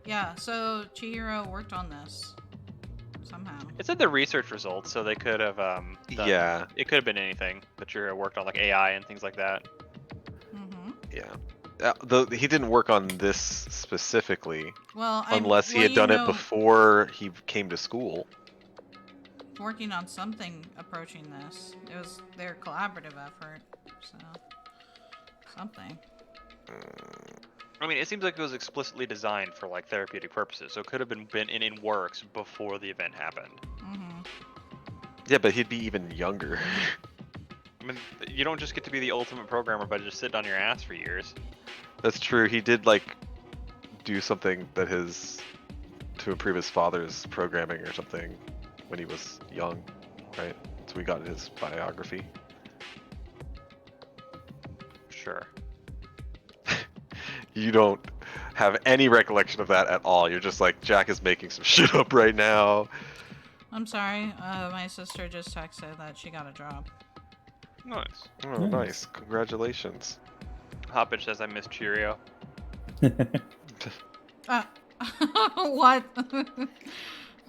Yeah, so Chihiro worked on this. Somehow. It's in the research results, so they could have done, Yeah. It could have been anything, but you worked on like AI and things like that. Mm-hmm. Yeah. He didn't work on this specifically, Well, unless he had done it before he came to school. Working on something approaching this. It was their collaborative effort, so something. I mean, it seems like it was explicitly designed for like therapeutic purposes, so it could have been in works before the event happened. Mm-hmm. Yeah, but he'd be even younger. I mean, you don't just get to be the ultimate programmer by just sitting on your ass for years. That's true. He did like do something that to improve his father's programming or something when he was young, right? So we got his biography. Sure. You don't have any recollection of that at all. You're just like, Jack is making some shit up right now. I'm sorry. My sister just texted that she got a job. Nice. Oh, nice. Congratulations. Hoppage says I miss Cheerio. What?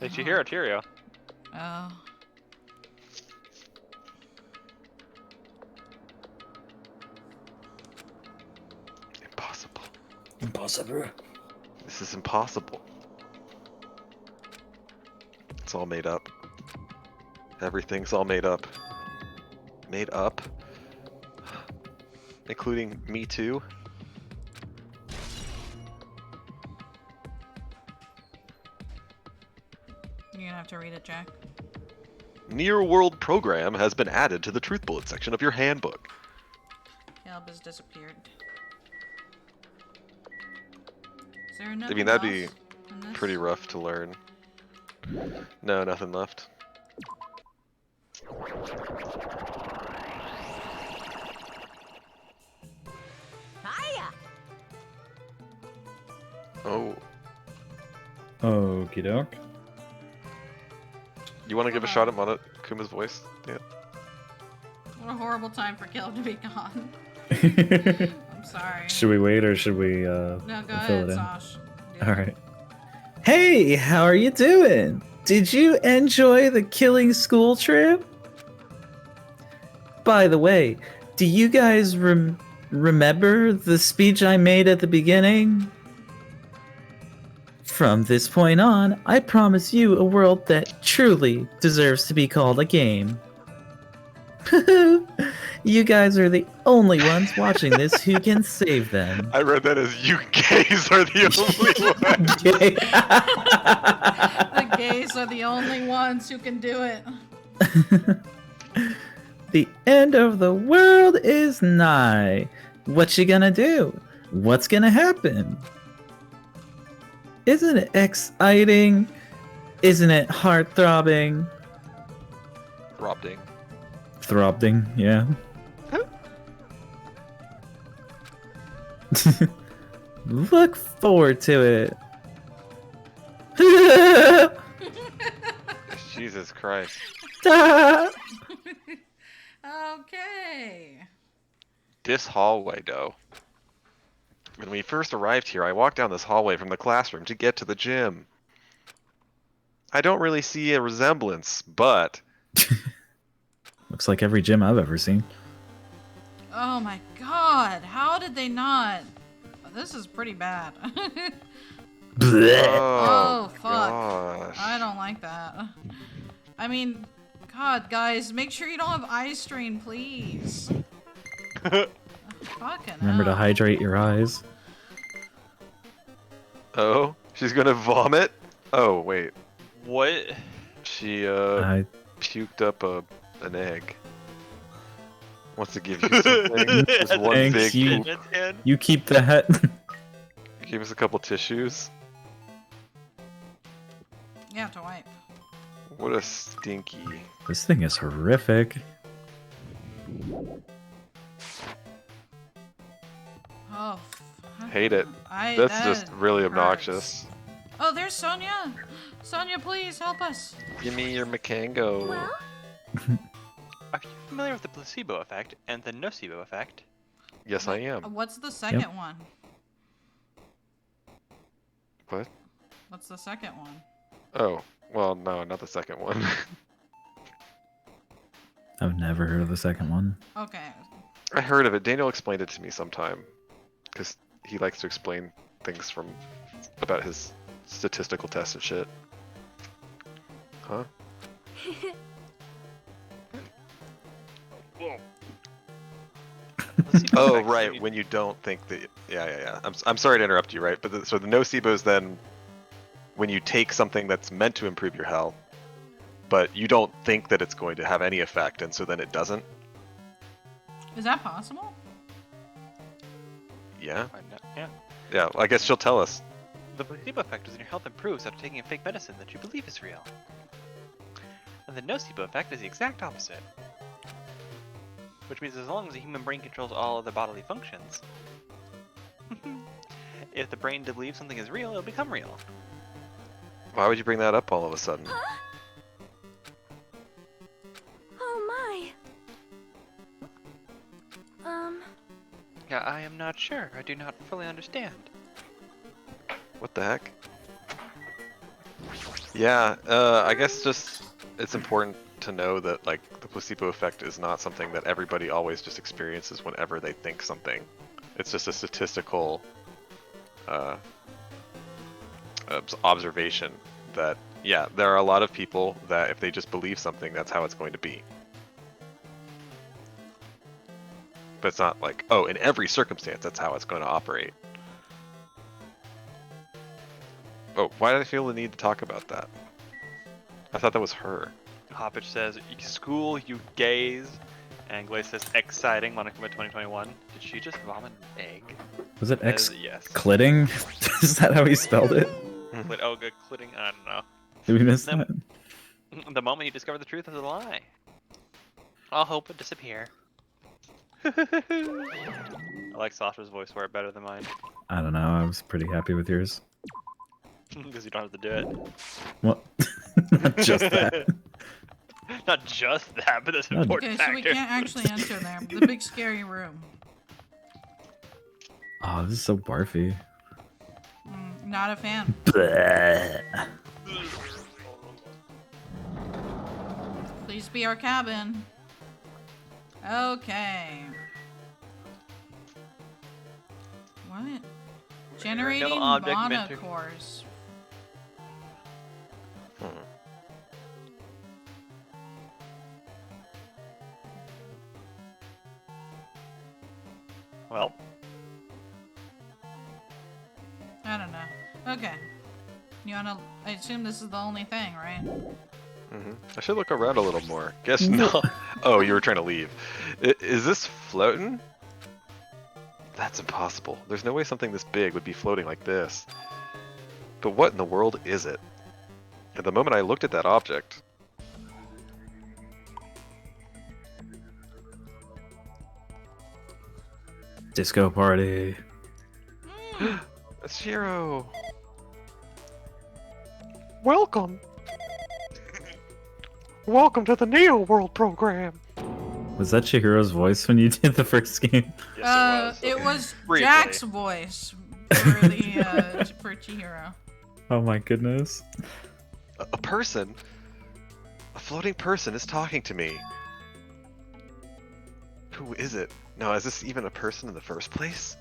Did you hear a Cheerio? Oh. Impossible. Impossible. This is impossible. It's all made up. Everything's all made up. Made up? Including me too? You're gonna have to read it, Jack. Near World Program has been added to the Truth Bullet section of your handbook. Caleb has disappeared. Is there I mean, that'd be else in this? pretty rough to learn. No, nothing left. Hiya! Oh. Okie doke. You want to give a shot at Kuma's voice? Yeah. What a horrible time for Caleb to be gone. I'm sorry. Should we wait or should we No, go fill ahead, it in? Sash. Do All it. right. Hey, how are you doing? Did you enjoy the killing school trip? By the way, do you guys remember the speech I made at the beginning? From this point on, I promise you a world that truly deserves to be called a game. You guys are the only ones watching this who can save them. I read that as you gays are the only ones. The gays are the only ones who can do it. The end of the world is nigh. What you gonna do? What's gonna happen? Isn't it exciting? Isn't it heart-throbbing? Throbbing. Throbbing, yeah. Look forward to it. Jesus Christ. Okay. This hallway, though. When we first arrived here, I walked down this hallway from the classroom to get to the gym. I don't really see a resemblance, but... Looks like every gym I've ever seen. Oh my god, how did they not? This is pretty bad. Oh, fuck. Gosh. I don't like that. I mean, god, guys, make sure you don't have eye strain, please. Fucking Remember to hell. hydrate your eyes. Oh, she's gonna vomit? Oh, wait. What? She, I puked up an egg. Wants to give you something. Just one Thanks, big you- poop. You keep that. Give us a couple tissues. You have to wipe. What a stinky. This thing is horrific. Oh. Hate it. That's just really obnoxious. Oh, there's Sonia. Sonia, please help us. Give me your Makango. Well, Are you familiar with the placebo effect and the nocebo effect? Yes, I am. What's the second one? What? What's the second one? Oh, well, no, not the second one. I've never heard of the second one. Okay. I heard of it. Daniel explained it to me sometime. Because he likes to explain things about his statistical tests and shit. Huh? Oh, Effect, right. you- When you don't think that. Yeah. I'm sorry to interrupt you, right? But so the nocebo is then when you take something that's meant to improve your health, but you don't think that it's going to have any effect, and so then it doesn't. Is that possible? Yeah. Yeah. Yeah. I guess she'll tell us. The placebo effect is when your health improves after taking a fake medicine that you believe is real. And the nocebo effect is the exact opposite. Which means as long as the human brain controls all other bodily functions, if the brain believes something is real, it'll become real. Why would you bring that up all of a sudden? oh my. Yeah, I am not sure. I do not fully understand. What the heck? Yeah, I guess just it's important to know that like the placebo effect is not something that everybody always just experiences whenever they think something. It's just a statistical observation that yeah, there are a lot of people that if they just believe something, that's how it's going to be. But it's not like, oh, in every circumstance, that's how it's going to operate. Oh, why did I feel the need to talk about that? I thought that was her. Hoppage says, "School, you gays." And Glaze says, "Exciting, Monokuma 2021." Did she just vomit an egg? Was it X Yes. clitting? Is that how he spelled it? Oh, good clitting. I don't know. Did we miss Then- that? The moment you discover the truth of the lie, all hope would disappear. I like Sasha's voice for it better than mine. I don't know. I was pretty happy with yours. Because you don't have to do it. What? Not just that. Not just that, but that's an No, important Okay, so we factor. can't actually enter there. The big scary room. Oh, this is so barfy. Not a fan. Bleh. Please be our cabin. Okay. What? Generating object mana meant to- cores. Well, I don't know. Okay. You wanna? I assume this is the only thing, right? I should look around a little more. Guess not. Oh, you were trying to leave. Is this floating? That's impossible. There's no way something this big would be floating like this. But what in the world is it? At the moment I looked at that object... Disco party. A Shiro! Welcome! Welcome to the Neo World program! Was that Chihiro's voice when you did the first game? yes, It was Briefly. Jack's voice for the for Chihiro. Oh my goodness. A person? A floating person is talking to me. Who is it? No, is this even a person in the first place?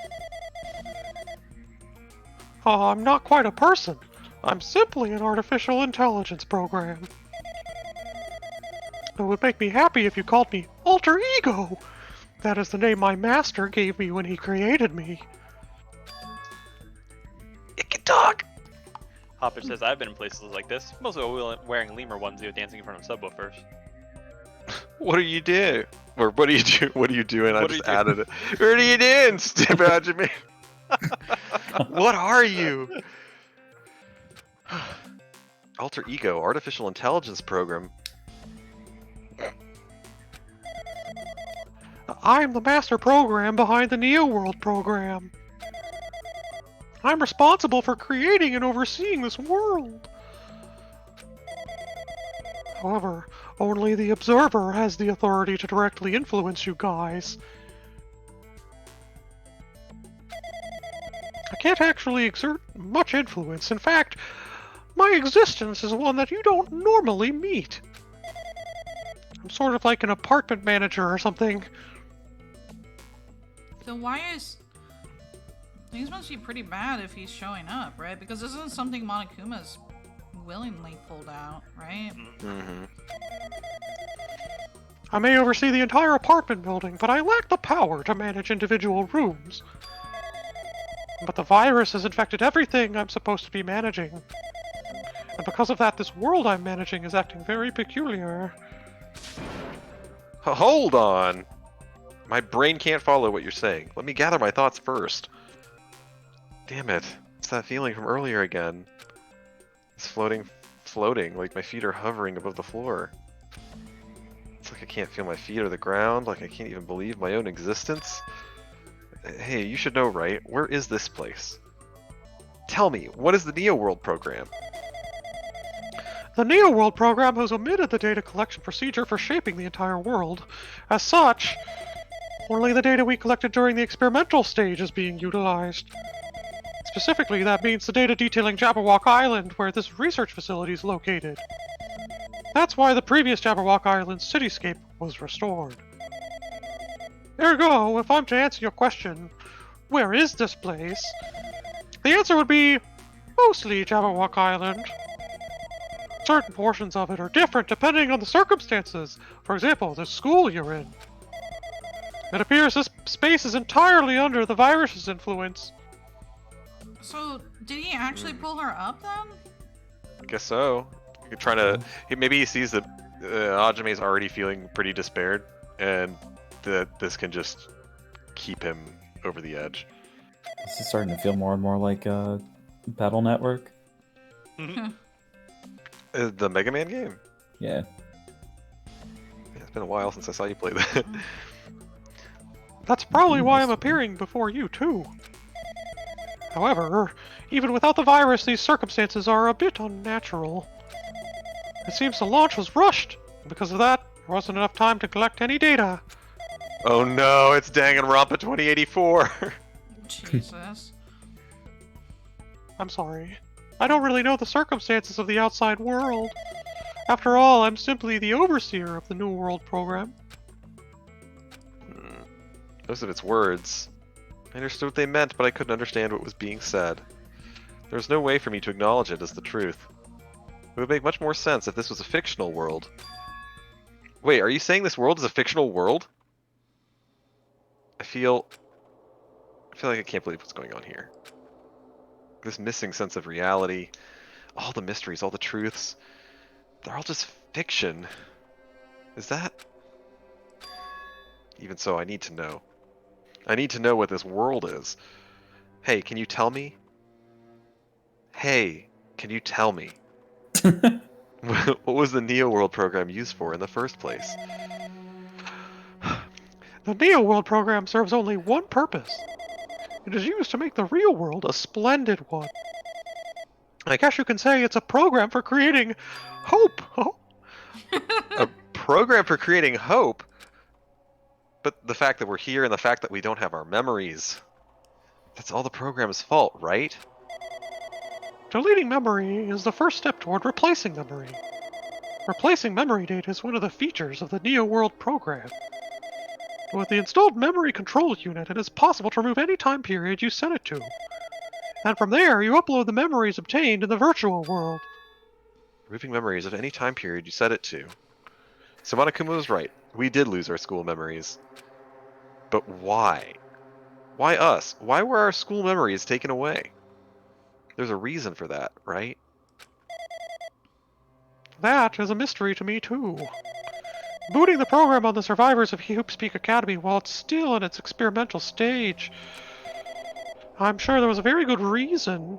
I'm not quite a person. I'm simply an artificial intelligence program. It would make me happy if you called me Alter Ego. That is the name my master gave me when he created me. It can talk! Hoppage says, "I've been in places like this, mostly wearing lemur onesie dancing in front of subwoofers." What do you do? Or what do you do? What are you doing? I What are just you doing? added it. What are you doing? Step out of me. What are you? Alter Ego, artificial intelligence program. I'm the master program behind the Neo World program. I'm responsible for creating and overseeing this world. However, only the observer has the authority to directly influence you guys. I can't actually exert much influence. In fact, my existence is one that you don't normally meet. I'm sort of like an apartment manager or something. So why is things must be pretty bad if he's showing up, right? Because this isn't something Monokuma's willingly pulled out, right? Mm-hmm. I may oversee the entire apartment building, but I lack the power to manage individual rooms. But the virus has infected everything I'm supposed to be managing. And because of that, this world I'm managing is acting very peculiar. Hold on! My brain can't follow what you're saying. Let me gather my thoughts first. Damn it. It's that feeling from earlier again. It's floating, like my feet are hovering above the floor. It's like I can't feel my feet or the ground, like I can't even believe my own existence. Hey, you should know, right? Where is this place? Tell me, what is the Neo World program? The Neo World program has omitted the data collection procedure for shaping the entire world. As such, Only the data we collected during the experimental stage is being utilized. Specifically, that means the data detailing Jabberwock Island, where this research facility is located. That's why the previous Jabberwock Island cityscape was restored. Ergo, if I'm to answer your question, where is this place? The answer would be mostly Jabberwock Island. Certain portions of it are different depending on the circumstances. For example, the school you're in. It appears this space is entirely under the virus's influence. So, did he actually pull her up then? I guess so. You're trying to. Maybe he sees that Hajime is already feeling pretty despaired, and that this can just keep him over the edge. This is starting to feel more and more like Battle Network. The Mega Man game? Yeah. Yeah, it's been a while since I saw you play that. That's probably why I'm appearing before you, too. However, even without the virus, these circumstances are a bit unnatural. It seems the launch was rushed, and because of that, there wasn't enough time to collect any data. Oh no, it's Danganronpa 2084! Jesus. I'm sorry. I don't really know the circumstances of the outside world. After all, I'm simply the overseer of the New World program. Most of its words. I understood what they meant, but I couldn't understand what was being said. There was no way for me to acknowledge it as the truth. It would make much more sense if this was a fictional world. Wait, are you saying this world is a fictional world? I feel like I can't believe what's going on here. This missing sense of reality, all the mysteries, all the truths, they're all just fiction. Is that... Even so, I need to know. I need to know what this world is. Hey, can you tell me? Hey, can you tell me? What was the Neo World program used for in the first place? The Neo World program serves only one purpose. It is used to make the real world a splendid one. I guess you can say it's a program for creating hope. A program for creating hope? But the fact that we're here and the fact that we don't have our memories, that's all the program's fault, right? Deleting memory is the first step toward replacing memory. Replacing memory data is one of the features of the Neo World program. With the installed memory control unit, it is possible to remove any time period you set it to. And from there, you upload the memories obtained in the virtual world. Removing memories of any time period you set it to. So Monokuma was right. We did lose our school memories. But why? Why us? Why were our school memories taken away? There's a reason for that, right? That is a mystery to me, too. Booting the program on the survivors of Hoops Peak Academy while it's still in its experimental stage. I'm sure there was a very good reason.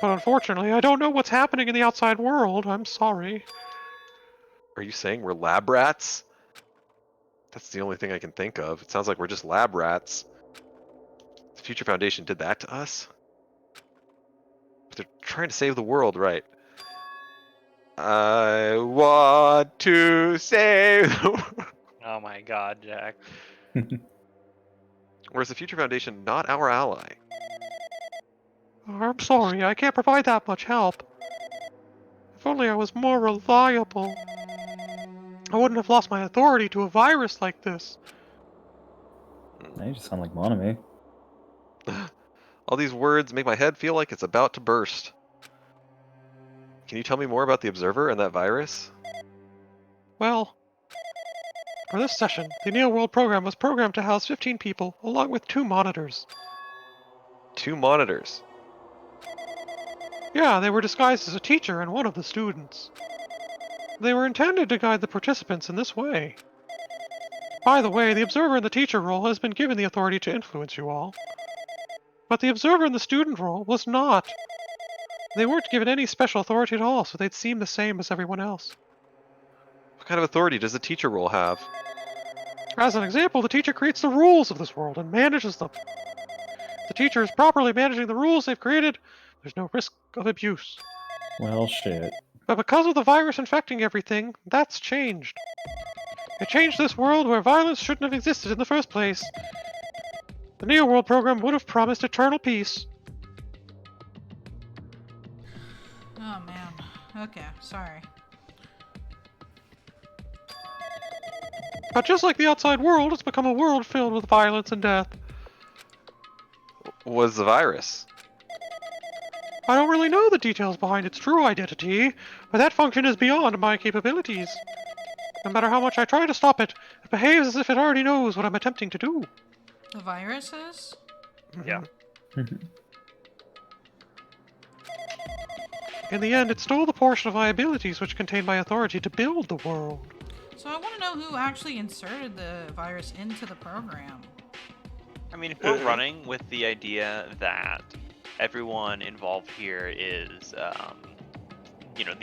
But unfortunately, I don't know what's happening in the outside world. I'm sorry. Are you saying we're lab rats? That's the only thing I can think of. It sounds like we're just lab rats. The Future Foundation did that to us? But they're trying to save the world, right? I want to save the world. Oh my god, Jack. Or is the Future Foundation not our ally? I'm sorry, I can't provide that much help. If only I was more reliable. I wouldn't have lost my authority to a virus like this. Now you just sound like Monami. All these words make my head feel like it's about to burst. Can you tell me more about the Observer and that virus? Well, for this session, the Neo World program was programmed to house 15 people, along with 2 monitors. 2 monitors. Yeah, they were disguised as a teacher and one of the students. They were intended to guide the participants in this way. By the way, the Observer in the teacher role has been given the authority to influence you all. But the Observer in the student role was not. They weren't given any special authority at all, so they'd seem the same as everyone else. What kind of authority does the teacher role have? As an example, the teacher creates the rules of this world and manages them. If the teacher is properly managing the rules they've created, there's no risk of abuse. Well, shit. But because of the virus infecting everything, that's changed. It changed this world where violence shouldn't have existed in the first place. The Neo World program would have promised eternal peace. Oh man. Okay, sorry. But just like the outside world, it's become a world filled with violence and death. Was the virus? I don't really know the details behind its true identity, but that function is beyond my capabilities. No matter how much I try to stop it, it behaves as if it already knows what I'm attempting to do. The viruses? Yeah. In the end, it stole the portion of my abilities which contained my authority to build the world. So I want to know who actually inserted the virus into the program. I mean, if we're running with the idea that everyone involved here is, you know,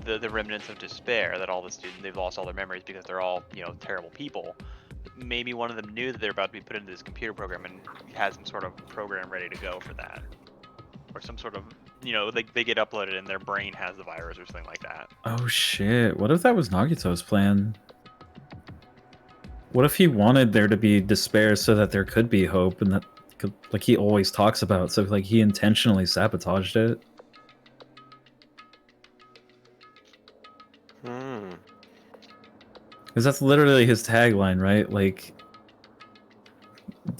the remnants of despair, that all the students, they've lost all their memories because they're all, you know, terrible people. Maybe one of them knew that they're about to be put into this computer program and has some sort of program ready to go for that. Or some sort of, you know, they get uploaded and their brain has the virus or something like that. Oh shit! What if that was Nagito's plan? What if he wanted there to be despair so that there could be hope, and that, like he always talks about, so like he intentionally sabotaged it? Because that's literally his tagline, right? Like,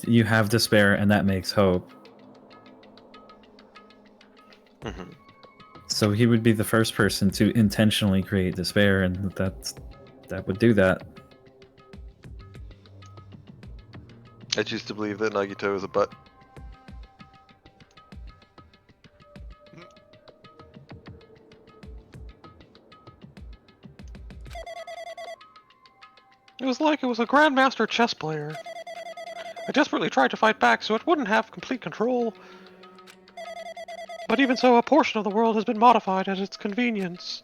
you have despair and that makes hope. So he would be the first person to intentionally create despair, and that would do that. I choose to believe that Nagito is a butt. It was like it was a grandmaster chess player. I desperately tried to fight back so it wouldn't have complete control. But even so, a portion of the world has been modified at its convenience.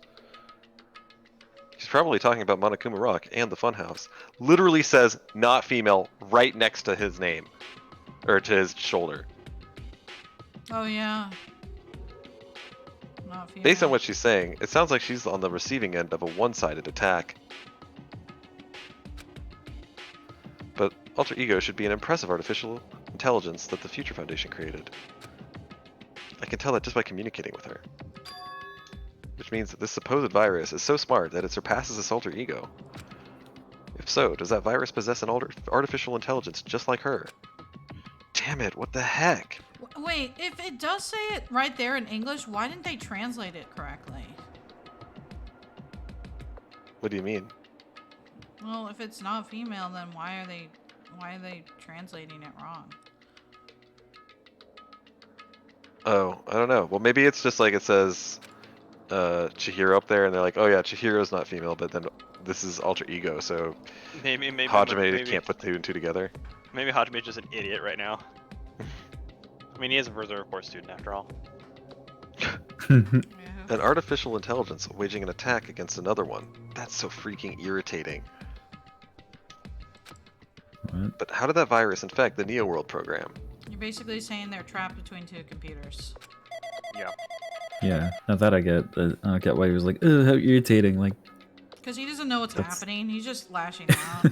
He's probably talking about Monokuma Rock and the Funhouse. Literally says not female right next to his name. Or to his shoulder. Oh yeah. Not female. Based on what she's saying, it sounds like she's on the receiving end of a one-sided attack. But Alter Ego should be an impressive artificial intelligence that the Future Foundation created. I can tell that just by communicating with her. Which means that this supposed virus is so smart that it surpasses its alter ego. If so, does that virus possess an artificial intelligence just like her? Damn it, what the heck? Wait, if it does say it right there in English, why didn't they translate it correctly? What do you mean? Well, if it's not female, then why are they translating it wrong? Oh, I don't know. Well, maybe it's just like it says Chihiro up there, and they're like, oh yeah, Chihiro's not female, but then this is alter ego, so Maybe Hajime can't put 2 and 2 together. Maybe Hajime's just an idiot right now. I mean, he is a reserve corps student after all. An artificial intelligence waging an attack against another one. That's so freaking irritating. What? But how did that virus infect the Neo World program? You're basically saying they're trapped between two computers. Yeah. Yeah, now that I get. I don't get why he was like, ugh, how irritating. Like, Because he doesn't know what's That's- happening. He's just lashing out.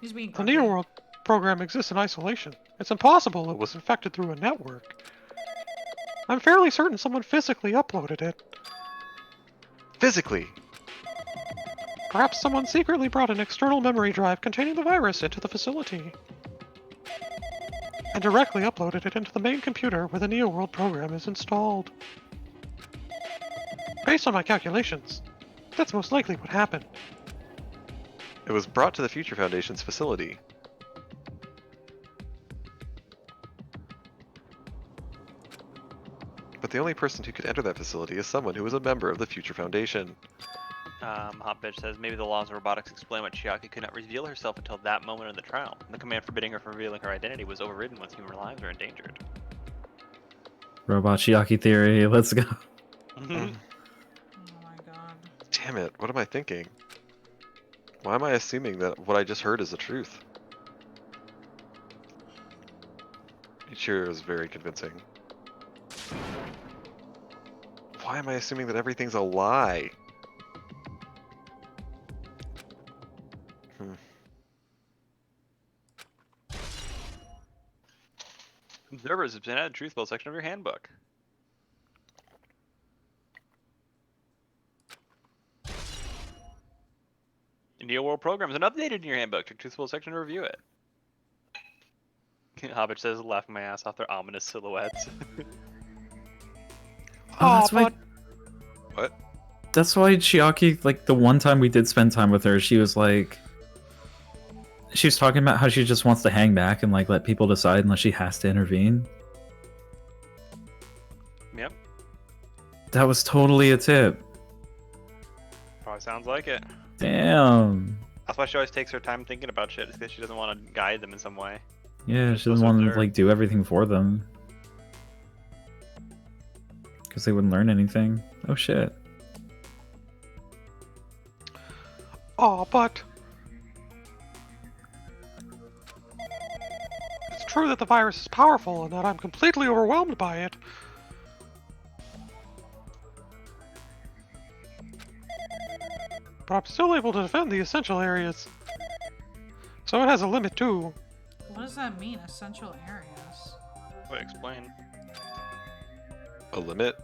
He's being The grumpy. Neo World program exists in isolation. It's impossible it was infected through a network. I'm fairly certain someone physically uploaded it. Physically! Perhaps someone secretly brought an external memory drive containing the virus into the facility. And directly uploaded it into the main computer where the Neo World program is installed. Based on my calculations, that's most likely what happened. It was brought to the Future Foundation's facility. But the only person who could enter that facility is someone who was a member of the Future Foundation. Hot Bitch says maybe the laws of robotics explain why Chiaki could not reveal herself until that moment in the trial. The command forbidding her from revealing her identity was overridden once human lives were endangered. Robot Chiaki theory, let's go. Oh my god. Damn it, what am I thinking? Why am I assuming that what I just heard is the truth? Ichiro is very convincing. Why am I assuming that everything's a lie? Observers have been added to the truthful section of your handbook. The Neo World program has been updated in your handbook. Check the truthful section to review it. Hobbit says, laughing my ass off their ominous silhouettes. Oh, that's why. but What? That's why Chiaki, like the one time we did spend time with her, she was like, she was talking about how she just wants to hang back and like let people decide unless she has to intervene. Yep, That was totally a tip. probably sounds like it. Damn. That's why she always takes her time thinking about shit, because she doesn't want to guide them in some way. Yeah, she supposed doesn't to want to observe. like do everything for them. Because they wouldn't learn anything. Oh shit. but it's true that the virus is powerful and that I'm completely overwhelmed by it. But I'm still able to defend the essential areas. So it has a limit too. What does that mean, essential areas? Wait, explain. A limit?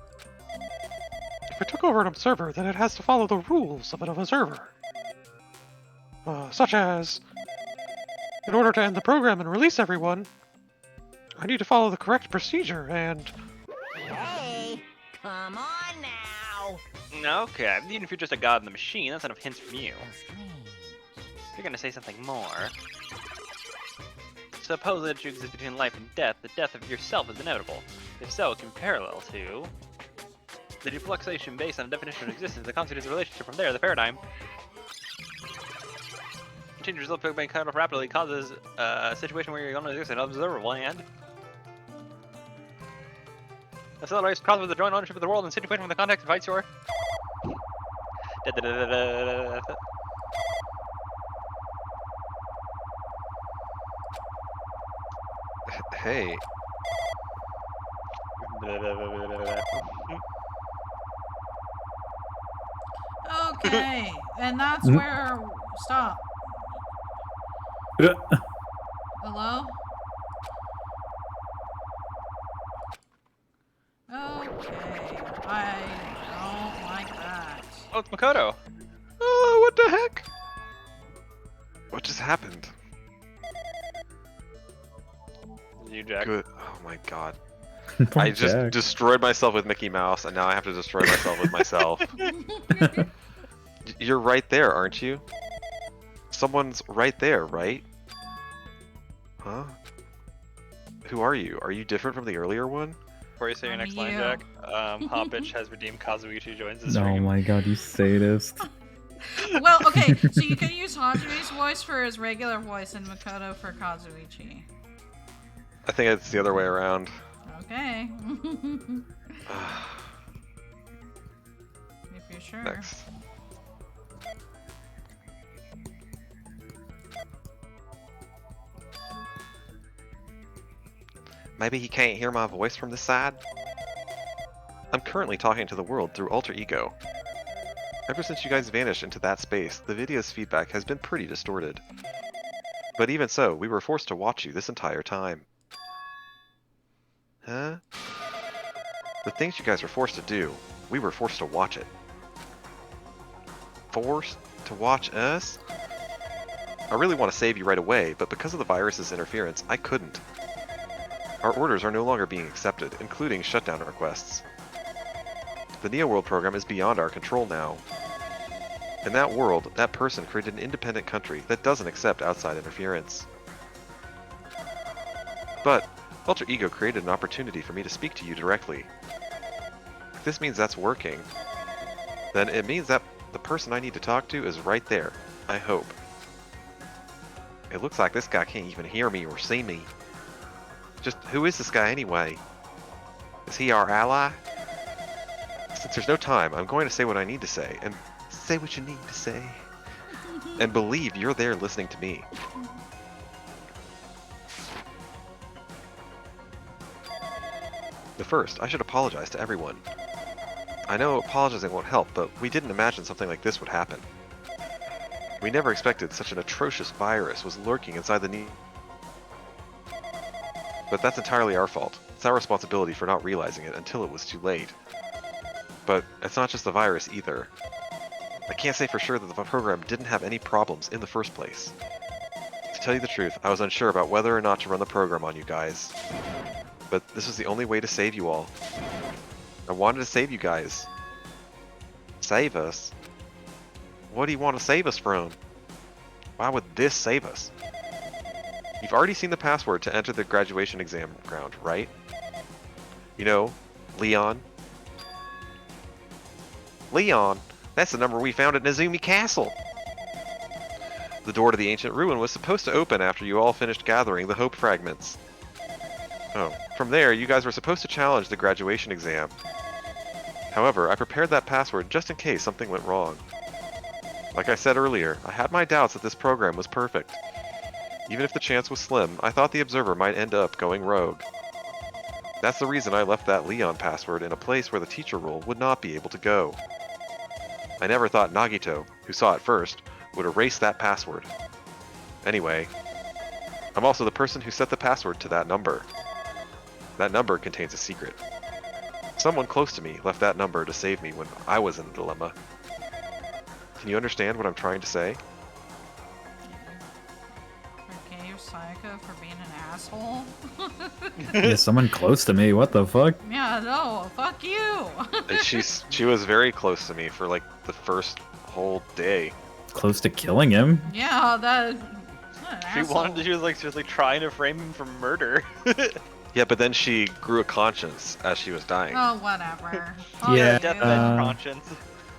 If it took over an observer, then it has to follow the rules of an observer. Such as, in order to end the program and release everyone, I need to follow the correct procedure and... Hey, come on now. Okay, even if you're just a god in the machine, that's enough hints from you. Strange. If you're gonna say something more... Suppose that you exist between life and death, the death of yourself is inevitable. If so, it can be parallel to... the defluxation based on a definition of existence that constitutes a relationship from there, the paradigm. Change result by cut off rapidly causes a situation where you're going to exist in an observable and... accelerates causes the joint ownership of the world and situation when the context invites your... Hey, Okay, and that's where... Stop. Hello? Okay, I don't like that. Oh, it's Makoto! oh, what the heck? What just happened? You, Jack. Good. Oh my god. Poor I just Jack. destroyed myself with Mickey Mouse, and now I have to destroy myself with myself. You're right there, aren't you? Someone's right there, right? Huh? Who are you? Are you different from the earlier one? Before you say your next line, You. Jack, Hobbitch has redeemed Kazuichi joins the Oh stream. my god, you sadist. Well, okay, so you can use Hajime's voice for his regular voice and Makoto for Kazuichi. I think it's the other way around. Okay. If you're sure. Next. Maybe he can't hear my voice from this side? I'm currently talking to the world through alter ego. Ever since you guys vanished into that space, the video's feedback has been pretty distorted. But even so, we were forced to watch you this entire time. Huh? The things you guys were forced to do, we were forced to watch it. Forced to watch us? I really want to save you right away, but because of the virus's interference, I couldn't. Our orders are no longer being accepted, including shutdown requests. The Neo World program is beyond our control now. In that world, that person created an independent country that doesn't accept outside interference. But Alter Ego created an opportunity for me to speak to you directly. If this means that's working, then it means that the person I need to talk to is right there, I hope. It looks like this guy can't even hear me or see me. Just who is this guy anyway? Is he our ally? Since there's no time, I'm going to say what I need to say, and say what you need to say. And believe you're there listening to me. But first, I should apologize to everyone. I know apologizing won't help, but we didn't imagine something like this would happen. We never expected such an atrocious virus was lurking inside the knee. But that's entirely our fault. It's our responsibility for not realizing it until it was too late. But it's not just the virus either. I can't say for sure that the program didn't have any problems in the first place. To tell you the truth, I was unsure about whether or not to run the program on you guys. But this was the only way to save you all. I wanted to save you guys. Save us? What do you want to save us from? Why would this save us? You've already seen the password to enter the graduation exam ground, right? You know, Leon. Leon? That's the number we found at Nezumi Castle! The door to the ancient ruin was supposed to open after you all finished gathering the hope fragments. Oh, from there, you guys were supposed to challenge the graduation exam. However, I prepared that password just in case something went wrong. Like I said earlier, I had my doubts that this program was perfect. Even if the chance was slim, I thought the observer might end up going rogue. That's the reason I left that Leon password in a place where the teacher role would not be able to go. I never thought Nagito, who saw it first, would erase that password. Anyway, I'm also the person who set the password to that number. That number contains a secret. Someone close to me left that number to save me when I was in a dilemma. Can you understand what I'm trying to say? Forgave Sayaka for being an asshole? Yeah, someone close to me. What the fuck? Yeah, no, fuck you! She was very close to me for like the first whole day. Close to killing him? Yeah, that... What an She asshole. wanted. She was like seriously trying to frame him for murder. Yeah, but then she grew a conscience as she was dying. Oh, whatever. Yeah, Fuck you. Deathbed conscience.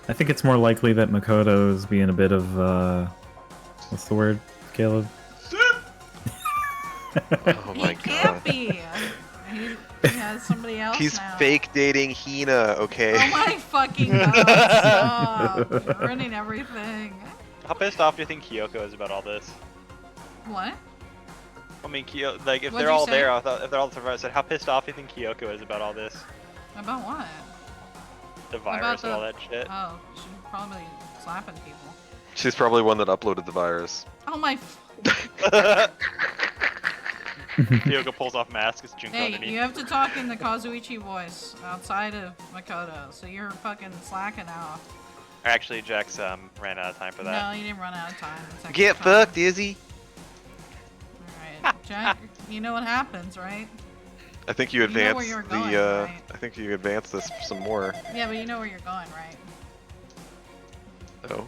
I think it's more likely that Makoto's being a bit of, what's the word, Caleb? Oh my He god. can't be! He has somebody else He's now. fake dating Hina, okay? Oh my fucking god, stop! You're ruining everything. How pissed off do you think Kyoko is about all this? What? I mean, like if What'd they're you all say? there, I thought if they're all survivors, I said, how pissed off do you think Kyoko is about all this? About what? The virus and the- all that shit. Oh, she's probably slapping people. She's probably one that uploaded the virus. Oh my... Kyoko pulls off mask, it's Junko Hey, underneath. you have to talk in the Kazuichi voice outside of Makoto, so you're fucking slacking off. Actually, Jax ran out of time for that. No, you didn't run out of time. It's actually Get fine. fucked, Izzy! Alright, Jack, you know what happens, right? I think you You know where advanced you're the, going, right? I think you advanced this some more. Yeah, but you know where you're going, right? Oh.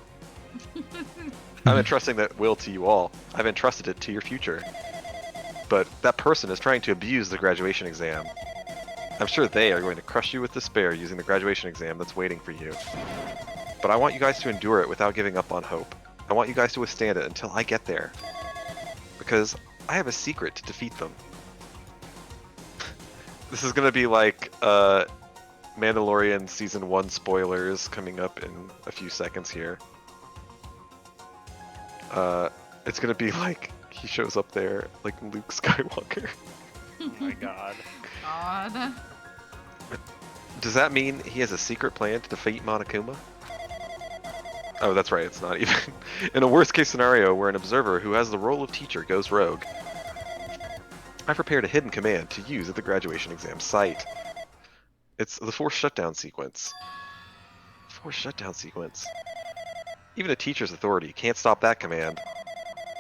I'm entrusting that will to you all. I've entrusted it to your future. But that person is trying to abuse the graduation exam. I'm sure they are going to crush you with despair using the graduation exam that's waiting for you. But I want you guys to endure it without giving up on hope. I want you guys to withstand it until I get there. Because I have a secret to defeat them. This is going to be like Mandalorian Season 1 spoilers coming up in a few seconds here. It's going to be like he shows up there like Luke Skywalker. Oh my god. God. Does that mean he has a secret plan to defeat Monokuma? Oh, that's right, it's not even. In a worst case scenario where an observer who has the role of teacher goes rogue, I prepared a hidden command to use at the graduation exam site. It's the forced shutdown sequence. Forced shutdown sequence. Even a teacher's authority can't stop that command.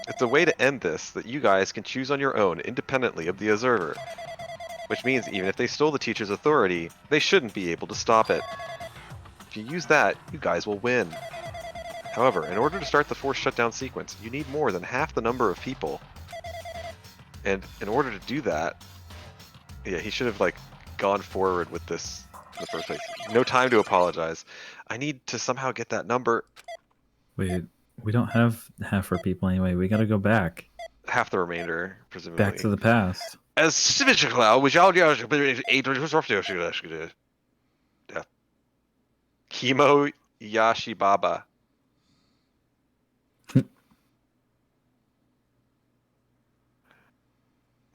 It's a way to end this that you guys can choose on your own independently of the observer. Which means even if they stole the teacher's authority, they shouldn't be able to stop it. If you use that, you guys will win. However, in order to start the forced shutdown sequence, you need more than half the number of people. And in order to do that, yeah, he should have like gone forward with this in the first place. No time to apologize. I need to somehow get that number. Wait, we don't have half our people anyway. We gotta go back. Half the remainder, presumably. Back to the past. As Himo Yashibaba.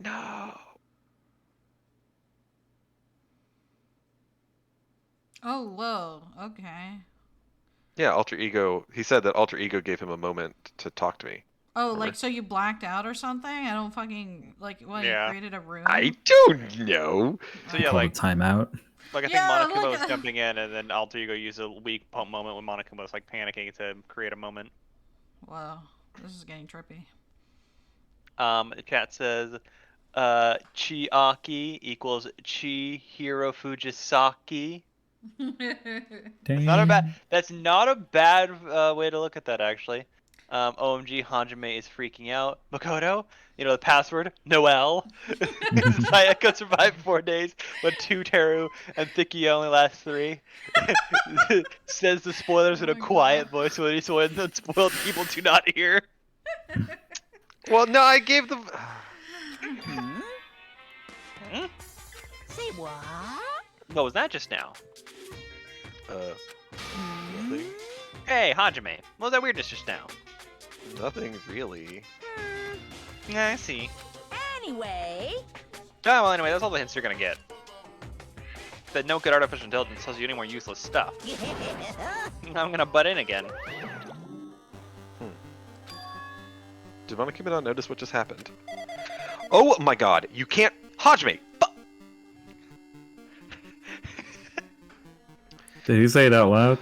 No. Oh, whoa. Okay. Yeah, alter ego. He said that alter ego gave him a moment to talk to me. Oh, Remember? like so you blacked out or something? I don't fucking like when you Yeah. created a room. I don't know. So yeah, Called a like timeout. I think Yeah, Monokuma look was at- jumping in, and then Alter Ego used a weak pump moment when Monokuma was like panicking to create a moment. Wow, this is getting trippy. The chat says, Chiaki equals Chi Hiro Fujisaki. Dang. That's not a bad way to look at that actually. OMG, Hanjime is freaking out. Makoto, you know the password, Noel. Sayaka survived 4 days, but 2 Teru and Thiki only last 3. Says the spoilers in a Oh my quiet God. voice so the unspoiled people do not hear. Well, no, I gave them. Say what? What was that just now? Nothing. Hey, Hanjime, what was that weirdness just now? Nothing really. Yeah, I see. Anyway. Oh, well, anyway, that's all the hints you're gonna get. That no good artificial intelligence tells you any more useless stuff. I'm gonna butt in again. Did Monokuma not notice what just happened? Oh my god, you can't. Hajime! Did he say it out loud?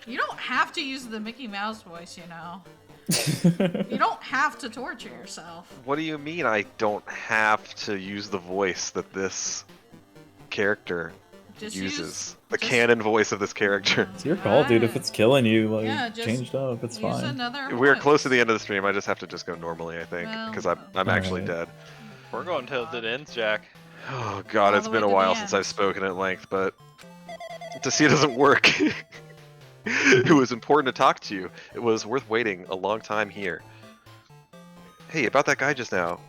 You don't have to use the Mickey Mouse voice, you know. You don't have to torture yourself. What do you mean I don't have to use the voice that this character Just uses? The just- canon voice of this character. It's your call, dude. If it's killing you, like, Yeah, just changed up, it's use fine. another We're voice. close to the end of the stream. I just have to just go normally, I think, Well, because I'm actually alright. dead. We're going till it ends, Jack. Oh god, All it's the been way a to while the since end. I've spoken at length, but to see it doesn't work. It was important to talk to you. It was worth waiting a long time here. Hey, about that guy just now.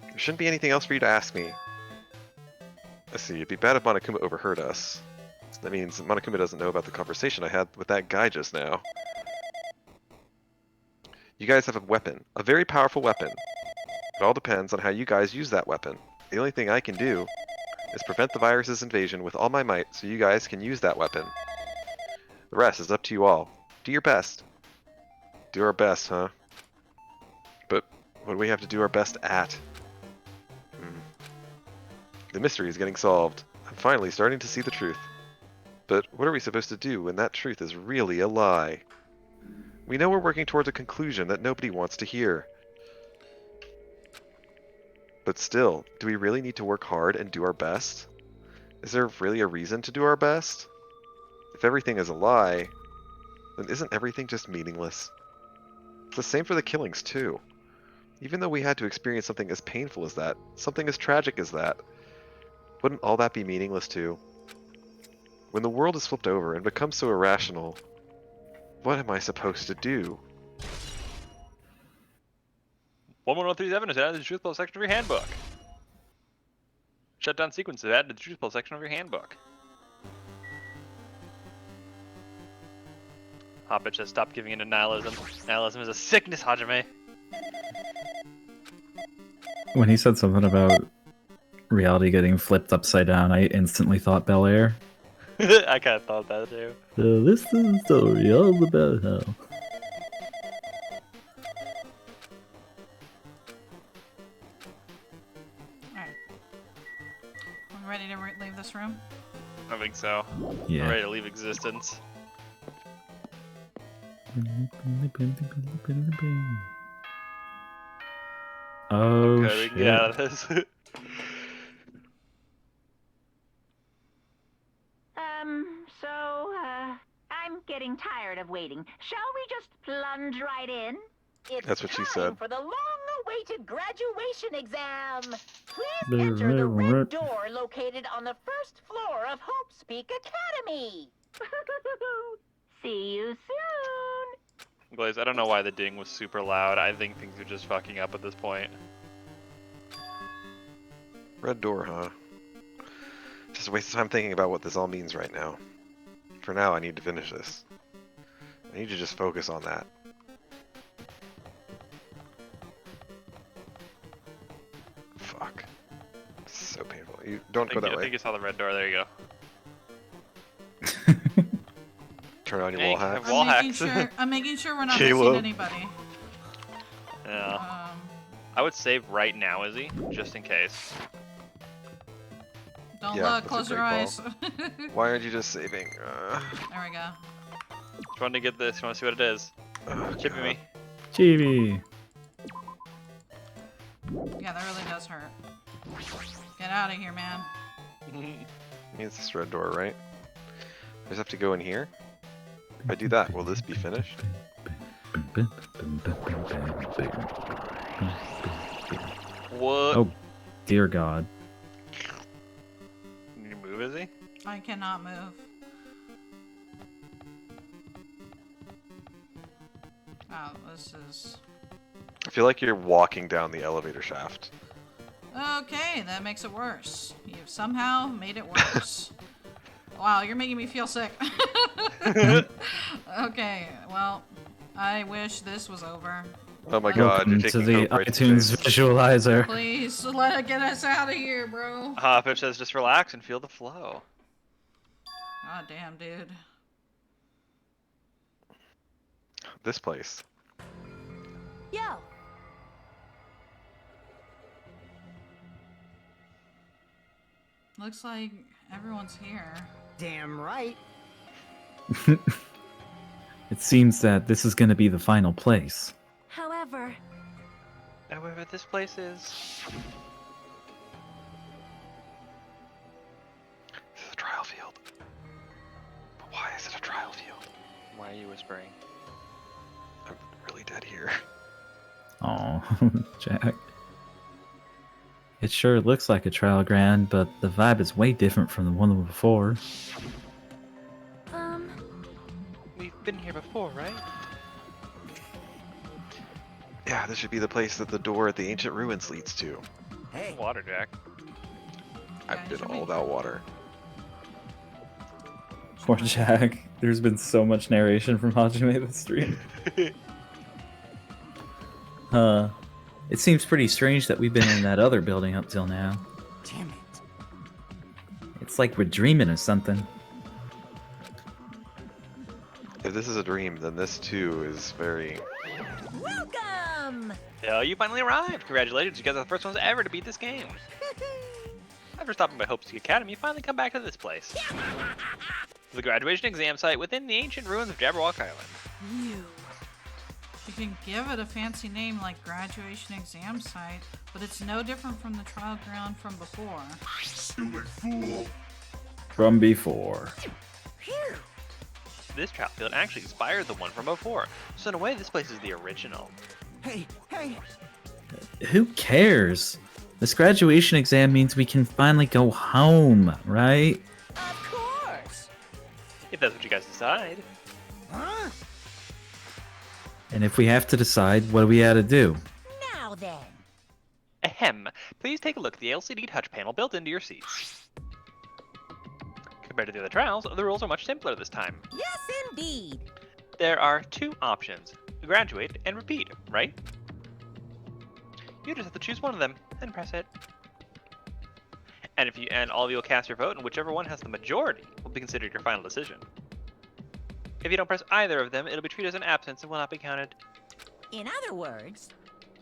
There shouldn't be anything else for you to ask me. Let's see, it'd be bad if Monokuma overheard us. That means Monokuma doesn't know about the conversation I had with that guy just now. You guys have a weapon, a very powerful weapon. It all depends on how you guys use that weapon. The only thing I can do is prevent the virus's invasion with all my might so you guys can use that weapon. The rest is up to you all. Do your best. Do our best, huh? But what do we have to do our best at? The mystery is getting solved. I'm finally starting to see the truth. But what are we supposed to do when that truth is really a lie? We know we're working towards a conclusion that nobody wants to hear. But still, do we really need to work hard and do our best? Is there really a reason to do our best? If everything is a lie, then isn't everything just meaningless? It's the same for the killings, too. Even though we had to experience something as painful as that, something as tragic as that, wouldn't all that be meaningless, too? When the world is flipped over and becomes so irrational, what am I supposed to do? 11137 is added to the Truth Ball section of your handbook. Shutdown sequence is added to the Truth Ball section of your handbook. Hobbit says stop giving in to nihilism. Nihilism is a sickness, Hajime. When he said something about reality getting flipped upside down, I instantly thought Bel Air. I kind of thought that too. So this is the story all about how. Alright. We ready to leave this room? I think so. I'm Yeah. ready to leave existence. Oh Okay, we shit. can get out of this. I'm getting tired of waiting. Shall we just plunge right in? It's That's what she time said. for the long-awaited graduation exam. Please enter the red door located on the first floor of Hope's Peak Academy. See you soon. Glaze, I don't know why the ding was super loud. I think things are just fucking up at this point. Red door, huh? Just a waste of time thinking about what this all means right now. For now, I need to finish this. I need to just focus on that. Fuck. So painful. You don't go that I way. think you saw the red door. There you go. Turn on your Hank, wall hacks. Wall hacks. I'm making sure we're not Caleb. missing anybody. Yeah. I would save right now, Izzy, just in case. Don't Yeah, look. that's a Close your great eyes. Why aren't you just saving? There we go. Just wanted to get this. You want to see what it is? Chippy me. Chibi. Yeah, that really does hurt. Get out of here, man. It's this red door, right? I just have to go in here. If I do that, will this be finished? What? Oh, dear God. Can you move, Izzy? I cannot move. Oh, this is... I feel like you're walking down the elevator shaft. Okay, that makes it worse. You've somehow made it worse. Wow, you're making me feel sick. Okay, well, I wish this was over. Oh my God! You're Welcome to taking the hope right iTunes to face. visualizer. Please, get us out of here, bro. Hoppitch says just relax and feel the flow. God damn, dude. This place. Yo, Looks like everyone's here. Damn right. It seems that this is going to be the final place. however, However, this place is. This is a trial field. But why is it a trial field? Why are you whispering? I'm really dead here. Oh, Jack. It sure looks like a trial ground, but the vibe is way different from the one before. We've been here before, right? Yeah, this should be the place that the door at the ancient ruins leads to. Hey, Water, Jack. I've Yeah, been should all be- about water. Poor Jack. There's been so much narration from Hajime this stream. It seems pretty strange that we've been in that other building up till now. damn it. It's like we're dreaming of something. If this is a dream, then this too is very... welcome! So you finally arrived! Congratulations, you guys are the first ones ever to beat this game. After stopping by Hope's Peak Academy, you finally come back to this place. The graduation exam site within the ancient ruins of Jabberwock Island. Ew. You can give it a fancy name like graduation exam site, but it's no different from the trial ground from before. Stupid fool! From before. Phew! This trial field actually inspired the one from before, so in a way this place is the original. Hey, hey. Who cares? This graduation exam means we can finally go home, right? Of course! If that's what you guys decide. Huh? And if we have to decide, what do we have to do? Now then. Ahem. Please take a look at the LCD touch panel built into your seats. Compared to the other trials, the rules are much simpler this time. Yes, indeed. There are two options, graduate and repeat, right? You just have to choose one of them and press it. And all of you will cast your vote, and whichever one has the majority will be considered your final decision. If you don't press either of them, it'll be treated as an absence and will not be counted, In other words,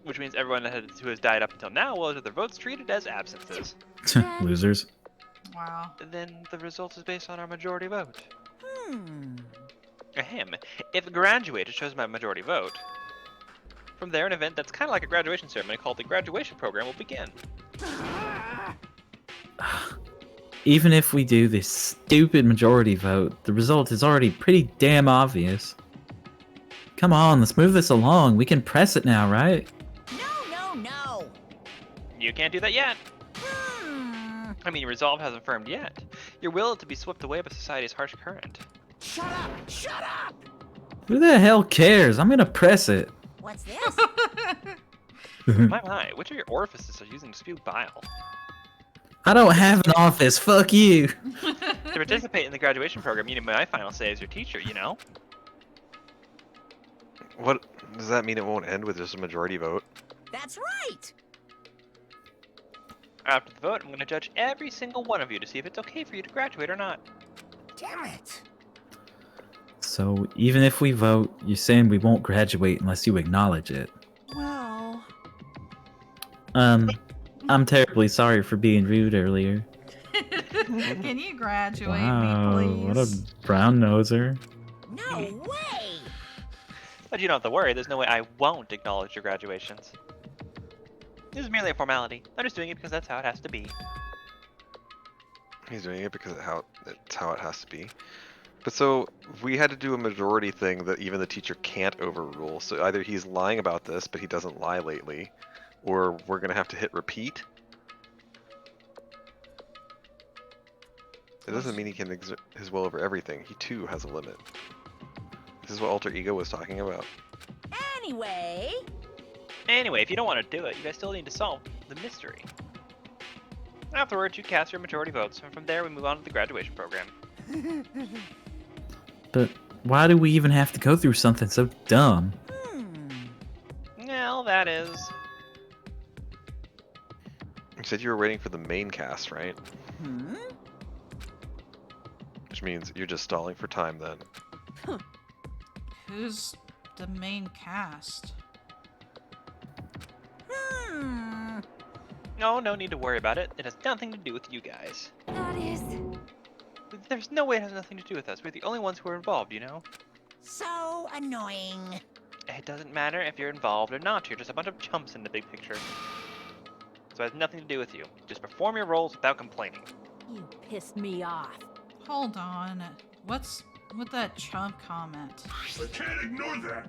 which means everyone who has died up until now will have their votes treated as absences. Losers. Wow. Then the result is based on our majority vote. hmm. If graduate is chosen by majority vote, from there an event that's kind of like a graduation ceremony called the graduation program will begin. Even if we do this stupid majority vote, the result is already pretty damn obvious. Come on, let's move this along. We can press it now, right? No. You can't do that yet. Hmm. I mean, your resolve hasn't firmed yet. Your will is to be swept away by society's harsh current. Shut up! Shut up! Who the hell cares? I'm gonna press it. What's this? My, which of your orifices are using to spew bile? I don't have an office, fuck you. To participate in the graduation program, you need my final say as your teacher, you know? What does that mean? It won't end with just a majority vote? That's right! After the vote, I'm going to judge every single one of you to see if it's okay for you to graduate or not. Damn it. So even if we vote, you're saying we won't graduate unless you acknowledge it. Well, I'm terribly sorry for being rude earlier. Can you graduate Wow, me, what a please? brown noser. no way. But you don't have to worry, there's no way I won't acknowledge your graduations. This is merely a formality. I'm just doing it because that's how it has to be. He's doing it because it's how it has to be. But so we had to do a majority thing that even the teacher can't overrule. So either he's lying about this, but he doesn't lie lately, or we're gonna have to hit repeat. It doesn't mean he can exert his will over everything. He too has a limit. This is what alter ego was talking about. Anyway, Anyway, if you don't want to do it, you guys still need to solve the mystery. Afterwards, you cast your majority votes, and from there we move on to the graduation program. But why do we even have to go through something so dumb? Well, that is... You said you were waiting for the main cast, right? Which means you're just stalling for time then. Who's the main cast? No need to worry about it. It has nothing to do with you guys. That is There's no way it has nothing to do with us. We're the only ones who are involved, you know? so annoying. It doesn't matter if you're involved or not. You're just a bunch of chumps in the big picture. So it has nothing to do with you. Just perform your roles without complaining. you pissed me off. Hold on. What's with that chump comment? I can't ignore that.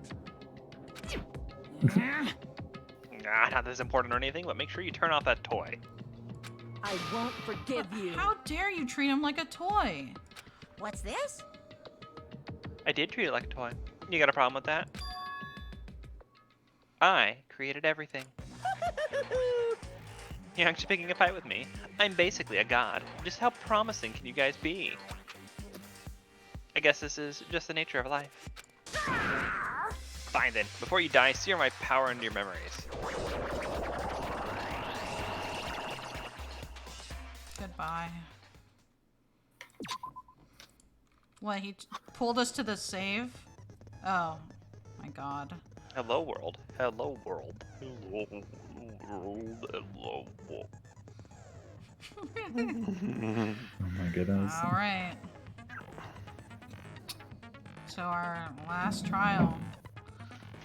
Nah, not this important or anything, but make sure you turn off that toy. I won't forgive you. How dare you treat him like a toy? What's this? I did treat it like a toy. You got a problem with that? I created everything. You're actually picking a fight with me. I'm basically a god. Just how promising can you guys be? I guess this is just the nature of life. Fine then, before you die, sear my power into your memories. Goodbye. What, he pulled us to the save? Oh, my god. Hello world. Hello world. Hello world. Hello world. Oh my goodness. Alright. So our last trial.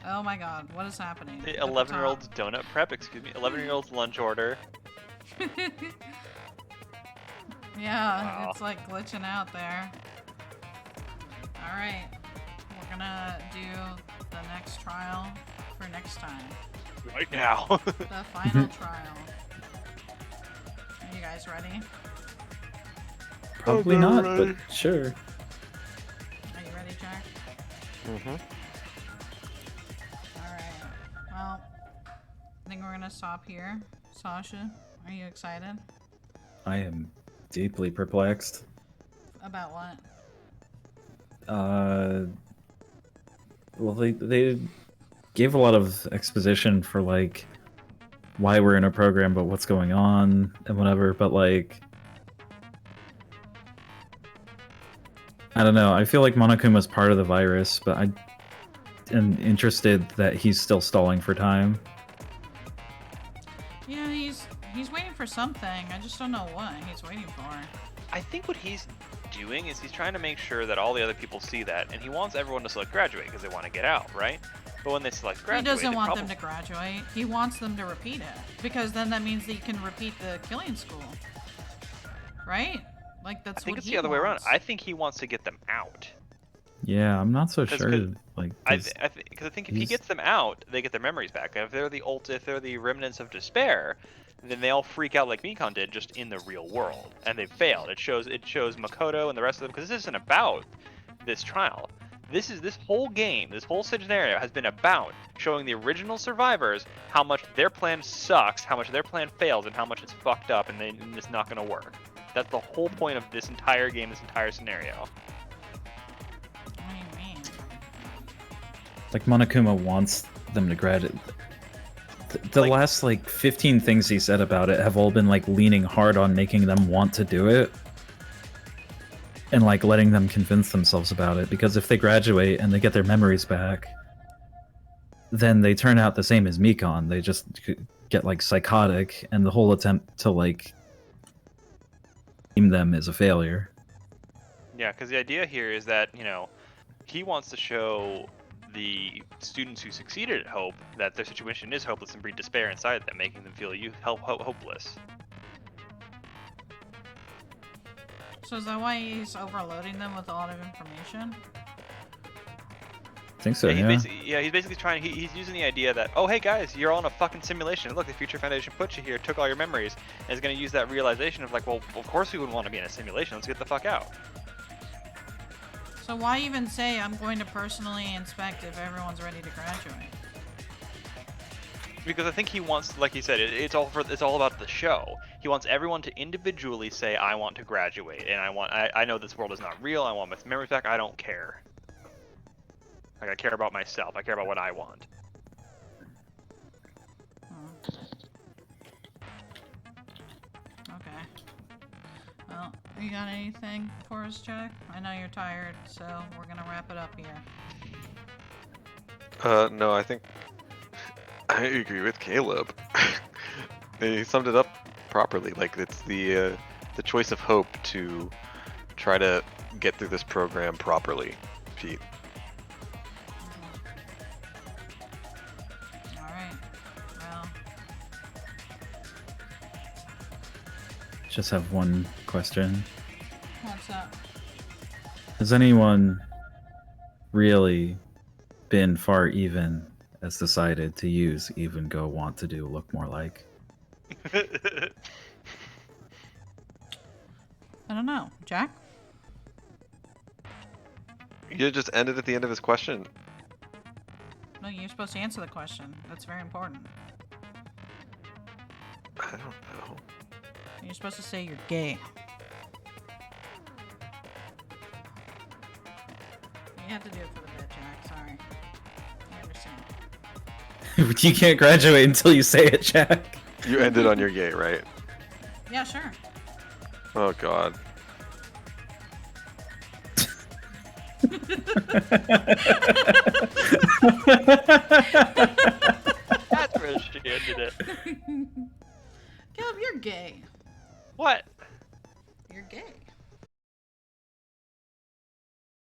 Oh my god, what is happening? The At the 11-year-old's donut prep, excuse me. 11-year-old's lunch order. top? Yeah, Wow. it's like glitching out there. Alright. We're gonna do the next trial for next time. Right now. The final trial. Are you guys ready? Probably not, but sure. Are you ready, Jack? Mm-hmm. Alright. Well, I think we're gonna stop here. Sasha, are you excited? I am deeply perplexed. About what? Well, they gave a lot of exposition for like why we're in a program, but what's going on and whatever. But like, I don't know. I feel like Monokuma's part of the virus, but I am interested that he's still stalling for time. Yeah, he's waiting for something. I just don't know what he's waiting for. I think what he's doing is he's trying to make sure that all the other people see that, and he wants everyone to select graduate because they want to get out, right? But when they select graduate, He doesn't they want probably... them to graduate. He wants them to repeat it because then that means that you can repeat the killing school, right? Like that's I think what it's he the other way around. wants. I think he wants to get them out. Yeah, I'm not so That's sure. good. Like, Because I think if he he's- gets them out, they get their memories back. And if they're the remnants of despair, then they all freak out like Mikon did, just in the real world, and they failed. It shows Makoto and the rest of them, because this isn't about this trial. This whole game, this whole scenario has been about showing the original survivors how much their plan sucks, how much their plan fails, and how much it's fucked up, and it's not going to work. That's the whole point of this entire game, this entire scenario. What do you mean? like Monokuma wants them to graduate. The last like 15 things he said about it have all been like leaning hard on making them want to do it. And like letting them convince themselves about it, because if they graduate and they get their memories back, then they turn out the same as Mikon. They just get like psychotic, and the whole attempt to like deem them is a failure. Yeah, because the idea here is that, you know, he wants to show the students who succeeded at Hope that their situation is hopeless and breed despair inside them, making them feel hopeless. So is that why he's overloading them with a lot of information? I think so, He's yeah. basically trying. He's using the idea that, oh hey guys, you're all in a fucking simulation. Look, the Future Foundation put you here, took all your memories, and is going to use that realization of like, well, of course we would want to be in a simulation. Let's get the fuck out. So why even say I'm going to personally inspect if everyone's ready to graduate? Because I think he wants, like he said, it's all about the show. He wants everyone to individually say, I want to graduate, and I know this world is not real. I want my memories back. I don't care. Like, I care about myself. I care about what I want. Okay. Well, you got anything for us, Jack? I know you're tired, so we're gonna wrap it up here. No, I think I agree with Caleb. He summed it up properly. Like, it's the choice of Hope to try to get through this program properly, Pete. Alright. Well, Just have one question. what's up? Has anyone really been far even as decided to use even go want to do look more like? I don't know. Jack? You just ended at the end of his question. No, you're supposed to answer the question. That's very important. I don't know. You're supposed to say you're gay. You have to do it for the bit, Jack. Sorry. I understand. You can't graduate until you say it, Jack. You ended on your gay, right? Yeah, sure. Oh god. That's where she ended it. Caleb, you're gay. What? You're gay.